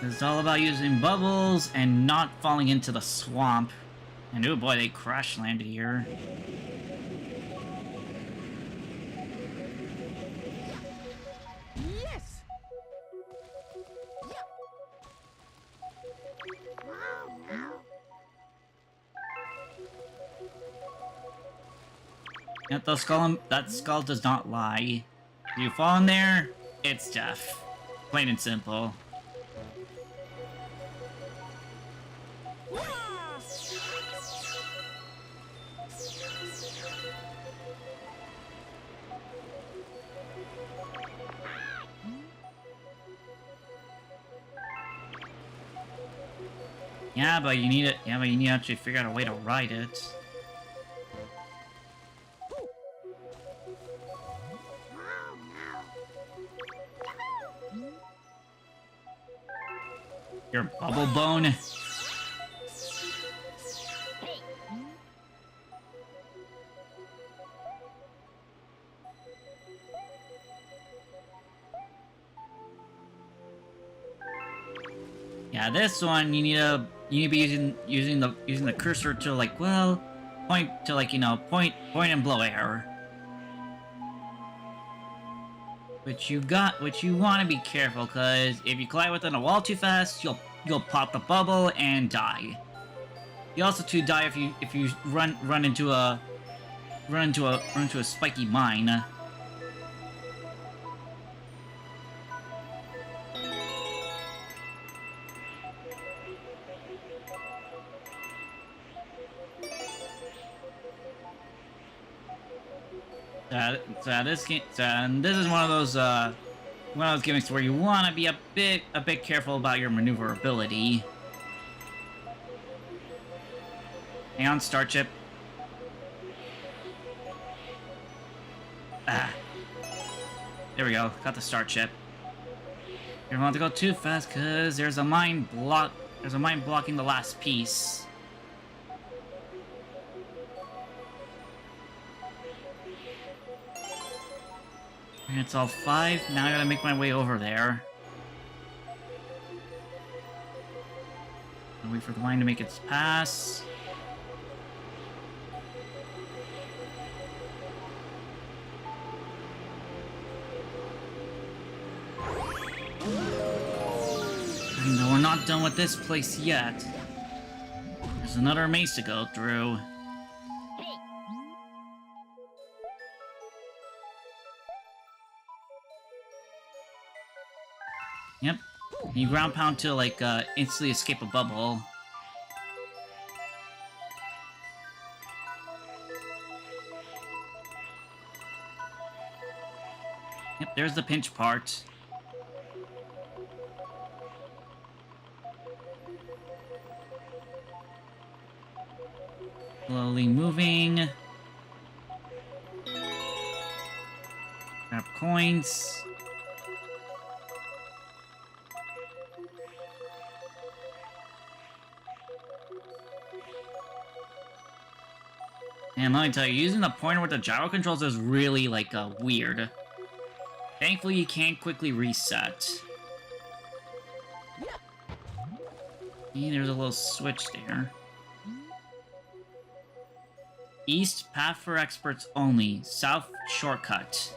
It's all about using bubbles and not falling into the swamp. And oh boy, they crash landed here. Yes. Yep, that skull does not lie. If you fall in there, it's death. Plain and simple. Yeah, but you need it. Yeah, but you need to actually figure out a way to ride it. Your bubble bone. Yeah, this one you need to be using the cursor to like, well, point to like, you know, point and blow air. Which you want to be careful, because if you collide within a wall too fast, you'll pop the bubble and die. You also die if you run into a spiky mine. This is one of those gimmicks where you want to be a bit careful about your maneuverability. Hang on, star chip. Ah, there we go. Got the star chip. You don't want to go too fast, cause there's a mine blocking the last piece. And it's all 5. Now I gotta make my way over there. I'll wait for the line to make its pass. And we're not done with this place yet. There's another maze to go through. Yep. You ground pound to, like, instantly escape a bubble. Yep, there's the pinch part. Slowly moving. Grab coins. And let me tell you, using the pointer with the gyro controls is really, like, weird. Thankfully, you can quickly reset. See, there's a little switch there. East, path for experts only. South, shortcut.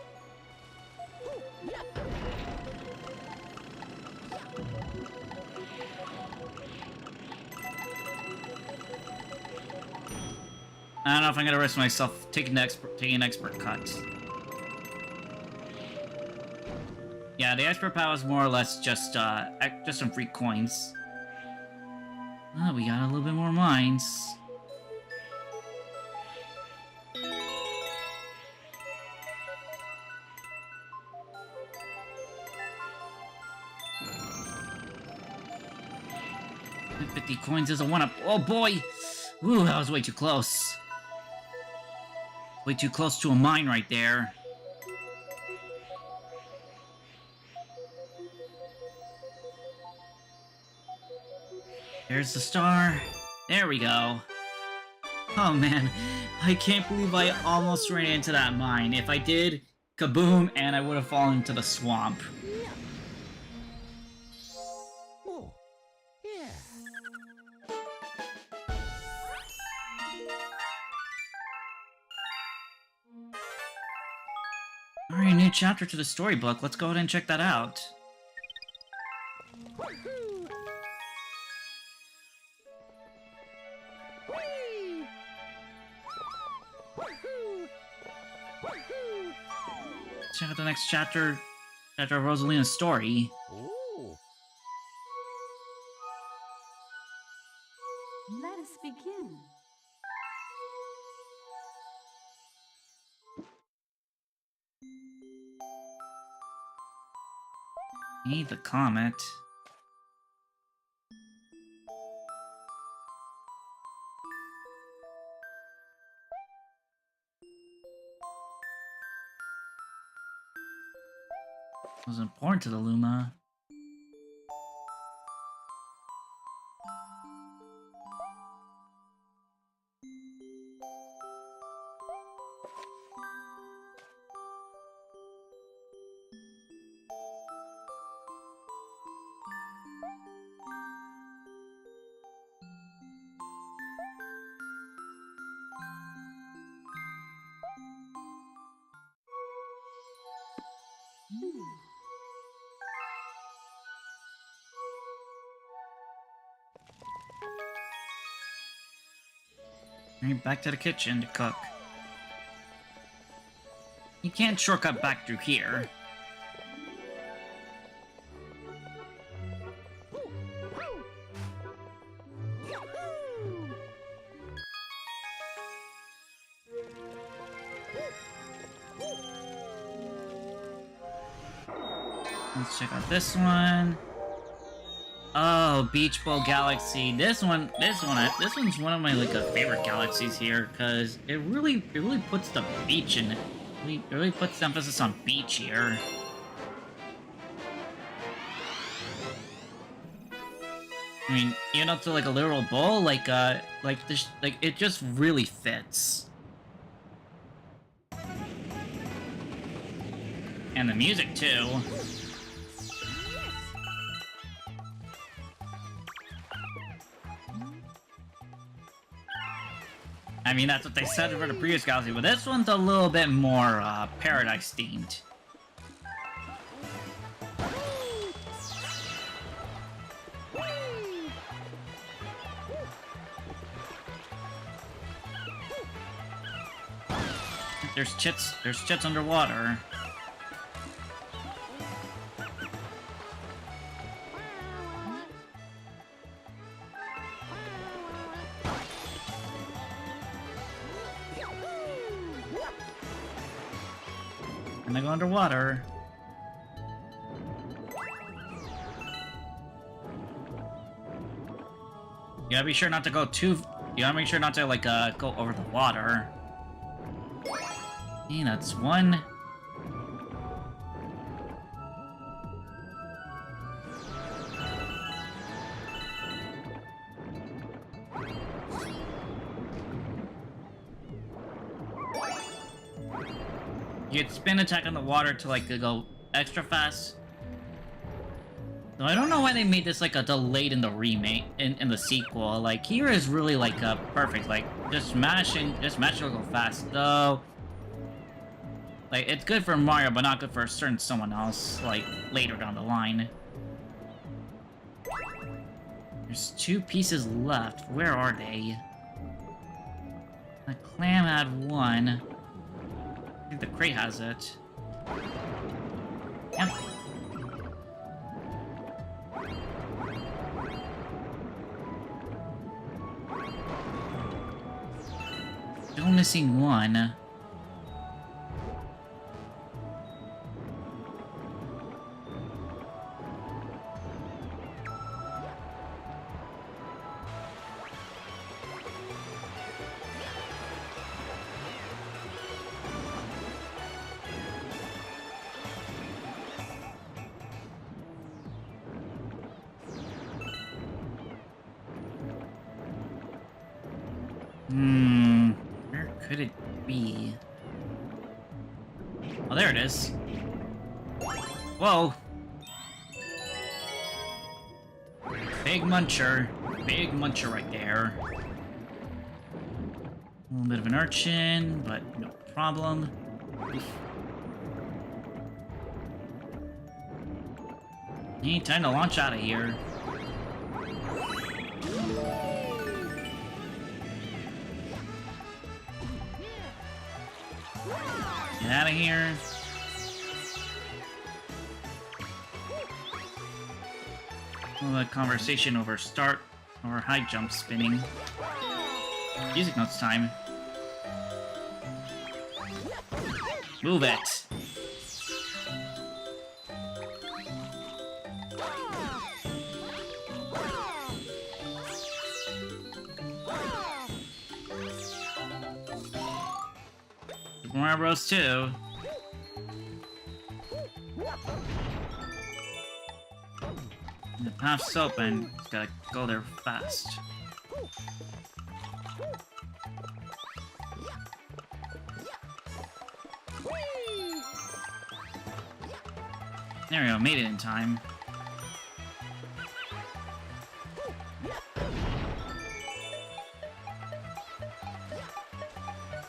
I don't know if I'm gonna risk myself taking an expert cut. Yeah, the expert power is more or less just some free coins. Oh, we got a little bit more mines. $50 coins is a one-up. Oh boy! Ooh, that was way too close. Way too close to a mine right there. There's the star. There we go. Oh man, I can't believe I almost ran into that mine. If I did, kaboom, and I would have fallen into the swamp. Oh, yeah. Alright, new chapter to the storybook. Let's go ahead and check that out. check out the next chapter of Rosalina's story. Oh. Let us begin. Need the comet. It was important to the Luma. Right, back to the kitchen to cook. You can't shortcut back through here. Let's check out this one. Oh, Beach Bowl Galaxy. This one's one of my favorite galaxies here because it really puts the beach in it. It really puts the emphasis on beach here. I mean, you know, to like a literal bowl, it just really fits. And the music too. I mean, that's what they said for the previous galaxy, but this one's a little bit more, paradise-themed. There's chits underwater. And they go underwater. You gotta be sure not to go too... You gotta make sure not to, go over the water. Okay, that's one. You get spin attack on the water to go extra fast. So I don't know why they made this a delayed in the remake in the sequel. Like here is really perfect. Just smash it will go fast though. It's good for Mario, but not good for a certain someone else later down the line. There's 2 pieces left. Where are they? The clam had 1. I think the crate has it. Yep. Still missing 1. Where could it be? Oh, there it is. Whoa! Big muncher. Big muncher right there. A little bit of an urchin, but no problem. Oof. Hey, time to launch out of here. Get out of here. A conversation over start or high jump spinning. Music notes time. Move it! Super Mario Bros. 2. The path's open. Just gotta go there fast. There we go, made it in time.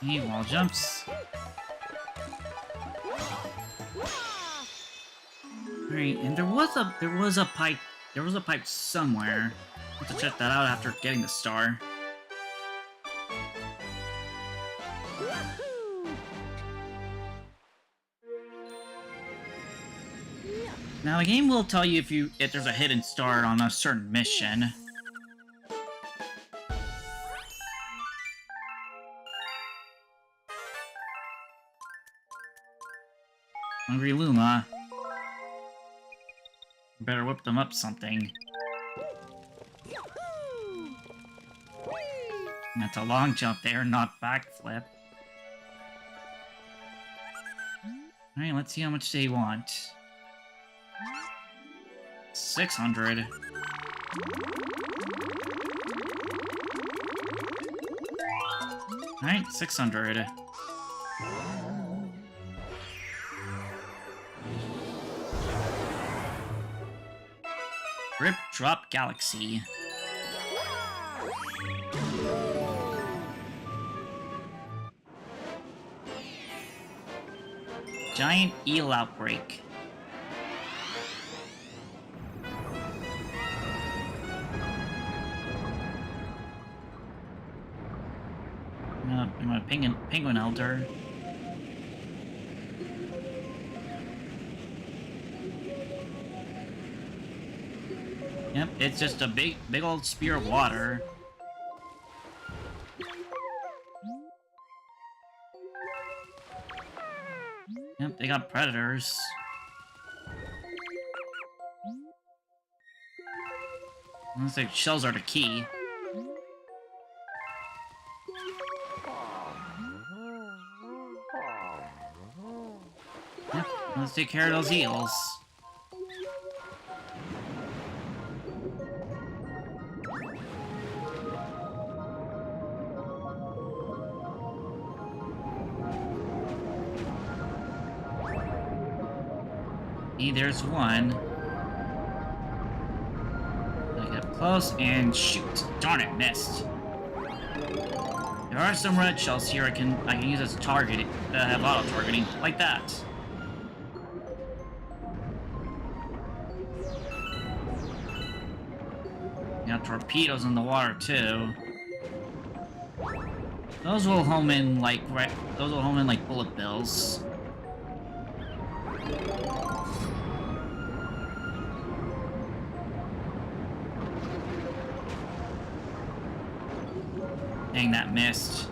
Hey, wall jumps. Alright, and there was a pipe somewhere. I'll have to check that out after getting the star. Now the game will tell you if there's a hidden star on a certain mission. Hungry Luma. Better whip them up something. That's a long jump there, not backflip. Alright, let's see how much they want. 600. Alright, 600. Rip Drop Galaxy. Giant Eel Outbreak. I'm a penguin elder. Yep, it's just a big old spear of water. Yep, they got predators. Looks like shells are the key. Yep, let's take care of those eels. Hey, there's one. I get up close and shoot. Darn it, missed. There are some red shells here I can use as target that have auto targeting, like that. Got torpedoes in the water too. Those will home in like bullet bills. Dang, that missed.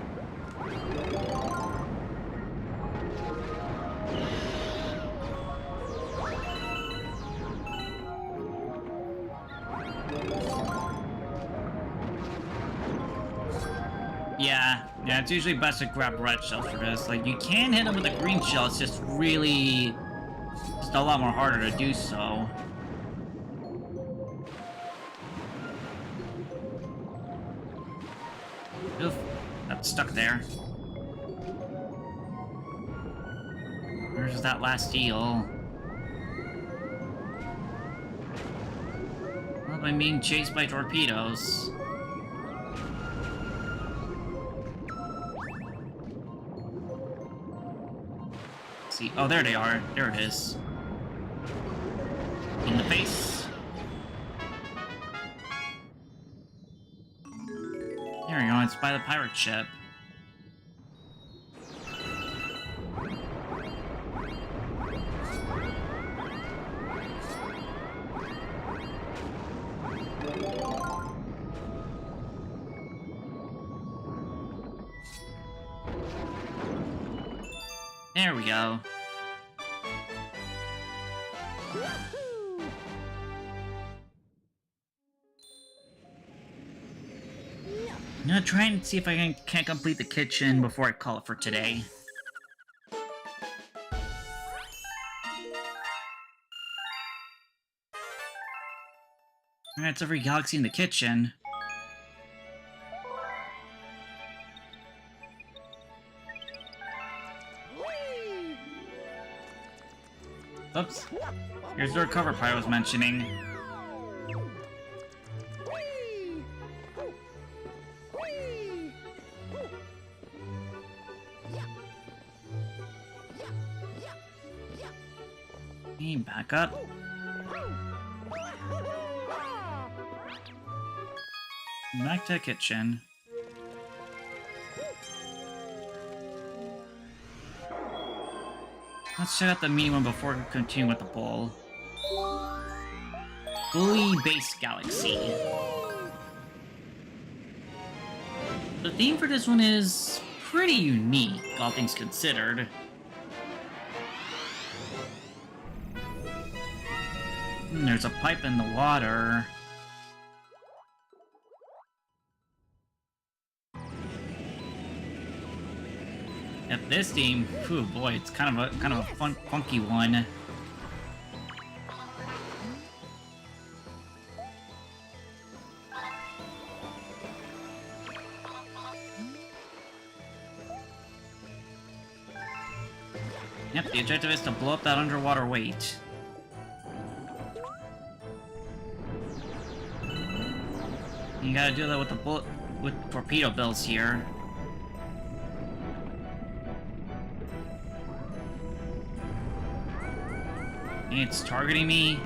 Yeah, it's usually best to grab red shells for this. Like, you can hit them with a green shell, it's just really... just a lot more harder to do so. Oof, got stuck there. Where's that last eel? Well, I'm being chased by torpedoes. See, oh, there they are. There it is. In the face. There we go, it's by the pirate ship. There we go. I'm gonna try and see if I can't complete the kitchen before I call it for today. Alright, it's every galaxy in the kitchen. Oops. Here's the recover part I was mentioning. Okay, back up. Back to the kitchen. Let's check out the mini one before we continue with the bowl. Bully Base Galaxy. The theme for this one is pretty unique, all things considered. There's a pipe in the water. Yep, this theme, oh boy, it's kind of a funky one. Yep, the objective is to blow up that underwater weight. You gotta do that with the with torpedo bills here. It's targeting me.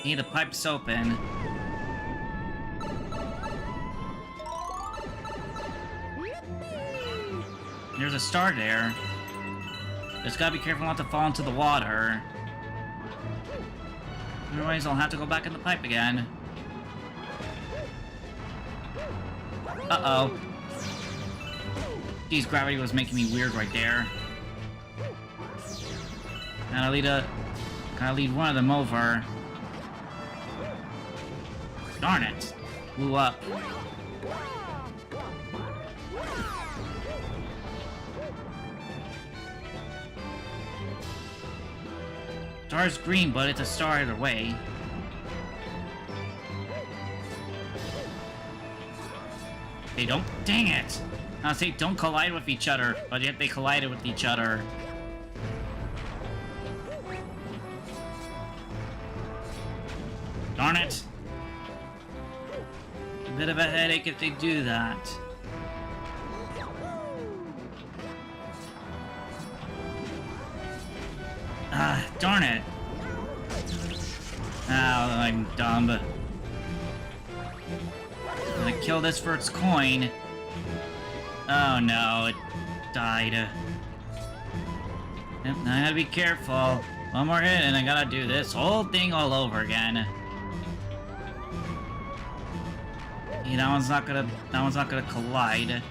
Hey, the pipe's open. There's a star there. Just gotta be careful not to fall into the water. Otherwise, I'll have to go back in the pipe again. Uh-oh. Geez, gravity was making me weird right there. Gotta lead one of them over. Darn it. Blew up. Star's green, but it's a star either way. They don't. Dang it! I say don't collide with each other, but yet they collided with each other. Darn it! A bit of a headache if they do that. Ah, darn it! Oh, I'm dumb. I'm gonna kill this for its coin. Oh no, it died. Yep, now I gotta be careful. One more hit and I gotta do this whole thing all over again. Yeah, that one's not gonna collide.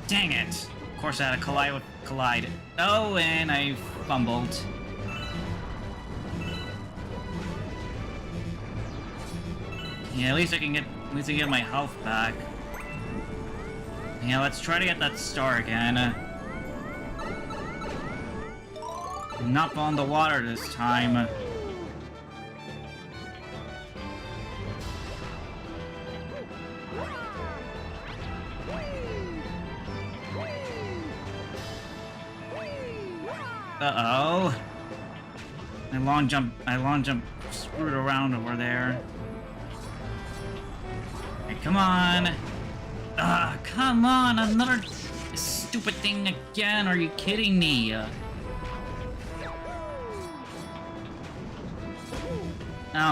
Dang it! Of course I had to collide. Oh, and I fumbled. Yeah, at least I can get my health back. Yeah, let's try to get that star again. Not fall in the water this time. Uh-oh. My long jump screwed around over there. Hey, come on. Ah, come on, another stupid thing again. Are you kidding me? Oh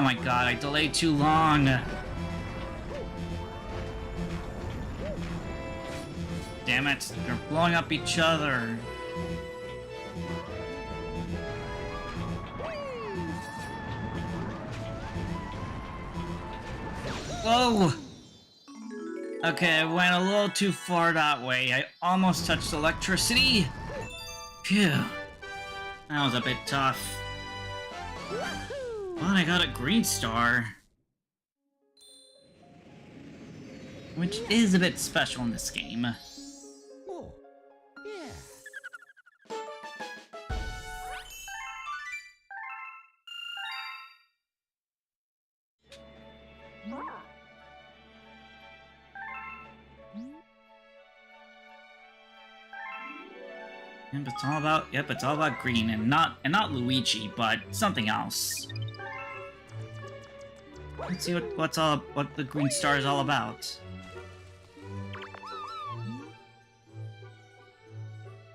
my god, I delayed too long. Damn it, they're blowing up each other. Whoa! Okay, I went a little too far that way. I almost touched electricity. Phew. That was a bit tough. But I got a green star. Which is a bit special in this game. Oh, yeah. Yep, it's all about green, and not Luigi, but something else. Let's see what the green star is all about.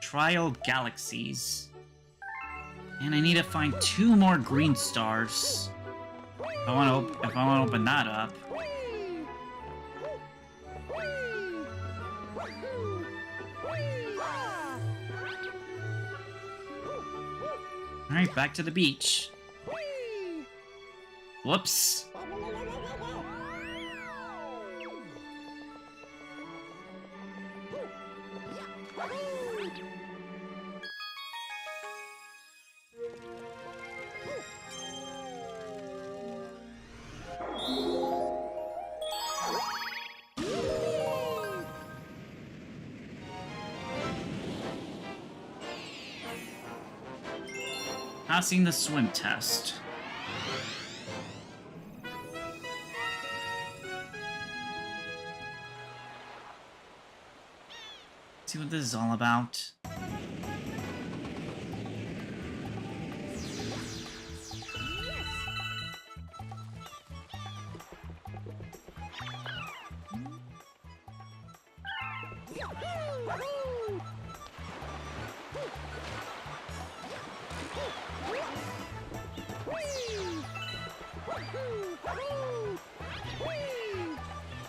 Trial galaxies. And I need to find 2 more green stars. If I want to open that up. Alright, back to the beach. Whoops. Passing the swim test. See what this is all about.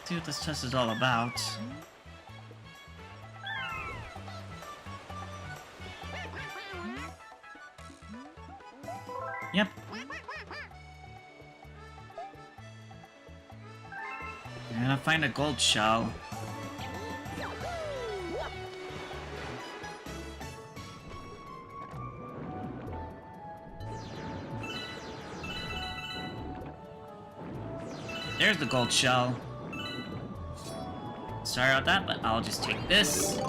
See what this test is all about. Yep. I'm gonna find a gold shell. There's the gold shell. Sorry about that, but I'll just take this.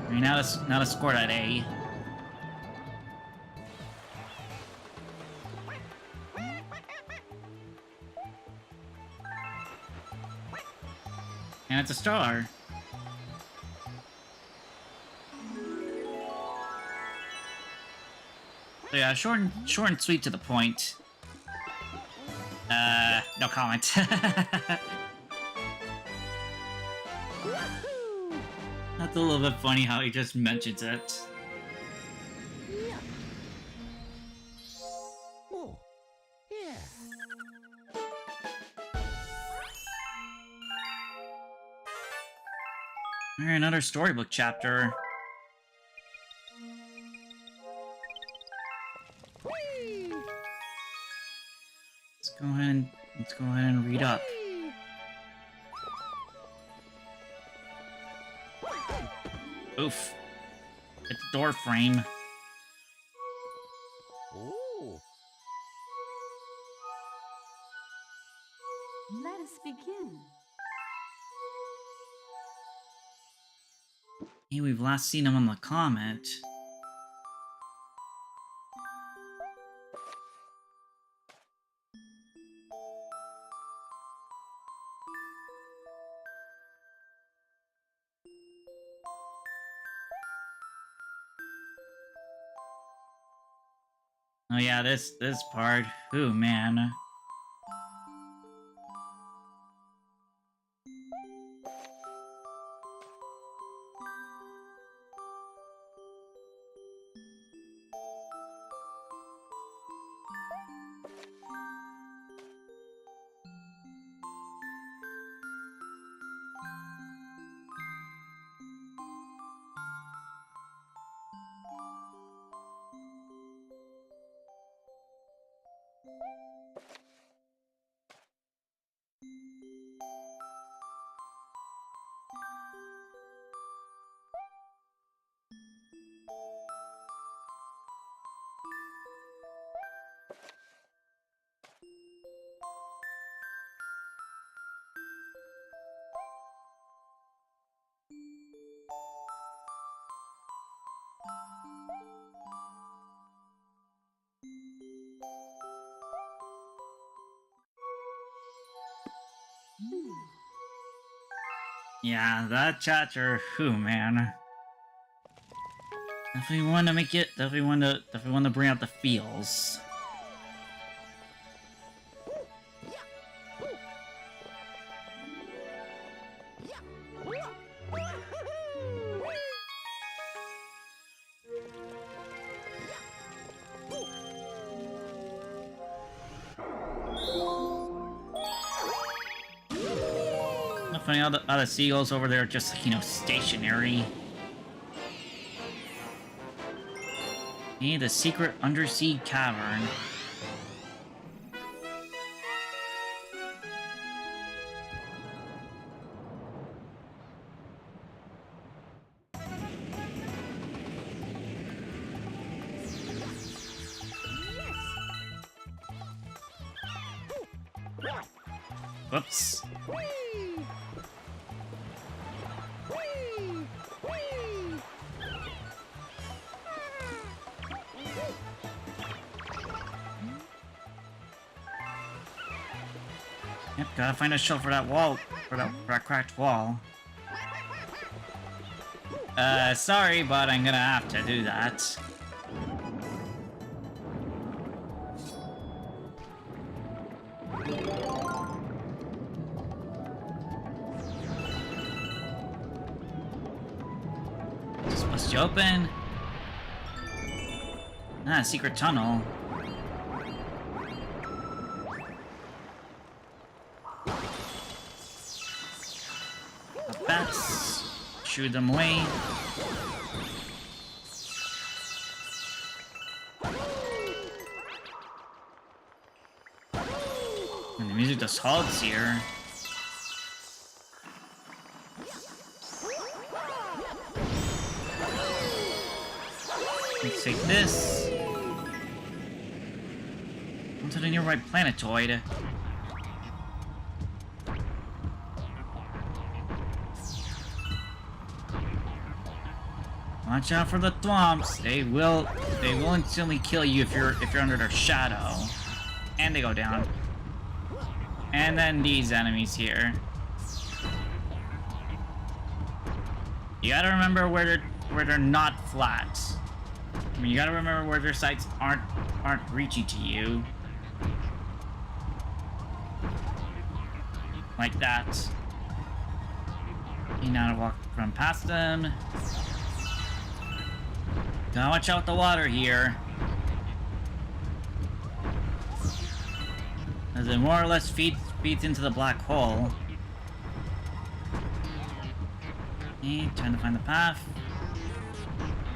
I mean, now to score that A. And it's a star. So yeah, short and sweet to the point. No comment. That's a little bit funny how he just mentions it. Oh, yeah. Alright, another storybook chapter. Let's go ahead and read up. Oof. It's a door frame. Oh. Let us begin. Hey, we've last seen him on the comet. Oh yeah, this part. Ooh, man. Yeah, that chapter, whew, man. Definitely want to make it. Definitely want to bring out the feels. Funny, all the seagulls over there are just, like, you know, stationary. Hey, the secret undersea cavern. Whoops. Yep, gotta find a shell for that wall, for that cracked wall. Sorry, but I'm gonna have to do that. Just bust you open. Ah, secret tunnel. Bats. Shoo them away. And the music just halts here. Let's take this. Onto the nearby planetoid. Watch out for the thwomps. They will instantly kill you if you're under their shadow. And they go down. And then these enemies here. You gotta remember where they're not flat. I mean, you gotta remember where their sights aren't reaching to you. Like that. You know to walk from past them. Gotta watch out with the water here. As it more or less feeds into the black hole. Okay, trying to find the path.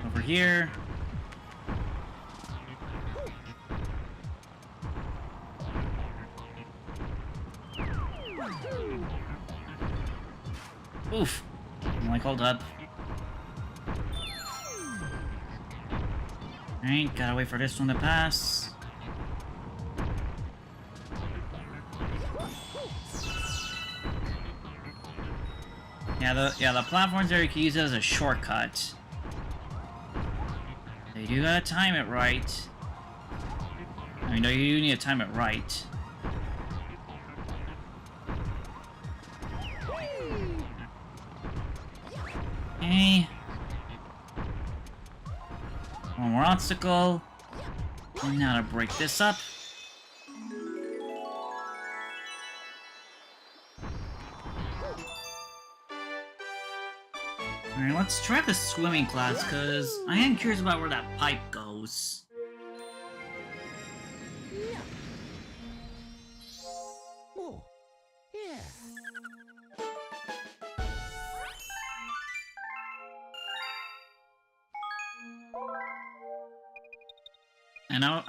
Over here. Oof. I'm like, hold up. Alright, gotta wait for this one to pass. Yeah, the platforms there you can use it as a shortcut. They do gotta time it right. I mean, no, you do need to time it right. Okay. One more obstacle. And now to break this up. Alright, let's try the swimming class, because I am curious about where that pipe goes. Oh, yeah.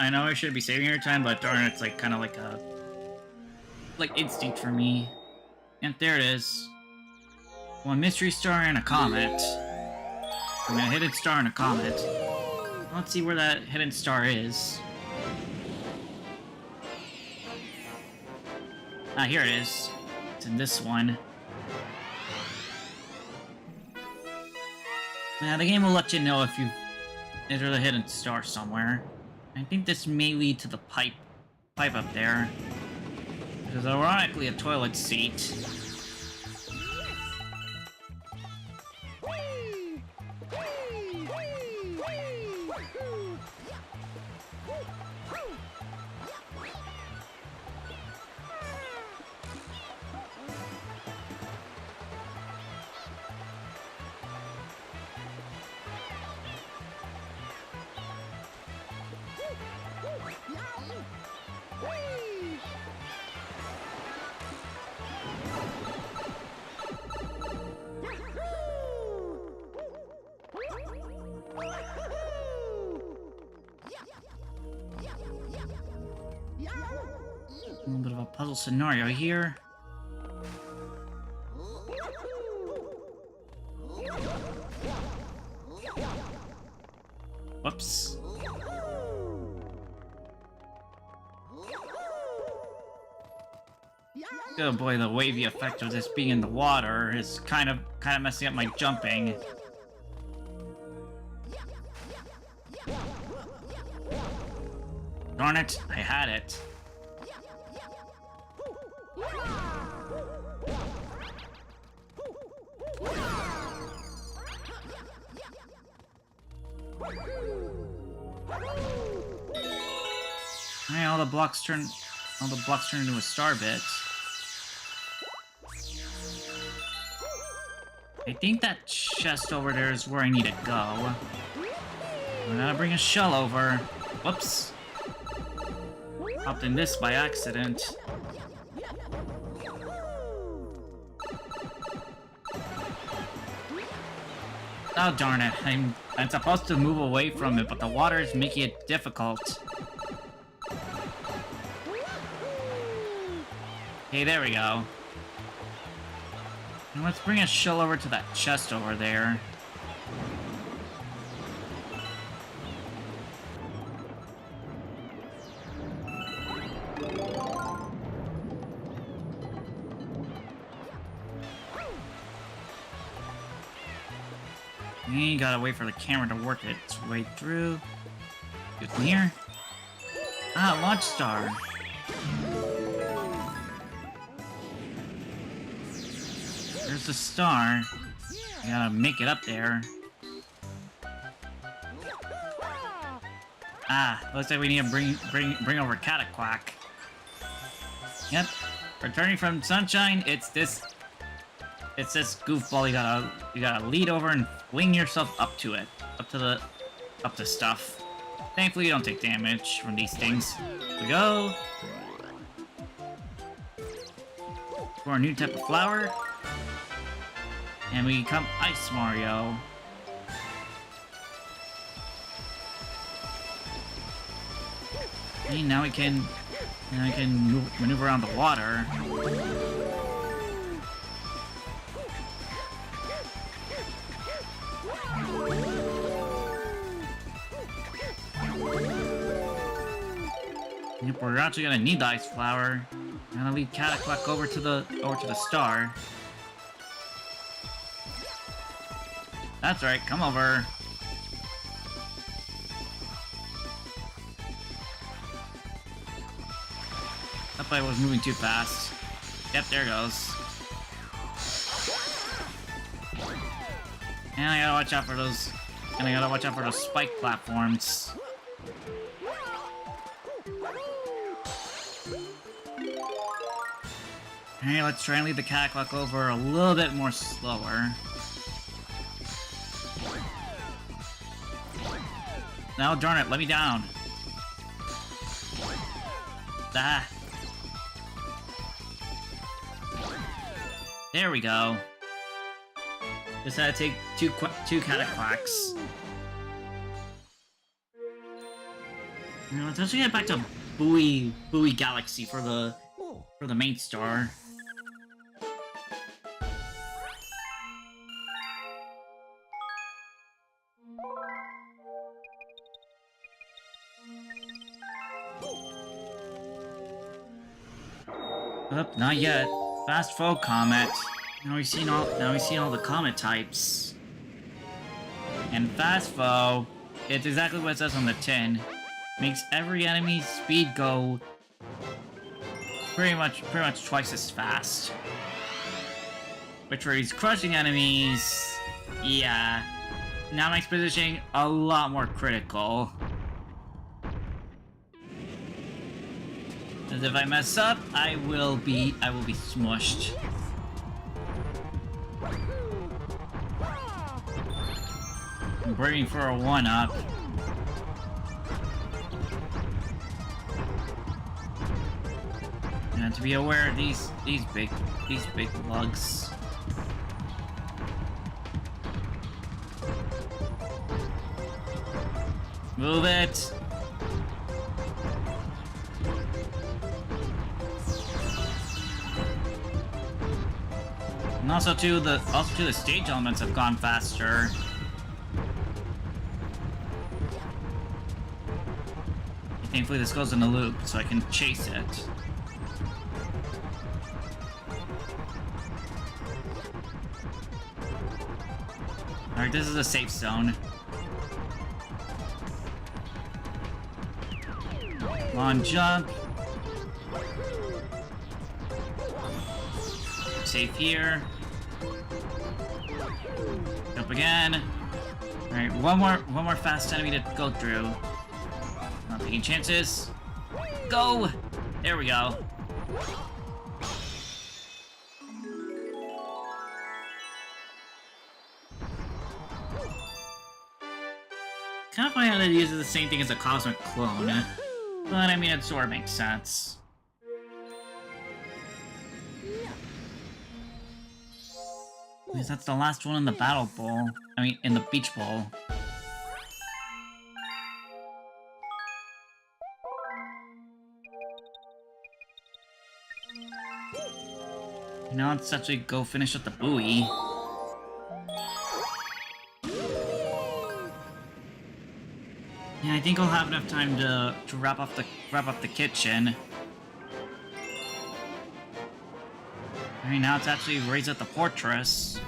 I know I should be saving your time, but darn, it's like kind of like a instinct for me. And there it is. One mystery star and a comet. I mean, a hidden star and a comet. Let's see where that hidden star is. Ah, here it is. It's in this one. Now, the game will let you know if there's a hidden star somewhere. I think this may lead to the pipe up there. Which is ironically a toilet seat. puzzle scenario here. Whoops. Oh boy, the wavy effect of this being in the water is kind of messing up my jumping. Darn it, I had it. Hey, all the blocks turn into a star bit. I think that chest over there is where I need to go. I gotta bring a shell over. Whoops. Hopped in this by accident. Oh darn it, I'm supposed to move away from it, but the water is making it difficult. Okay, there we go. Now let's bring a shell over to that chest over there. You gotta wait for the camera to work its way through. Good here. Ah, launch star. There's the star. You gotta make it up there. Ah, looks like we need to bring over Cataquack. Yep. Returning from sunshine, it's this goofball you gotta lead over and fling yourself up to it. Up to stuff. Thankfully you don't take damage from these things. Here we go. For a new type of flower. And we become Ice Mario. Okay, now I can maneuver around the water. Yep, we're actually gonna need the ice flower. I'm gonna lead Cataquack over to the star. That's right, come over. Thought I was moving too fast. Yep, there it goes. And I gotta watch out for those. And I gotta watch out for those spike platforms. Alright, let's try and lead the Cataquack over a little bit more slower. Now, darn it, let me down. Ah. There we go. Just had to take two Cataquacks. Now, let's actually get back to Buoy Galaxy for the main star. Not yet. Fast foe comet. Now we've seen all the comet types. And fast foe, it's exactly what it says on the tin. Makes every enemy's speed go pretty much twice as fast. Which for these crushing enemies, yeah. Now makes positioning a lot more critical. As if I mess up, I will be smushed. I'm bracing for a 1-up. And to be aware of these big lugs. Move it. Also, too, the stage elements have gone faster. Thankfully, this goes in a loop, so I can chase it. Alright, this is a safe zone. Come on, jump. Safe here. Jump again. Alright, one more fast enemy to go through. Not taking chances. Go! There we go. Kind of funny how they use the same thing as a cosmic clone. But I mean, it sort of makes sense. Because that's the last one in the battle bowl. I mean, in the beach bowl. Now let's actually go finish up the buoy. Yeah, I think I'll have enough time to wrap up the kitchen. Alright, now it's actually raise up the fortress.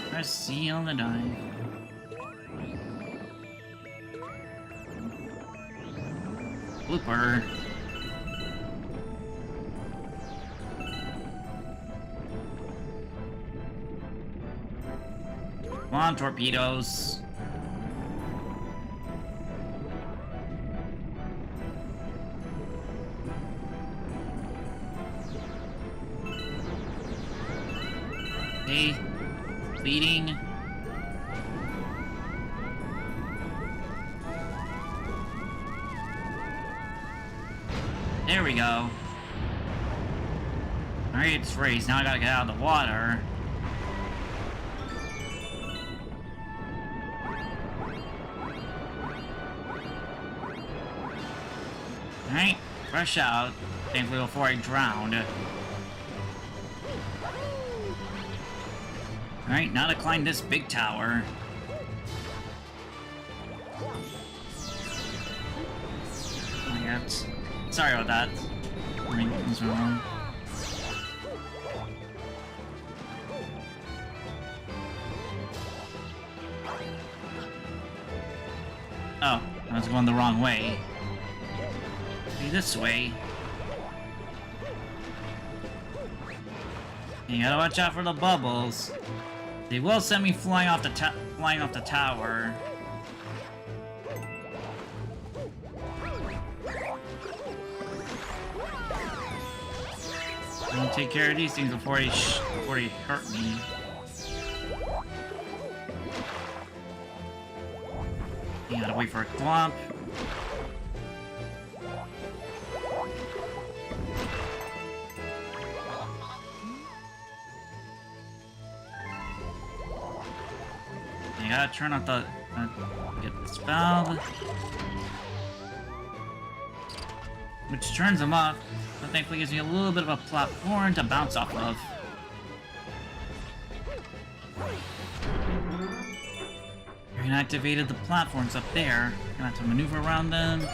Press C on the dive. Blooper. Come on, torpedoes. Hey, bleeding. There we go. Alright, it's raised. Now I gotta get out of the water. Alright, fresh out. Thankfully before I drowned. Alright, now to climb this big tower. Oh my god. Sorry about that. What's wrong? Oh, I was going the wrong way. Maybe this way. You gotta watch out for the bubbles. They will send me flying off the tower. I'm gonna take care of these things before they hurt me. You gotta wait for a clump. You gotta turn off the get the spell, which turns them off, but thankfully gives me a little bit of a platform to bounce off of. I activated the platforms up there. Gonna have to maneuver around them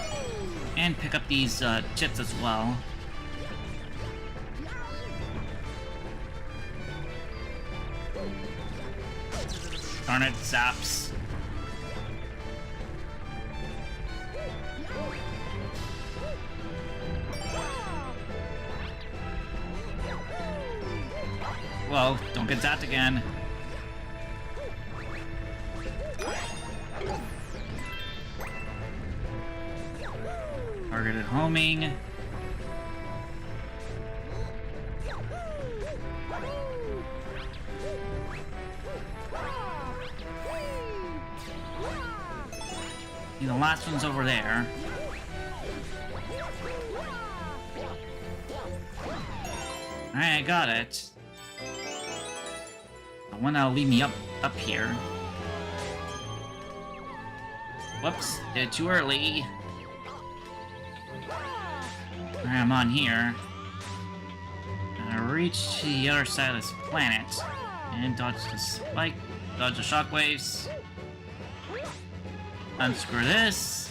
and pick up these chips as well. Darn it, zaps. Whoa, don't get zapped again. Targeted homing. The last one's over there. Alright, I got it. The one that'll lead me up here. Whoops, did it too early. Alright, I'm on here. Gonna reach to the other side of this planet and dodge the spike, dodge the shockwaves. Unscrew this.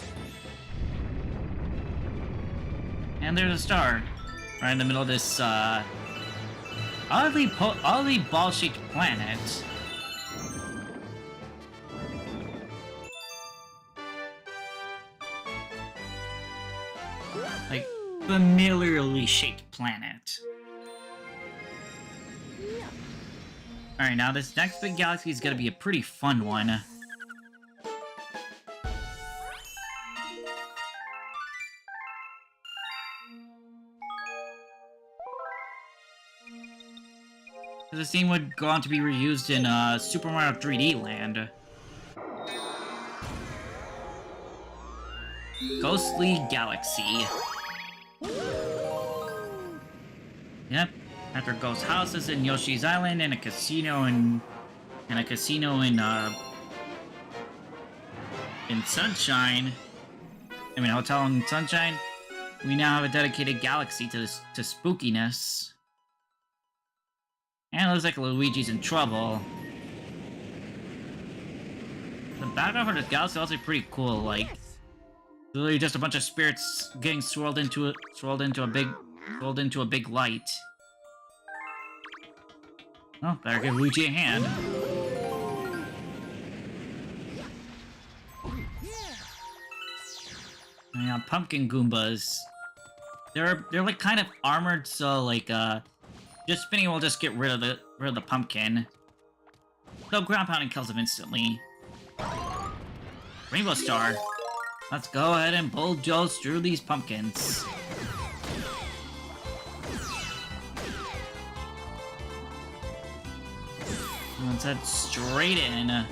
And there's a star. Right in the middle of this, oddly ball-shaped planet. Like, familiarly shaped planet. Alright, now this next big galaxy is gonna be a pretty fun one. The scene would go on to be reused in Super Mario 3D Land. Ghostly Galaxy. Yep. After ghost houses in Yoshi's Island and a casino in Sunshine. I mean, a hotel in Sunshine. We now have a dedicated galaxy to spookiness. And it looks like Luigi's in trouble. The background for this galaxy is also pretty cool. Like, literally just a bunch of spirits getting swirled into a big light. Oh, better give Luigi a hand. And now pumpkin Goombas. They're like kind of armored, so like just spinning will just get rid of the pumpkin. Though ground pounding kills them instantly. Rainbow Star. Let's go ahead and bulldoze through these pumpkins. Let's head straight in.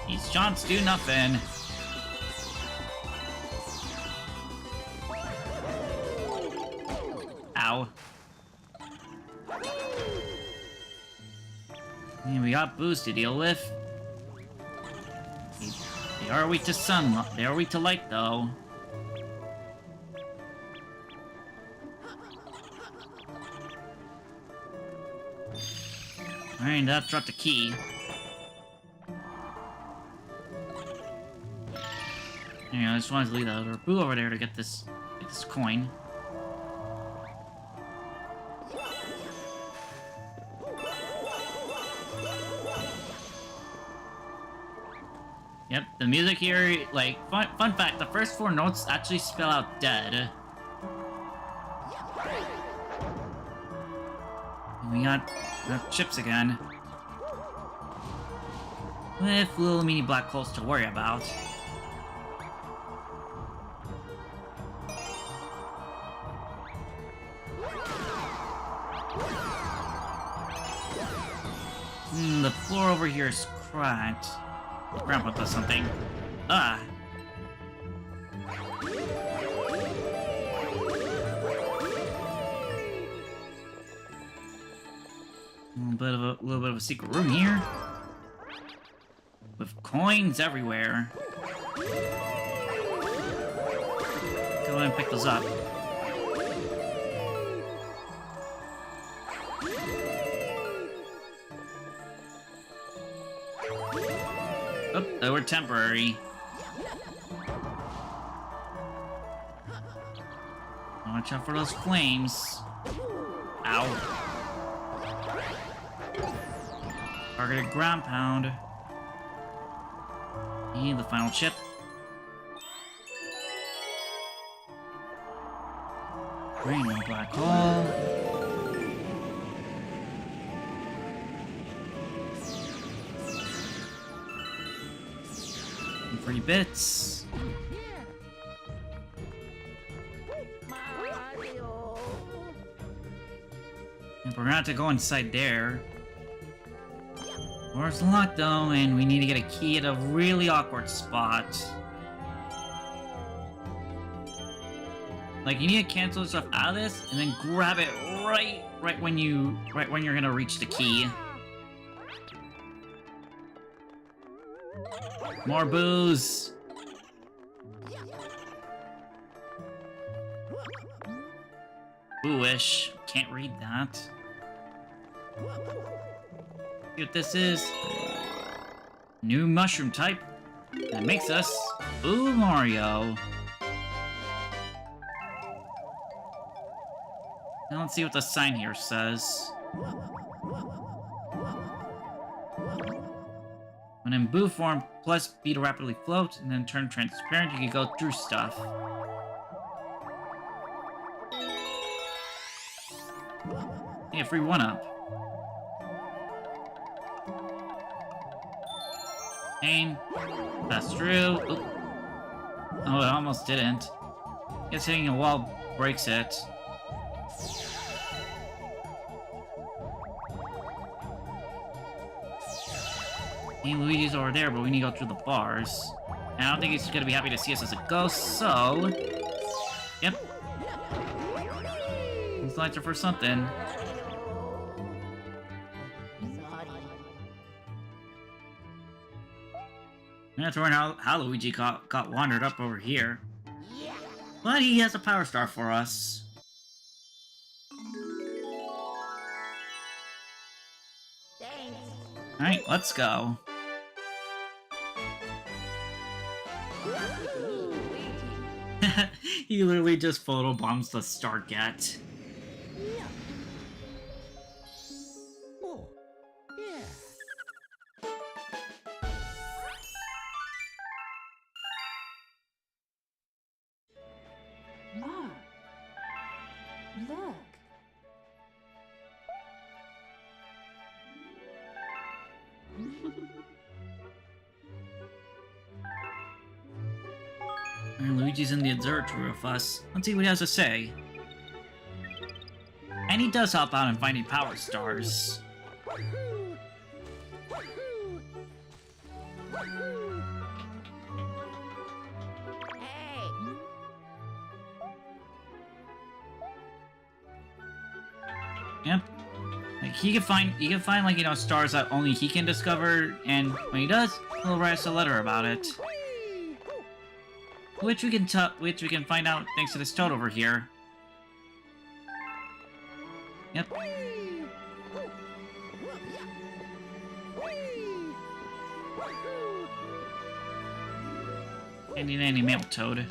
These jaunts do nothing. Ow. And we got Boost to deal with. They are weak to sun. They are weak to light, though. Alright, that dropped a key. Anyway, I just wanted to leave that other boo over there to get this coin. Yep, the music here, like, fun fact, the first 4 notes actually spell out dead. And we got chips again. With little mini black holes to worry about. The floor over here is cracked. Grandpa does something. Ah! A little bit of a secret room here. With coins everywhere. Go ahead and pick those up. Oh, they were temporary. Watch out for those flames. Ow. Targeted ground pound. And the final chip. Rainbow black hole. And free bits. And we're gonna have to go inside there. Door's locked though, and we need to get a key at a really awkward spot. Like, you need to cancel stuff out of this, and then grab it right when you're gonna reach the key. More booze! Booish. Can't read that. See what this is? New mushroom type. That makes us Boo Mario. Now let's see what the sign here says. When in Boo form, plus B to rapidly float, and then turn transparent, you can go through stuff. Yeah, free 1-up. Pain. Pass through. Oop. Oh, it almost didn't. Guess hitting a wall breaks it. Hey, Luigi's over there, but we need to go through the bars. And I don't think he's gonna be happy to see us as a ghost, so... Yep. These lights are for something. That's where how Luigi got wandered up over here. But he has a power star for us. Alright, let's go. He literally just photobombs the Stargate. Oh, yeah. Look. Look. And Luigi's in the observatory with us. Let's see what he has to say. And he does help out in finding power stars. Yep. Like he can find like, you know, stars that only he can discover, and when he does, he'll write us a letter about it. Which we can find out thanks to this toad over here. Yep. Handy dandy mail toad.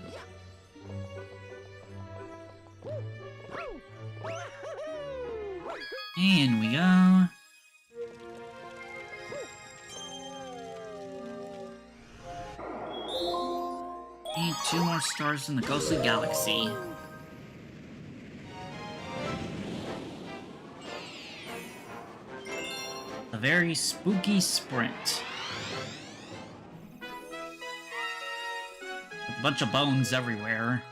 In we go. Need 2 more stars in the ghostly galaxy. A very spooky sprint. With a bunch of bones everywhere.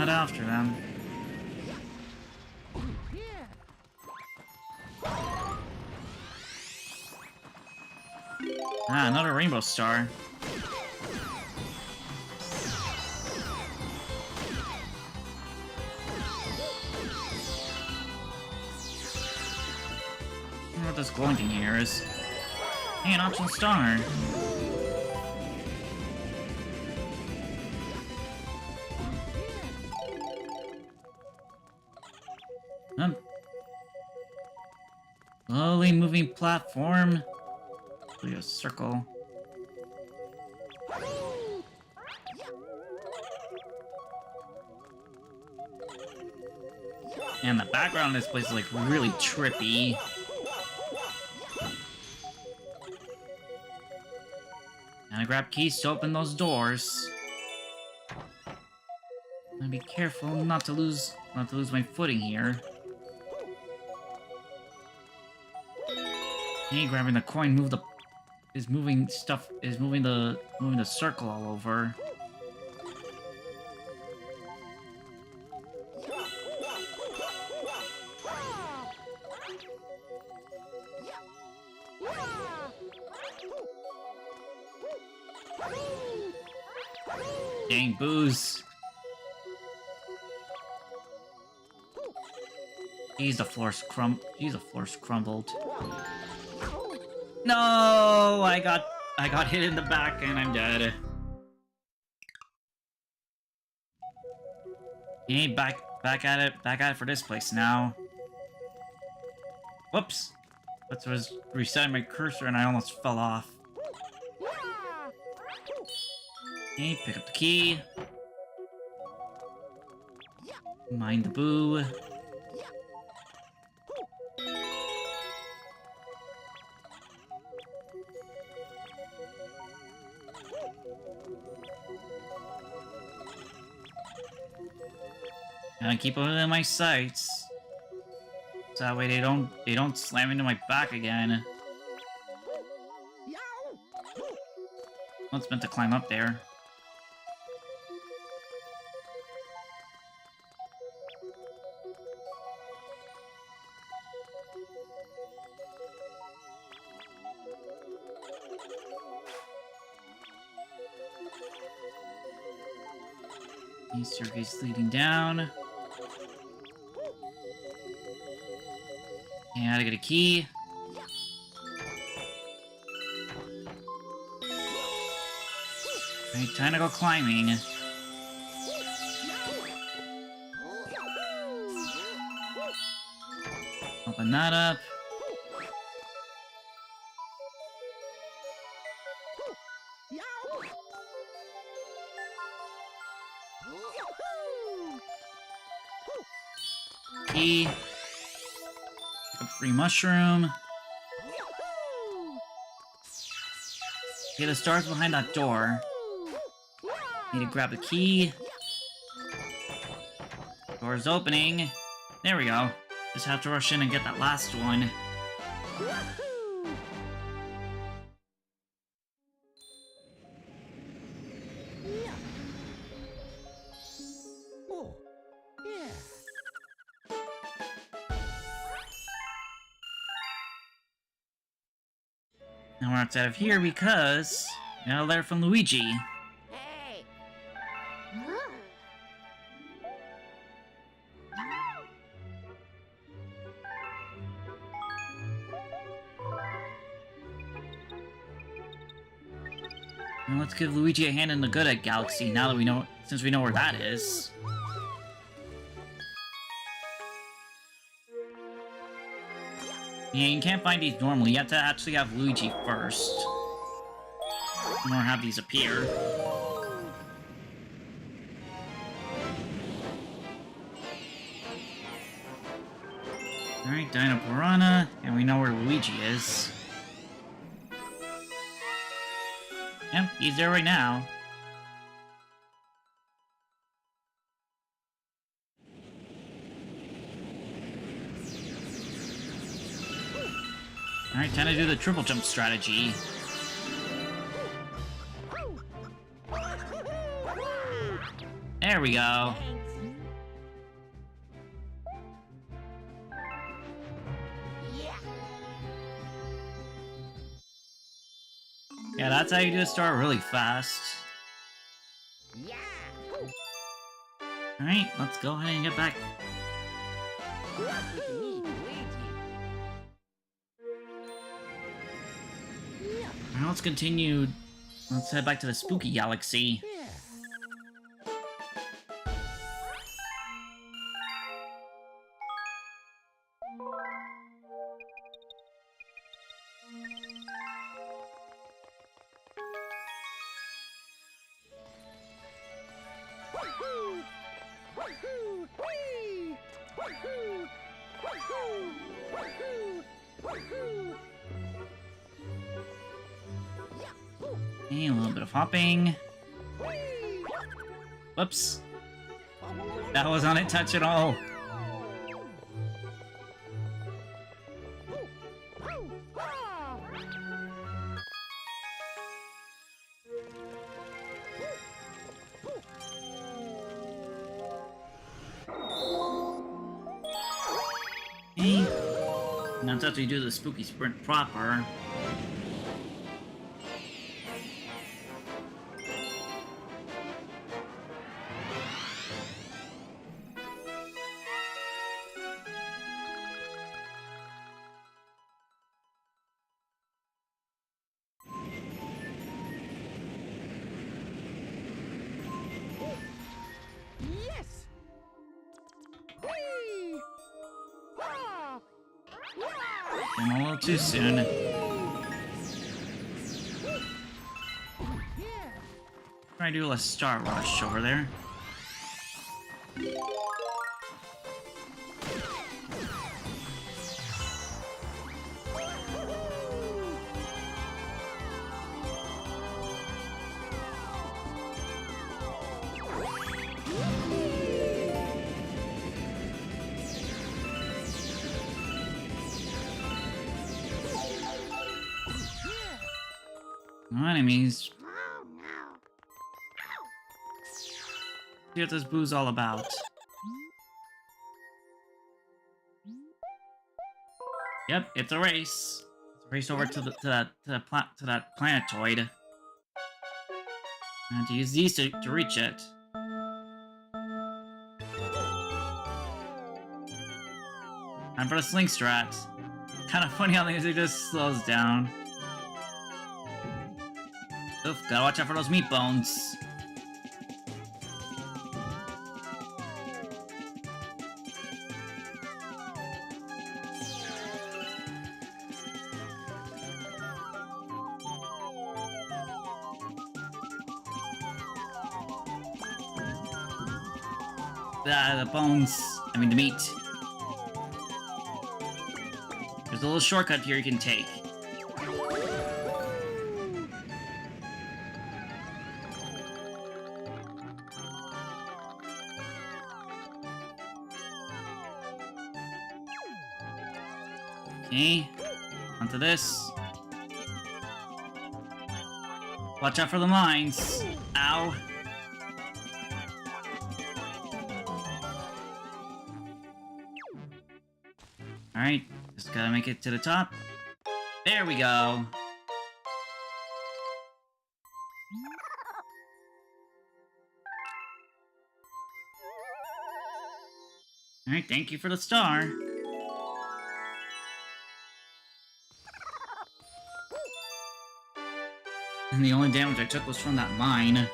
After them. Ah, another rainbow star. I wonder what this glowing thing here is. Hey, an optional star. Slowly moving platform. Like a circle. And the background of this place is like really trippy. Gotta grab keys to open those doors. Gotta be careful not to lose my footing here. Hey, grabbing the coin, move the is moving stuff, is moving the circle all over. Dang, booze. Jeez, the floor's crumbled. No, I got hit in the back and I'm dead. Hey, back at it for this place now. Whoops. That was resetting my cursor and I almost fell off. Okay, pick up the key. Mind the boo. Gotta keep them in my sights. So that way they don't slam into my back again. I was meant to climb up there. These staircase leading down. And I gotta get a key. Alright, time to go climbing. Open that up. Key. Pick up free mushroom. Okay, the star's behind that door. Need to grab the key. Door's opening. There we go. Just have to rush in and get that last one. Oh, yeah. Now we're outside of here because we got a letter from Luigi. Hey! Now let's give Luigi a hand in the Good Galaxy now that we know, since we know where that is. Yeah, you can't find these normally. You have to actually have Luigi first. Or have these appear. Alright, Dino Piranha, and we know where Luigi is. Yep, he's there right now. Alright, time to do the triple jump strategy. There we go. Yeah, that's how you do a star really fast. Alright, let's go ahead and get back. Now let's continue. Let's head back to the Spooky Galaxy. Okay, a little bit of hopping. Whoops. That was on it touch at all. Sometimes after you do the spooky sprint proper. Yes! Whee! Ah! Came a little too soon. Yeah! Try to do a star rush over there. No enemies. See what this boo's all about. Yep, it's a race. It's a race over to that planetoid. And to use these to reach it. And for the sling strat. Kind of funny how the music just slows down. Oof, gotta watch out for those meat bones. The bones. I mean, the meat. There's a little shortcut here you can take. Okay, onto this. Watch out for the mines. Ow. Alright, just gotta make it to the top. There we go. Alright, thank you for the star. And the only damage I took was from that mine.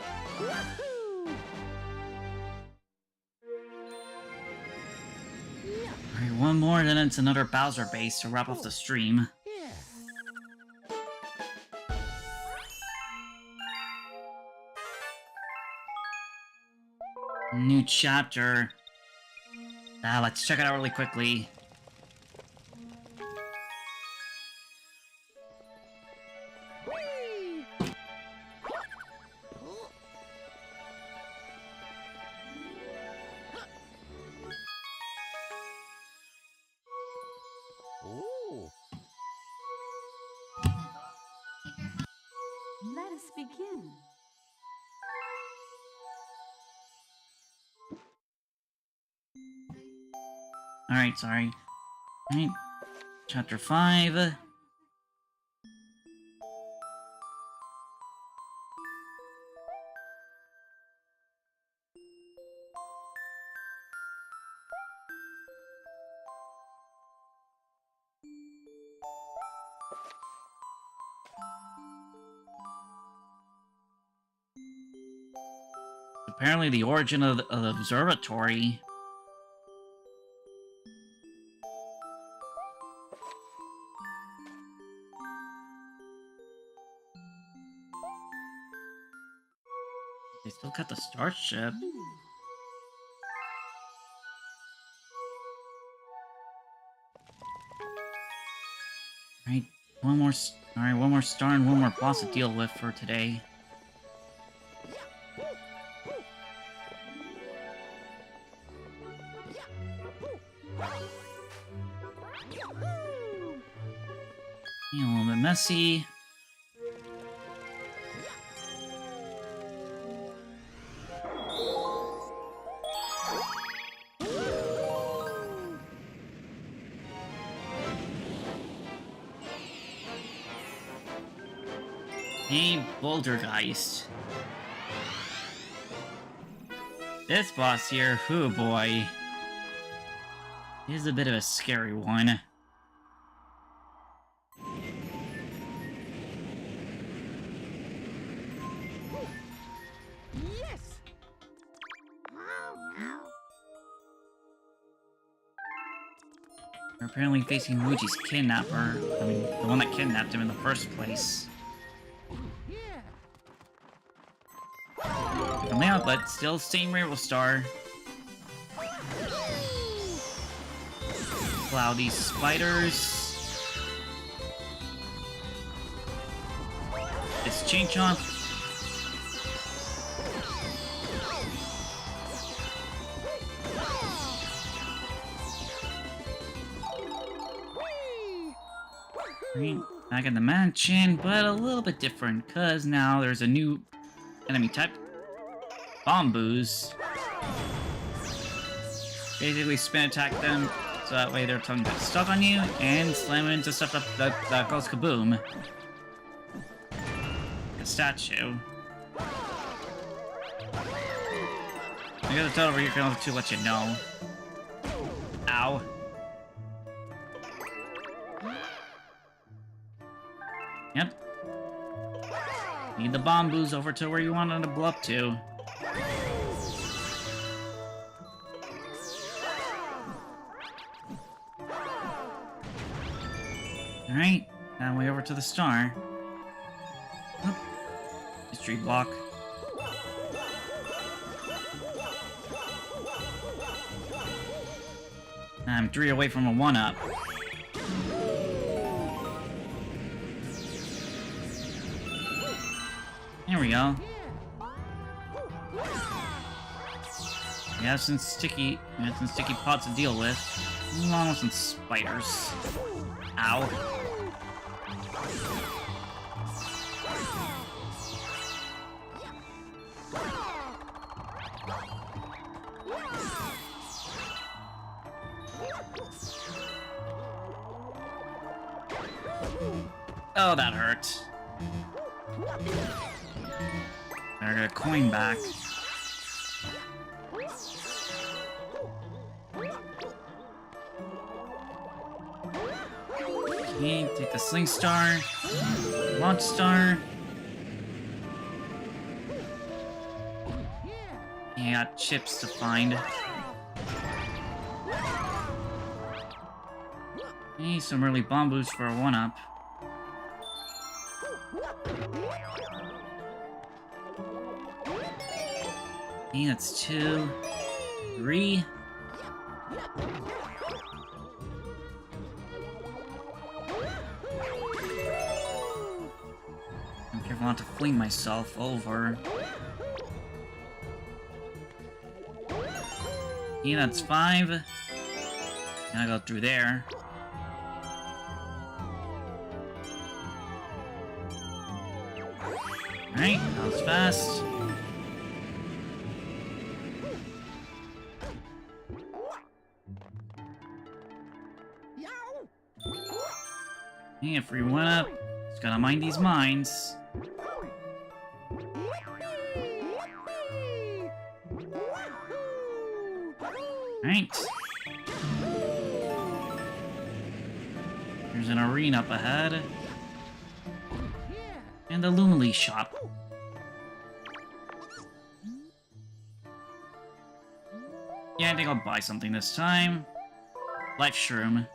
Alright, one more, then it's another Bowser base to wrap up the stream. Yeah. New chapter. Let's check it out really quickly. Whee! Oh. Let us begin. Alright, sorry. Alright, chapter 5. Apparently the origin of the observatory. They still got the starship. Alright, one more star and one more boss to deal with for today. A little bit messy. Hey, Bouldergeist. This boss here, oh boy, is a bit of a scary one. Yes. We're apparently facing Luigi's kidnapper. I mean, the one that kidnapped him in the first place. Yeah. Different layout, but still same Rainbow Star. Cloudy spiders. It's Chain Chomp. Right, back in the mansion, but a little bit different, because now there's a new enemy type. Bomboos. Basically spin attack them, so that way their tongue gets stuck on you, and slam into stuff that goes kaboom. A statue. I got a total over here to let you know. Ow. Yep. Need the Bomboos over to where you want them to blow up to. Alright, now way over to the star. Oop. Mystery block. I'm 3 away from a 1-up. There we go. We have some sticky pots to deal with. Along with some spiders. Ow. Oh, that hurt. Better get a coin back. Okay, take the Sling Star. Launch Star. Yeah, got chips to find. Hey, some early Bomboos for a 1-up. Okay, that's 2, 3. I'm careful not to fling myself over. Okay, that's 5. And I go through there. Alright, that was fast. Hey, a free 1-up. Just gotta mind these mines. Alright. There's an arena up ahead. And the Lumily shop. Yeah, I think I'll buy something this time. Life Shroom.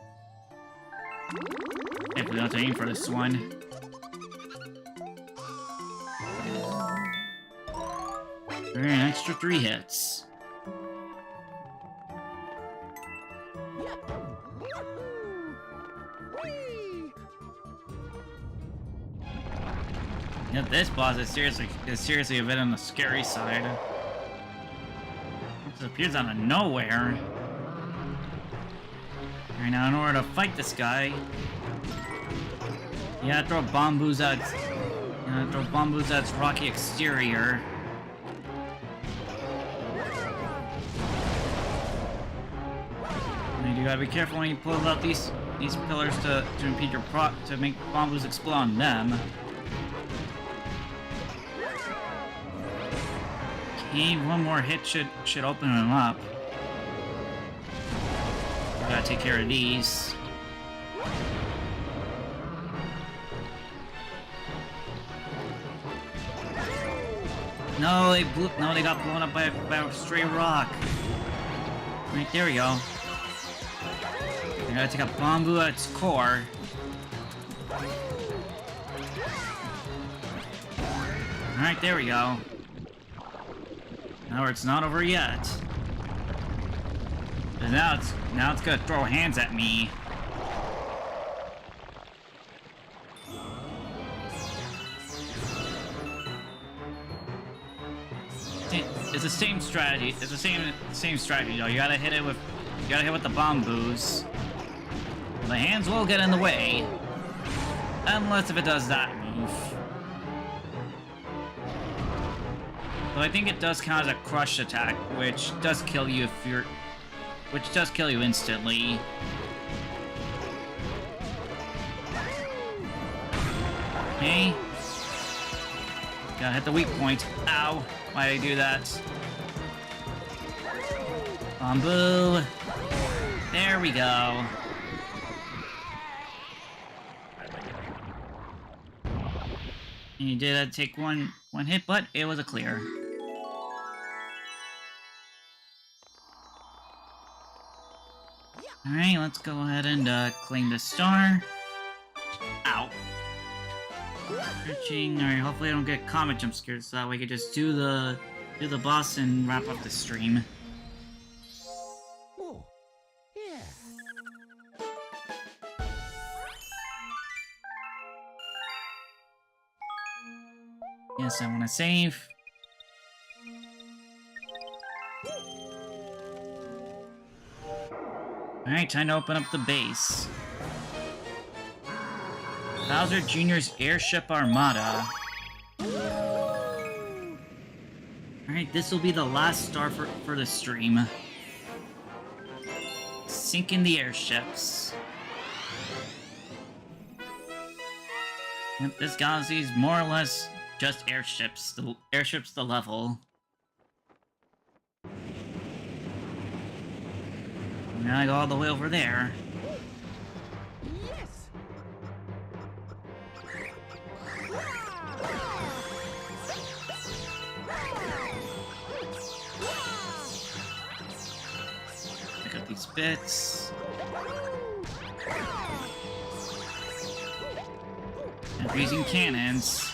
Definitely don't have to aim for this one. For an extra 3 hits. Yeah, this boss is seriously a bit on the scary side. It just appears out of nowhere. Alright, now in order to fight this guy, you gotta throw Bomboos at its rocky exterior. And you gotta be careful when you pull out these pillars to impede your to make Bomboos explode on them. Hey, one more hit should open him up. We gotta take care of these. No, they got blown up by a stray rock. Right, there we go. I gotta take a bamboo at its core. Alright, there we go. Now it's not over yet. But now it's gonna throw hands at me. It's the same strategy. It's the same strategy though. You gotta hit with the bamboos. The hands will get in the way. Unless if it does that move. So I think it does count as a crush attack, which does kill you instantly. Okay. Gotta hit the weak point. Ow. Why did I do that? Bamboo. There we go. And you did take one hit, but it was a clear. Alright, let's go ahead and claim the star. Ow. Searching. Alright, hopefully I don't get comet jump scares, so that way we can just do the boss and wrap up the stream. Oh, yeah. Yes, I want to save. Alright, time to open up the base. Bowser Jr.'s Airship Armada. Alright, this will be the last star for the stream. Sink in the airships. Yep, this galaxy is more or less just airships. The airships the level. Now I go all the way over there. Yes. Pick up these bits. And using cannons.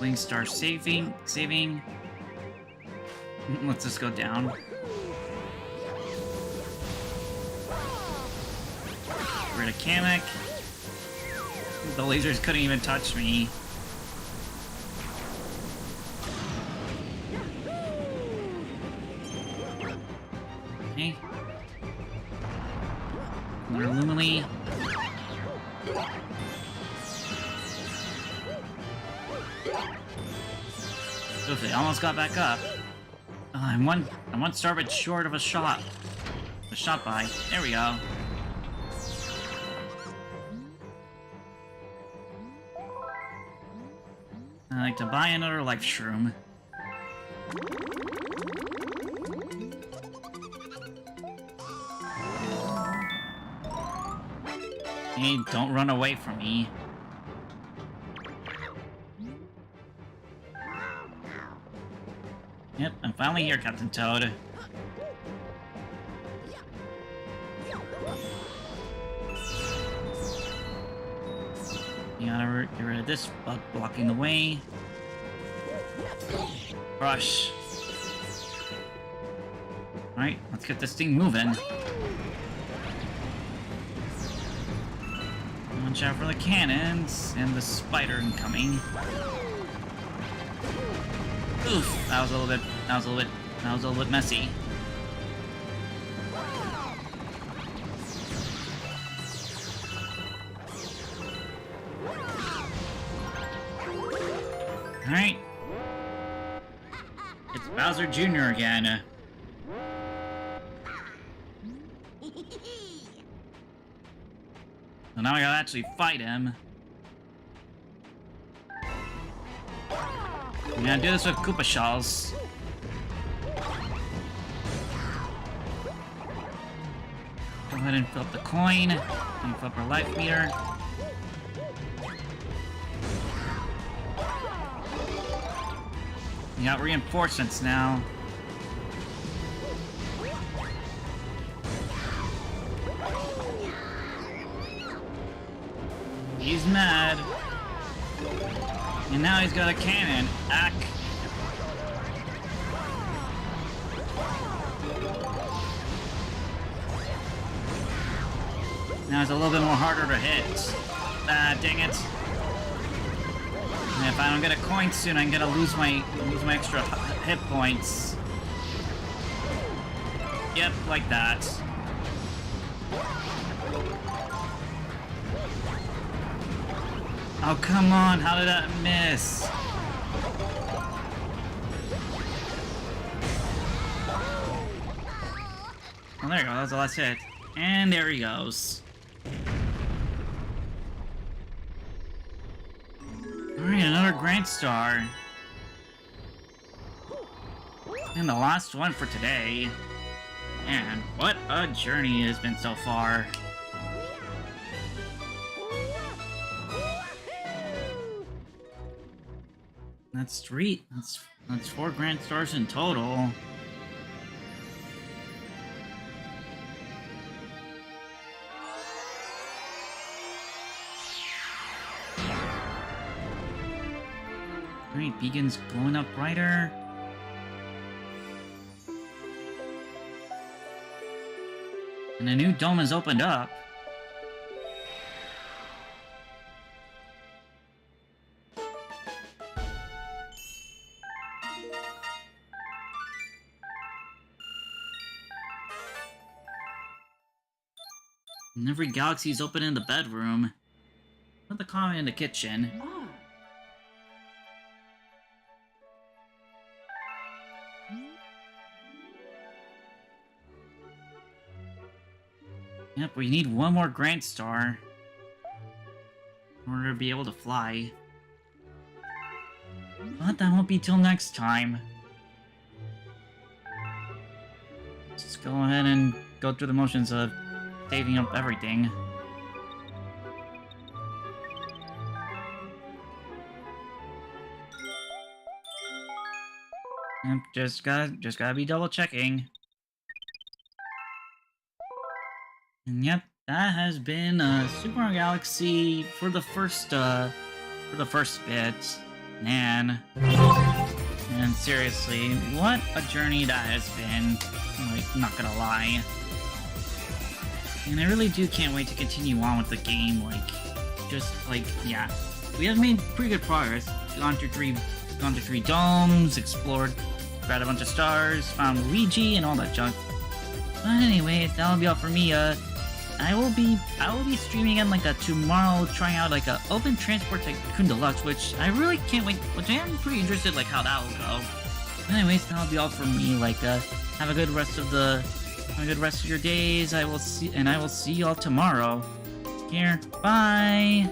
Link star saving. Let's just go down. Rid of Kamek. The lasers couldn't even touch me. Okay. Another Lumily. Oof, they almost got back up. I'm one starbit short of a shot. A shot by. There we go. I like to buy another life shroom. Hey, don't run away from me. Yep, I'm finally here, Captain Toad. You gotta get rid of this bug blocking the way. Brush. Alright, let's get this thing moving. Watch out for the cannons and the spider incoming. Oof, that was a little bit messy. Alright. It's Bowser Jr. again. So now I gotta actually fight him. I'm gonna do this with Koopa Shells. Go ahead and fill up the coin. And fill up our life meter. We got reinforcements now. He's mad. And now he's got a cannon. Ack. Now it's a little bit more harder to hit. Ah, dang it. And if I don't get a coin soon, I'm gonna lose my extra hit points. Yep, like that. Oh, come on, how did that miss? Oh, there you go, that was the last hit. And there he goes. Alright, another Grand Star. And the last one for today. Man, what a journey it has been so far. That's three. That's 4 Grand Stars in total. Alright, beacon's glowing up brighter. And a new dome has opened up. And every galaxy is open in the bedroom. Not the common in the kitchen. Yep, we need one more Grand Star in order to be able to fly. But that won't be till next time. Let's go ahead and go through the motions of saving up everything. Yep, just gotta be double checking. And yep, that has been Super Mario Galaxy for the first bit. Man. And seriously, what a journey that has been. Like, not gonna lie. And I really can't wait to continue on with the game, yeah. We have made pretty good progress. Gone through three domes, explored, grabbed a bunch of stars, found Luigi and all that junk. But anyways, that'll be all for me. I will be streaming again tomorrow, trying out a Open Transport Tycoon Deluxe, which I really can't wait, which I am pretty interested how that will go. Anyways, that'll be all for me. Have a good rest of your days. I will see y'all tomorrow. Take care. Bye.